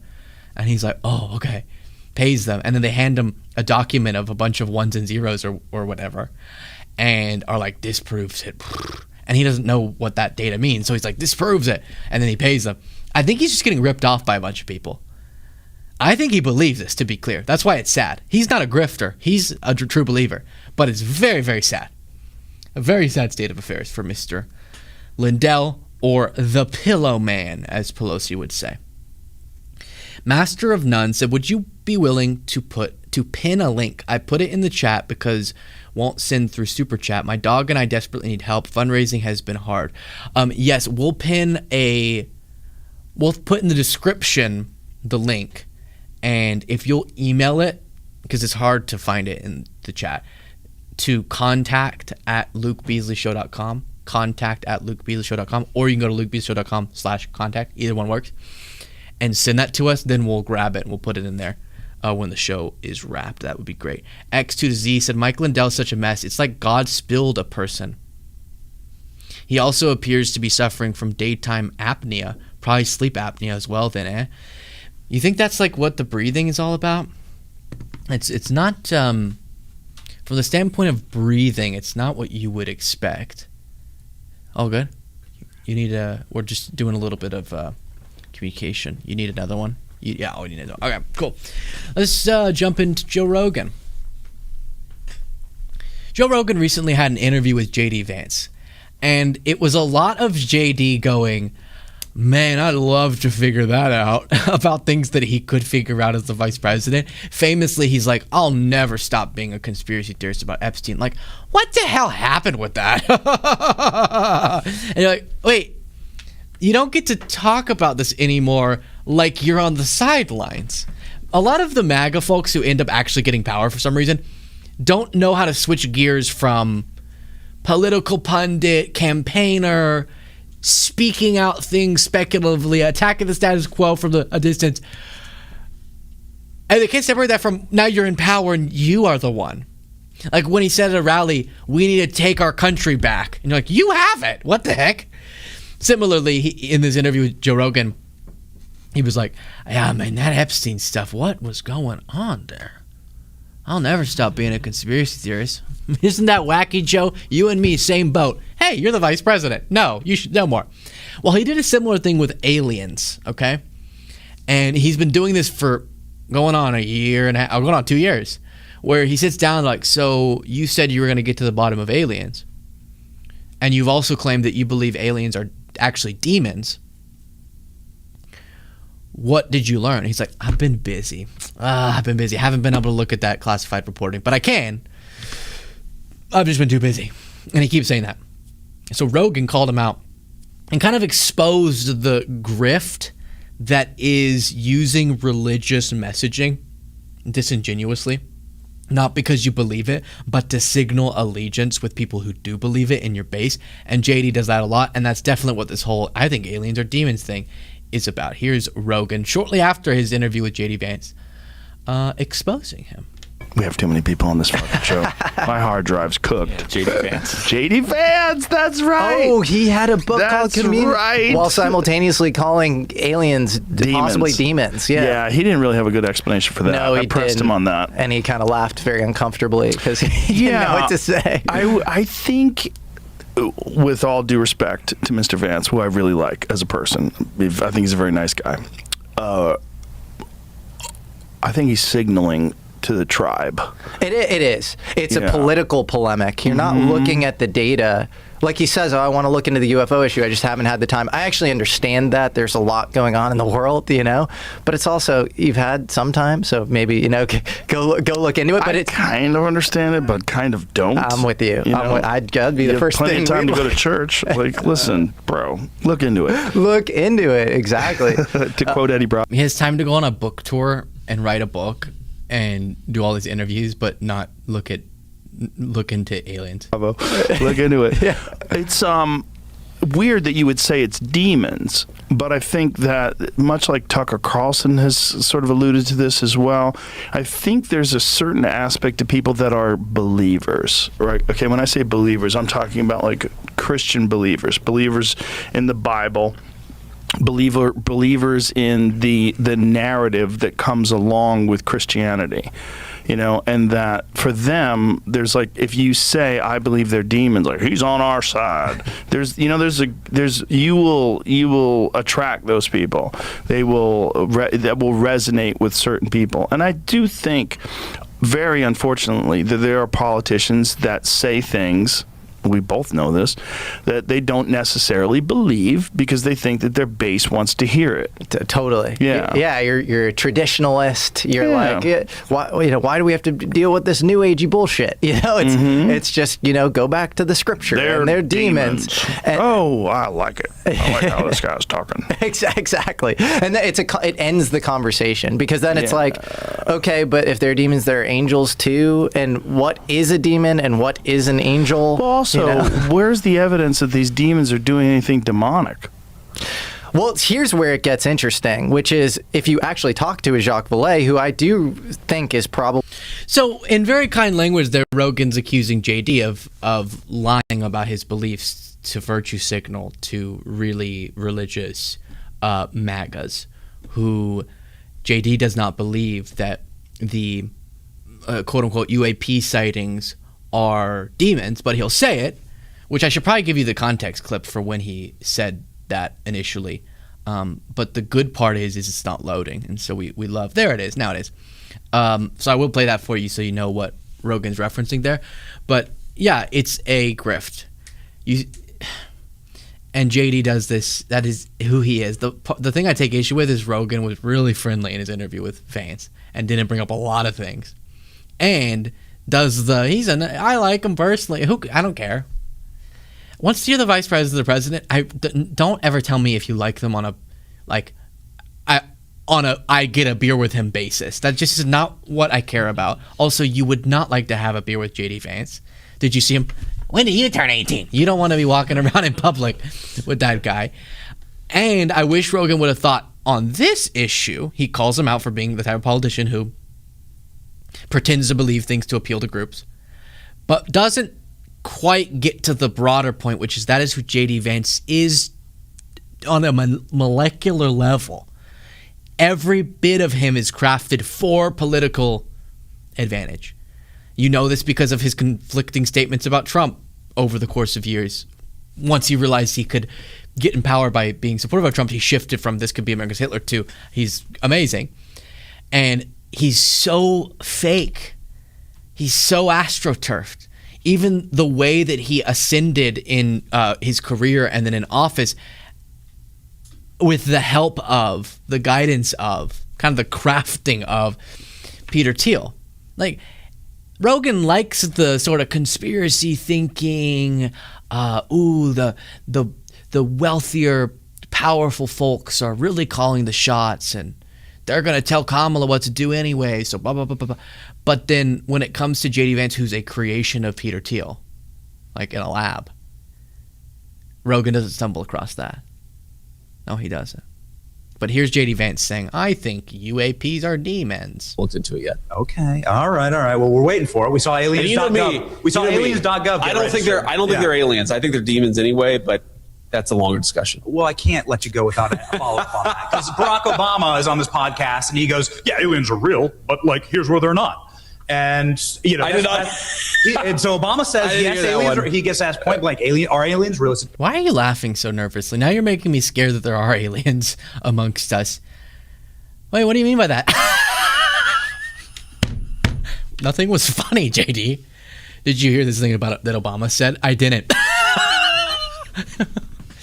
And he's like, oh, okay. Pays them. And then they hand him a document of a bunch of ones and zeros or whatever. And are like, this proves it. And he doesn't know what that data means. So he's like, this proves it. And then he pays them. I think he's just getting ripped off by a bunch of people. I think he believes this, to be clear. That's why it's sad. He's not a grifter. He's a true believer. But it's very, very sad. A very sad state of affairs for Mr. Lindell, or the Pillow Man, as Pelosi would say. Master of None said, would you be willing to pin a link? I put it in the chat because won't send through super chat. My dog and I desperately need help. Fundraising has been hard. Yes, we'll put in the description the link, and if you'll email it, because it's hard to find it in the chat, to contact@lukebeasleyshow.com, contact@lukebeasleyshow.com, or you can go to lukebeasleyshow.com/contact. Either one works. And send that to us. Then we'll grab it and we'll put it in there when the show is wrapped. That would be great. X2Z said, Mike Lindell's such a mess. It's like God spilled a person. He also appears to be suffering from daytime apnea, probably sleep apnea as well then, You think that's like what the breathing is all about? It's not... From the standpoint of breathing, it's not what you would expect. All good? You need we're just doing a little bit of communication. You need another one? We need another one. Okay, cool. Let's jump into Joe Rogan. Joe Rogan recently had an interview with J.D. Vance. And it was a lot of J.D. going, man, I'd love to figure that out, about things that he could figure out as the vice president. Famously, he's like, I'll never stop being a conspiracy theorist about Epstein. Like, what the hell happened with that? And you're like, wait, you don't get to talk about this anymore like you're on the sidelines. A lot of the MAGA folks who end up actually getting power for some reason don't know how to switch gears from political pundit, campaigner, speaking out things speculatively, attacking the status quo from a distance, And they can't separate that from now you're in power and you are the one. Like when he said at a rally, we need to take our country back. And you're like, you have it. What the heck? Similarly, in this interview with Joe Rogan, he was like, yeah, man, that Epstein stuff, what was going on there? I'll never stop being a conspiracy theorist. Isn't that wacky, Joe? You and me, same boat. Hey, you're the vice president. No, you should know more. Well, he did a similar thing with aliens, okay? And he's been doing this for going on a year and a half, going on 2 years, where he sits down like, so you said you were going to get to the bottom of aliens. And you've also claimed that you believe aliens are actually demons. What did you learn? He's like, I've been busy. I haven't been able to look at that classified reporting, but I can. I've just been too busy. And he keeps saying that. So Rogan called him out and kind of exposed the grift that is using religious messaging disingenuously. Not because you believe it, but to signal allegiance with people who do believe it in your base. And JD does that a lot, and that's definitely what this whole I think aliens are demons thing is about. Here's Rogan shortly after his interview with JD Vance exposing him. We have too many people on this fucking show. My hard drive's cooked. Yeah, JD Vance. JD Vance, that's right. Oh, he had a book called Community. Right. While simultaneously calling aliens possibly demons. Yeah, he didn't really have a good explanation for that. No, I pressed him on that. And he kind of laughed very uncomfortably because he didn't know what to say. I think, with all due respect to Mr. Vance, who I really like as a person, I think he's a very nice guy. I think he's signaling to the tribe. It is. It's a political polemic. You're not looking at the data. Like he says, I want to look into the UFO issue. I just haven't had the time. I actually understand that. There's a lot going on in the world, But it's also, you've had some time, so maybe, go look into it. But I kind of understand it, but kind of don't. I'm with you. I'd be the first plenty thing. Plenty of time to go to church. Like, listen, bro, look into it. Look into it, exactly. To quote Eddie Brock. He has time to go on a book tour and write a book and do all these interviews, but not look into aliens. Bravo. Look into it. Yeah. It's weird that you would say it's demons, but I think that much like Tucker Carlson has sort of alluded to this as well, I think there's a certain aspect to people that are believers, right? Okay, when I say believers, I'm talking about like Christian believers in the Bible, believers in the narrative that comes along with Christianity. And that for them, there's like, if you say, I believe they're demons, like he's on our side, you will attract those people. That will resonate with certain people. And I do think, very unfortunately, that there are politicians that say things, we both know this, that they don't necessarily believe because they think that their base wants to hear it. Totally. Yeah. Yeah, you're a traditionalist. You're like, why do we have to deal with this new agey bullshit? It's just, go back to the scripture. They're demons. And, I like it. I like how this guy's talking. Exactly. And it ends the conversation because then it's like, okay, but if they're demons, they're angels too. And what is a demon and what is an angel? Well, also, where's the evidence that these demons are doing anything demonic? Well, here's where it gets interesting, which is if you actually talk to a Jacques Vallée, who I do think is probably... So, in very kind language there, Rogan's accusing JD of lying about his beliefs to virtue signal to really religious MAGAs, who JD does not believe that the quote-unquote UAP sightings are demons, but he'll say it, which I should probably give you the context clip for when he said that initially. But the good part is it's not loading, and so we love... There it is. Now it is. So I will play that for you so you know what Rogan's referencing there. But yeah, it's a grift. And JD does this. That is who he is. The thing I take issue with is Rogan was really friendly in his interview with Vance and didn't bring up a lot of things. And I like him personally. I don't care. Once you're the vice president or the president, don't ever tell me if you like them on a I get a beer with him basis. That just is not what I care about. Also, you would not like to have a beer with JD Vance. Did you see him? When did you turn 18? You don't want to be walking around in public with that guy. And I wish Rogan would have thought on this issue, he calls him out for being the type of politician who pretends to believe things to appeal to groups, but doesn't quite get to the broader point, which is that is who J.D. Vance is on a molecular level. Every bit of him is crafted for political advantage. You know this because of his conflicting statements about Trump over the course of years. Once he realized he could get in power by being supportive of Trump, he shifted from this could be America's Hitler to he's amazing. And he's so fake. He's so astroturfed. Even the way that he ascended in his career and then in office with the help of, the guidance of, kind of the crafting of Peter Thiel. Like, Rogan likes the sort of conspiracy thinking, the wealthier, powerful folks are really calling the shots and they're going to tell Kamala what to do anyway, so blah, blah, blah, blah, blah. But then when it comes to J.D. Vance, who's a creation of Peter Thiel, like in a lab, Rogan doesn't stumble across that. No, he doesn't. But here's J.D. Vance saying, I think UAPs are demons. Looked into it yet. Okay. All right. Well, we're waiting for it. We saw aliens.gov. We saw aliens.gov. I don't think they're aliens. I think they're demons anyway, but that's a longer discussion. Well, I can't let you go without a follow-up on that. Because Barack Obama is on this podcast and he goes, yeah, aliens are real, but like, here's where they're not. And, you know, and so Obama says, yes, aliens, he gets asked point blank, are aliens real? Why are you laughing so nervously? Now you're making me scared that there are aliens amongst us. Wait, what do you mean by that? Nothing was funny, JD. Did you hear this thing about that Obama said? I didn't.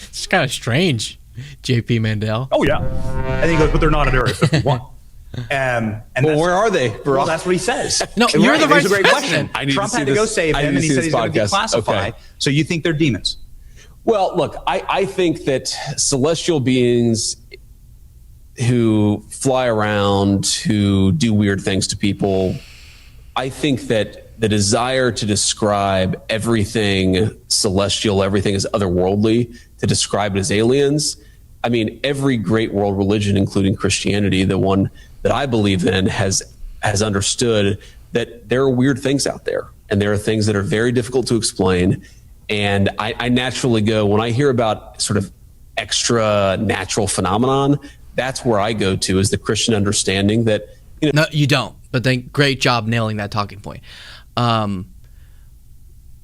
It's kind of strange, JP Mandel. Oh, yeah. And he goes, but they're not at Area 51. And where are they? Well, that's what he says. No, you're the vice president. Trump had to go save him, and he said he's going to declassify. Okay. So you think they're demons? Well, look, I think that celestial beings who fly around, who do weird things to people, I think that the desire to describe everything celestial, everything as otherworldly, to describe it as aliens, I mean, every great world religion, including Christianity, the one that I believe in, has understood that there are weird things out there, and there are things that are very difficult to explain. And I naturally go, when I hear about sort of extra natural phenomenon, that's where I go to, is the Christian understanding that, you know. No, you don't. But then great job nailing that talking point.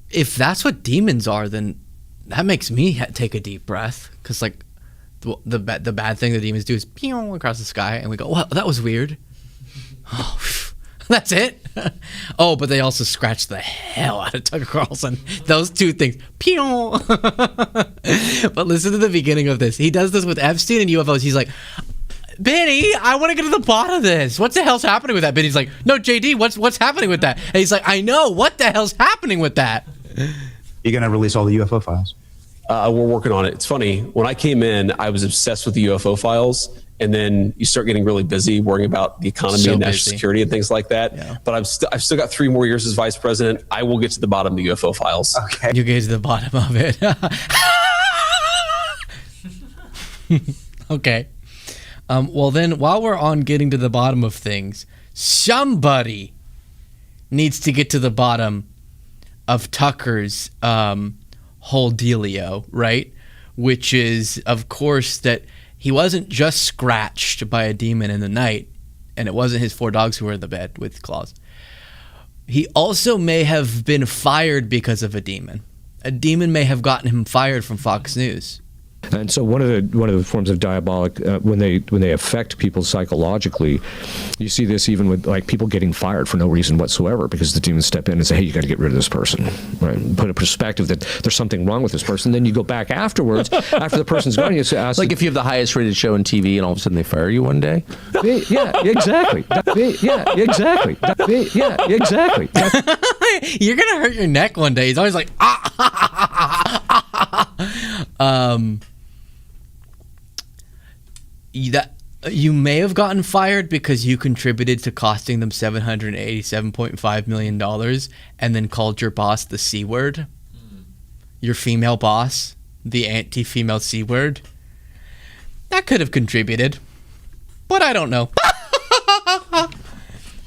If that's what demons are, then that makes me take a deep breath, because like the bad thing the demons do is pew across the sky, and we go, well, that was weird. Oh, that's it. Oh, but they also scratch the hell out of Tucker Carlson. Those two things. Pew. But listen to the beginning of this. He does this with Epstein and UFOs. He's like, Benny, I want to get to the bottom of this. What the hell's happening with that? Benny's like, no, JD, what's happening with that? And he's like, I know. What the hell's happening with that? You're going to release all the UFO files? We're working on it. It's funny. When I came in, I was obsessed with the UFO files. And then you start getting really busy worrying about the economy and national security and things like that. Yeah. But I've still got 3 more years as vice president. I will get to the bottom of the UFO files. Okay. You get to the bottom of it. Okay. Well, then, while we're on getting to the bottom of things, somebody needs to get to the bottom of Tucker's whole dealio, right? Which is, of course, that he wasn't just scratched by a demon in the night, and it wasn't his 4 dogs who were in the bed with claws. He also may have been fired because of a demon. A demon may have gotten him fired from Fox News. And so one of the forms of diabolic, when they affect people psychologically, you see this even with like people getting fired for no reason whatsoever because the demons step in and say, hey, you got to get rid of this person, right? And put a perspective that there's something wrong with this person. Then you go back afterwards, after the person's gone, you say, like if you have the highest rated show on TV and all of a sudden they fire you one day. Yeah, exactly. Yeah, exactly. Yeah, exactly. You're gonna hurt your neck one day. He's always like, that you may have gotten fired because you contributed to costing them $787.5 million and then called your boss the C word. Your female boss, the anti-female C word. That could have contributed, but I don't know.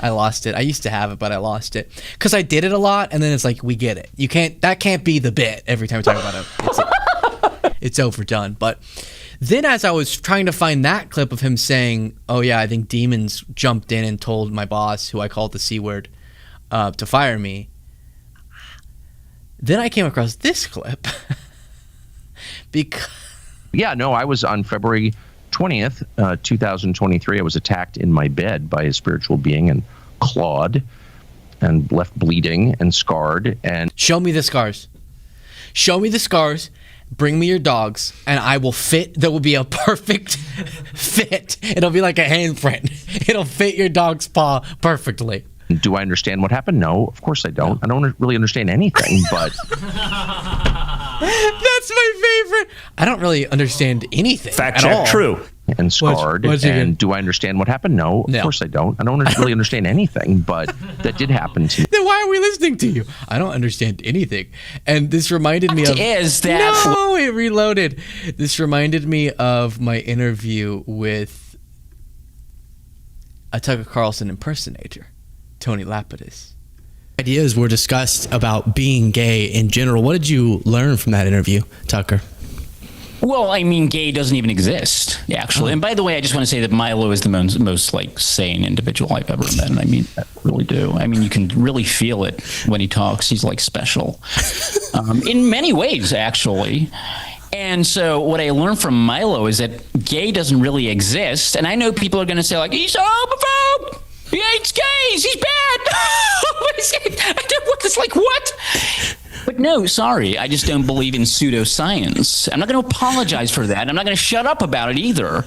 I I lost it. I used to have it, but I lost it because I did it a lot, and then it's like, we get it. That can't be the bit every time we talk about it. It's overdone. But then as I was trying to find that clip of him saying, oh yeah, I think demons jumped in and told my boss, who I called the C word, to fire me. Then I came across this clip. I was on February 20th, 2023. I was attacked in my bed by a spiritual being and clawed and left bleeding and scarred. And show me the scars. Show me the scars. Bring me your dogs, and I will fit. There will be a perfect fit. It'll be like a handprint. It'll fit your dog's paw perfectly. Do I understand what happened? No, of course I don't. I don't really understand anything, but... That's my favorite. I don't really understand anything. Fact at check, all. true. And scarred. And do I understand what happened? No, of course I don't. I don't really understand anything, but that did happen to me. Then why are we listening to you? I don't understand anything. And this reminded me of... No, it reloaded. This reminded me of my interview with a Tucker Carlson impersonator, Tony Lapidus. Ideas were discussed about being gay in general. What did you learn from that interview, Tucker? Well, I mean, gay doesn't even exist, actually. And by the way, I just want to say that Milo is the most like sane individual I've ever met. And I mean, I really do. I mean, you can really feel it when he talks. He's like special in many ways, actually. And so what I learned from Milo is that gay doesn't really exist. And I know people are going to say like, he's a homophobe. He hates gays. He's bad. It's like, what? But no, sorry. I just don't believe in pseudoscience. I'm not going to apologize for that. I'm not going to shut up about it either.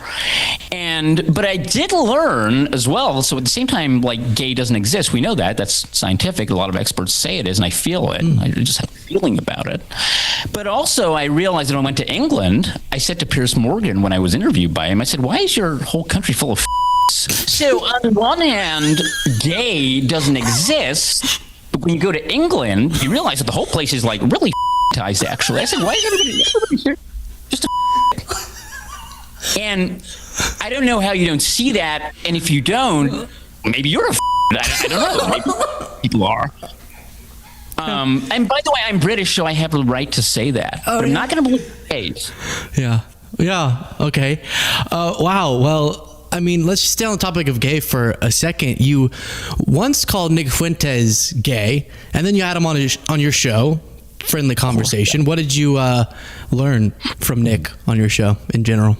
But I did learn as well. So at the same time, like, gay doesn't exist. We know that. That's scientific. A lot of experts say it is, and I feel it. I just have a feeling about it. But also, I realized that when I went to England, I said to Piers Morgan when I was interviewed by him, I said, why is your whole country full of So on one hand, gay doesn't exist, but when you go to England, you realize that the whole place is like really ties actually. I said, why is everybody here? Just And I don't know how you don't see that, and if you don't, maybe you're a I don't know. Maybe people are. And by the way, I'm British, so I have the right to say that. But I'm not going to believe gays. Yeah. Okay. Wow. Well, I mean, let's just stay on the topic of gay for a second. You once called Nick Fuentes gay, and then you had him on your show. Friendly conversation. What did you learn from Nick on your show in general?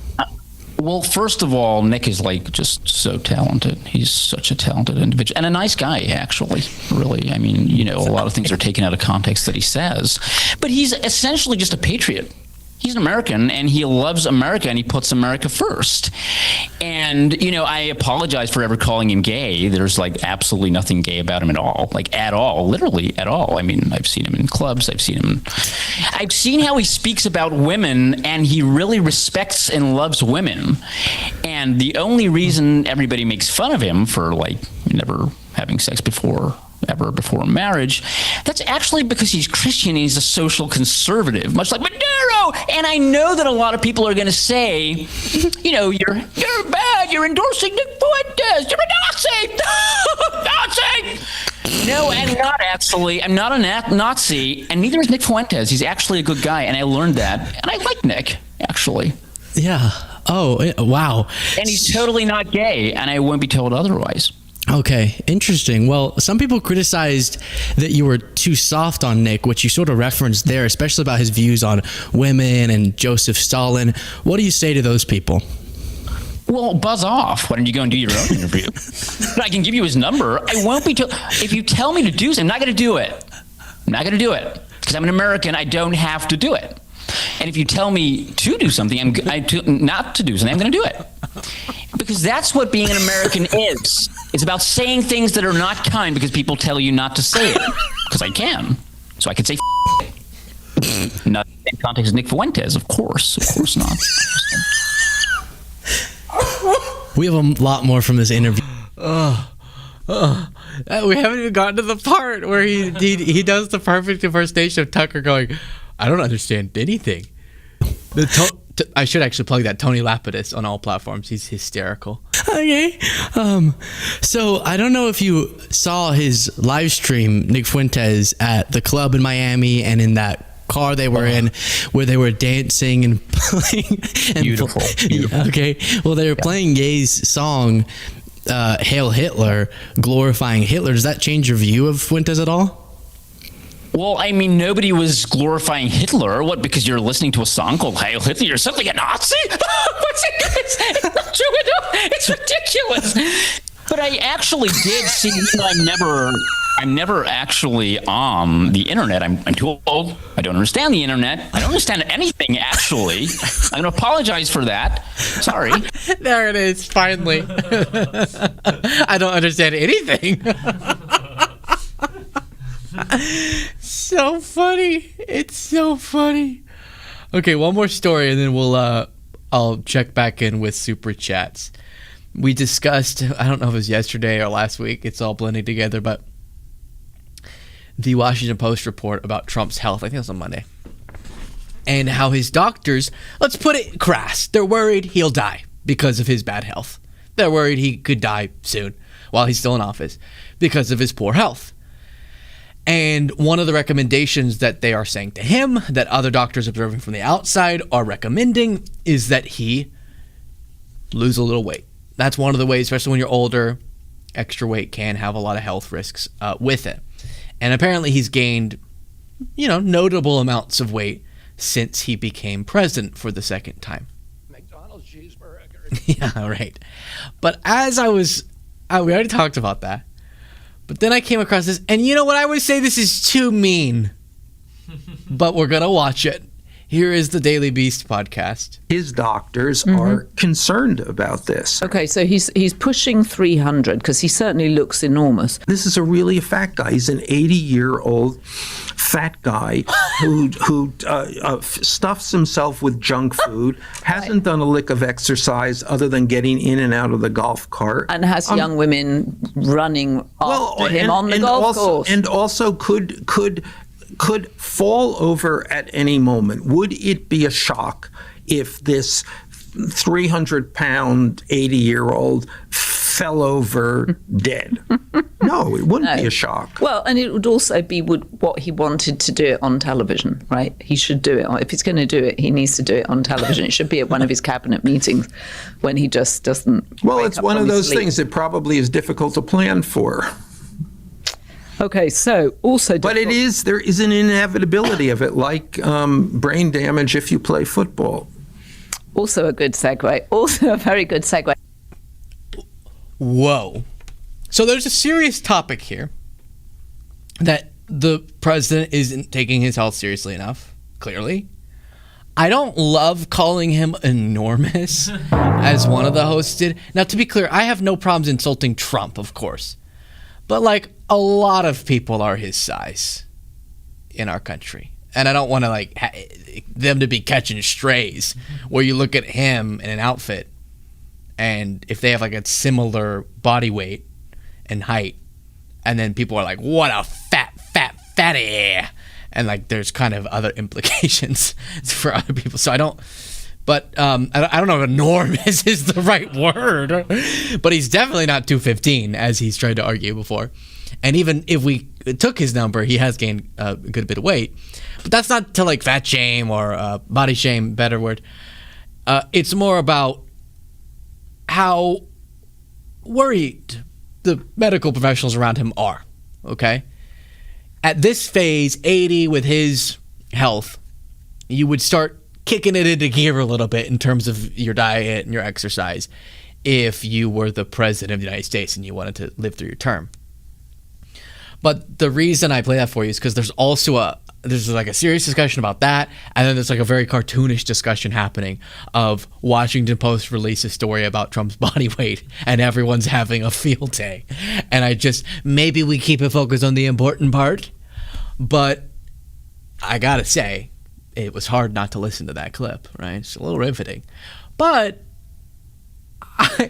Well, first of all, Nick is like just so talented. He's such a talented individual and a nice guy, actually. Really, I mean, you know, a lot of things are taken out of context that he says, but he's essentially just a patriot. He's an American, and he loves America, and he puts America first. And, you know, I apologize for ever calling him gay. There's, like, absolutely nothing gay about him at all. Like, at all. Literally at all. I mean, I've seen him in clubs. I've seen how he speaks about women, and he really respects and loves women. And the only reason everybody makes fun of him for, like, never having sex before marriage, that's actually because he's Christian and he's a social conservative, much like Maduro. And I know that a lot of people are going to say, you know, you're bad, you're endorsing Nick Fuentes, you're a Nazi. Nazi! No, I'm not actually. I'm not a Nazi, and neither is Nick Fuentes. He's actually a good guy, and I learned that. And I like Nick, actually. Yeah. Oh, wow. And he's totally not gay, and I won't be told otherwise. Okay, interesting. Well, some people criticized that you were too soft on Nick, which you sort of referenced there, especially about his views on women and Joseph Stalin. What do you say to those people? Well, buzz off. Why don't you go and do your own interview? I can give you his number. I won't be if you tell me to do something, I'm not going to do it. I'm not going to do it. Because I'm an American, I don't have to do it. And if you tell me to do something, not to do something, I'm going to do it. Because that's what being an American is. It's about saying things that are not kind because people tell you not to say it. Because I can. So I can say not in the same context as Nick Fuentes, of course. Of course not. We have a lot more from this interview. We haven't even gotten to the part where he does the perfect impersonation of Tucker going, I don't understand anything. I should actually plug that Tony Lapidus on all platforms. He's hysterical. Okay. So I don't know if you saw his live stream, Nick Fuentes, at the club in Miami and in that car they were in, where they were dancing and playing. And Beautiful. Okay. Well, they were playing Ye's song, Hail Hitler, glorifying Hitler. Does that change your view of Fuentes at all? Well, I mean, nobody was glorifying Hitler. What, because you're listening to a song called Hail Hitler, you're suddenly a Nazi? It's not true enough. It's ridiculous. But I actually did see, I'm never actually on the internet. I'm too old. I don't understand the internet. I don't understand anything, actually. I'm going to apologize for that. Sorry. There it is, finally. I don't understand anything. So funny. It's so funny. Okay, one more story and then I'll check back in with super chats. We discussed, I don't know if it was yesterday or last week, it's all blending together, but the Washington Post report about Trump's health, I think it was on Monday, and how his doctors, let's put it crass, they're worried he'll die because of his bad health. They're worried he could die soon while he's still in office because of his poor health. And one of the recommendations that they are saying to him, that other doctors observing from the outside are recommending, is that he lose a little weight. That's one of the ways, especially when you're older, extra weight can have a lot of health risks with it. And apparently he's gained, notable amounts of weight since he became president for the second time. McDonald's cheeseburger. Yeah, right. But we already talked about that. But then I came across this, and you know what? I would say this is too mean, but we're going to watch it. Here is the Daily Beast podcast. His doctors are concerned about this. Okay, so he's pushing 300 because he certainly looks enormous. This is really a fat guy. He's an 80-year-old fat guy who stuffs himself with junk food, hasn't done a lick of exercise other than getting in and out of the golf cart. And has young women running after him on the golf course. And also could fall over at any moment. Would it be a shock if this 300-pound, 80-year-old fell over dead? No, it wouldn't be a shock. Well, and it would also be what he wanted to do it on television, right? He should do it. If he's going to do it, he needs to do it on television. It should be at one of his cabinet meetings when he just doesn't. Well, it's one of those things that probably is difficult to plan for. Okay, so also... But there is an inevitability of it, like brain damage if you play football. Also a good segue. Also a very good segue. Whoa. So there's a serious topic here that the president isn't taking his health seriously enough, clearly. I don't love calling him enormous, as one of the hosts did. Now, to be clear, I have no problems insulting Trump, of course. But, a lot of people are his size in our country. And I don't want to, them to be catching strays where you look at him in an outfit and if they have, a similar body weight and height, and then people are like, what a fatty. And, there's kind of other implications for other people. So I don't... But I don't know if enormous is the right word, but he's definitely not 215, as he's tried to argue before. And even if we took his number, he has gained a good bit of weight. But that's not to fat shame or body shame, better word. It's more about how worried the medical professionals around him are, okay? At this phase, 80 with his health, you would start kicking it into gear a little bit in terms of your diet and your exercise if you were the president of the United States and you wanted to live through your term. But the reason I play that for you is because there's also a serious discussion about that, and then there's a very cartoonish discussion happening of Washington Post release a story about Trump's body weight and everyone's having a field day. And maybe we keep it focused on the important part, but I gotta say, it was hard not to listen to that clip, right? It's a little riveting. But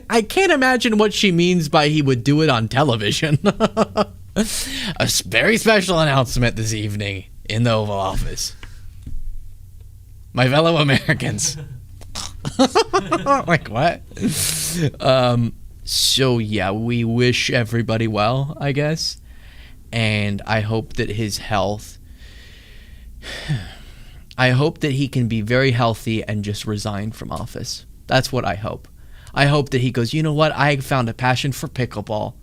I can't imagine what she means by he would do it on television. A very special announcement this evening in the Oval Office. My fellow Americans. What? So yeah, we wish everybody well, I guess. And I hope that his health, I hope that he can be very healthy and just resign from office. That's what I hope. I hope that he goes, you know what, I found a passion for pickleball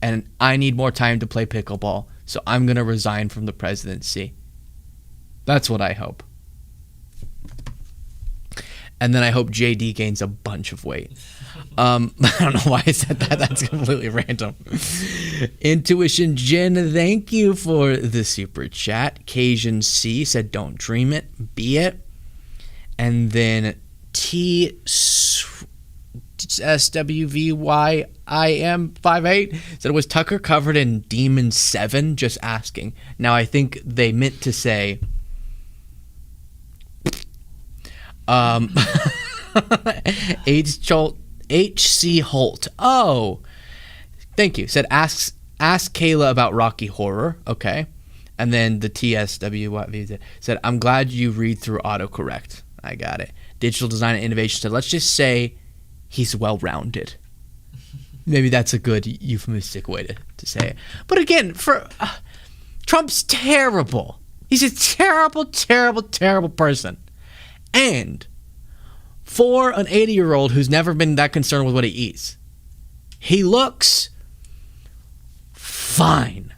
and I need more time to play pickleball, so I'm going to resign from the presidency. That's what I hope. And then I hope JD gains a bunch of weight. I don't know why I said that. That's completely random. Intuition Jen, thank you for the super chat. Cajun C said, don't dream it, be it. And then SWVYIM58 said, was Tucker covered in Demon 7? Just asking. Now, I think they meant to say... H.C. Holt. Oh, thank you. Said ask Kayla about Rocky Horror. Okay. And then the TSW said, I'm glad you read through autocorrect. I got it. Digital Design and Innovation said, let's just say he's well-rounded. Maybe that's a good euphemistic way to say it. But again, for Trump's terrible. He's a terrible, terrible, terrible person. And for an 80-year-old who's never been that concerned with what he eats, he looks fine.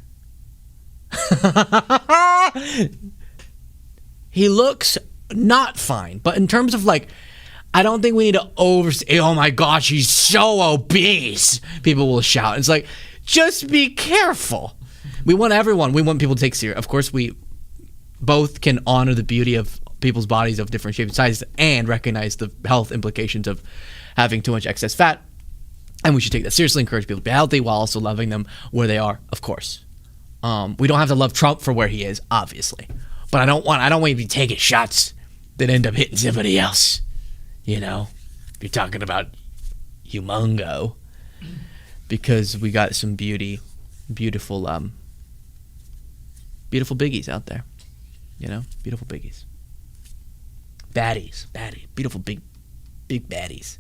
He looks not fine. But in terms of like, I don't think we need to overstate, oh my gosh, he's so obese, people will shout. It's like, just be careful. We want everyone. We want people to take serious. Of course, we both can honor the beauty of people's bodies of different shapes and sizes and recognize the health implications of having too much excess fat. And we should take that seriously, encourage people to be healthy while also loving them where they are, of course. We don't have to love Trump for where he is, obviously. But I don't want to be taking shots that end up hitting somebody else. You know, if you're talking about humongo. Because we got some beautiful biggies out there. You know, beautiful biggies. Baddies, beautiful big baddies.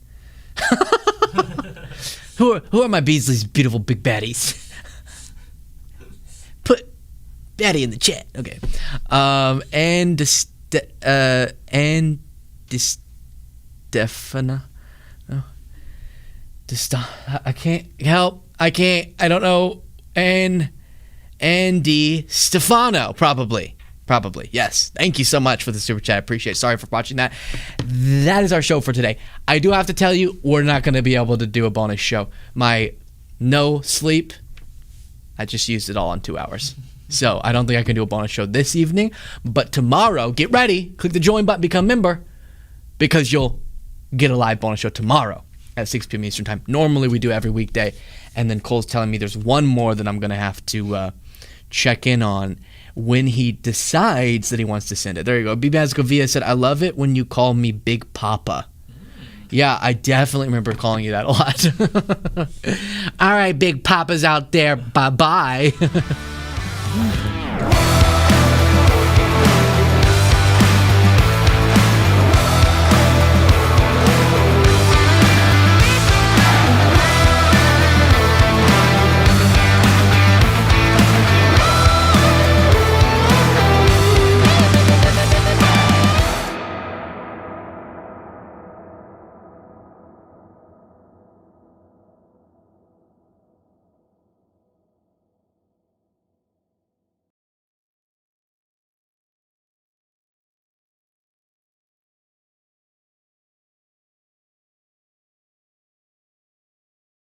Who are my Beasley's beautiful big baddies? Put baddie in the chat. Okay. And Stefana. Oh. I can't help. I don't know. Andy Stefano, probably. Yes. Thank you so much for the super chat. I appreciate it. Sorry for watching that. That is our show for today. I do have to tell you, we're not going to be able to do a bonus show. My no sleep, I just used it all in 2 hours. So I don't think I can do a bonus show this evening. But tomorrow, get ready. Click the join button, become member, because you'll get a live bonus show tomorrow at 6 p.m. Eastern time. Normally we do every weekday. And then Cole's telling me there's one more that I'm going to have to check in on when he decides that he wants to send it. There you go. B. Bascovia said, I love it when you call me Big Papa. Yeah, I definitely remember calling you that a lot. All right, Big Papas out there. Bye-bye.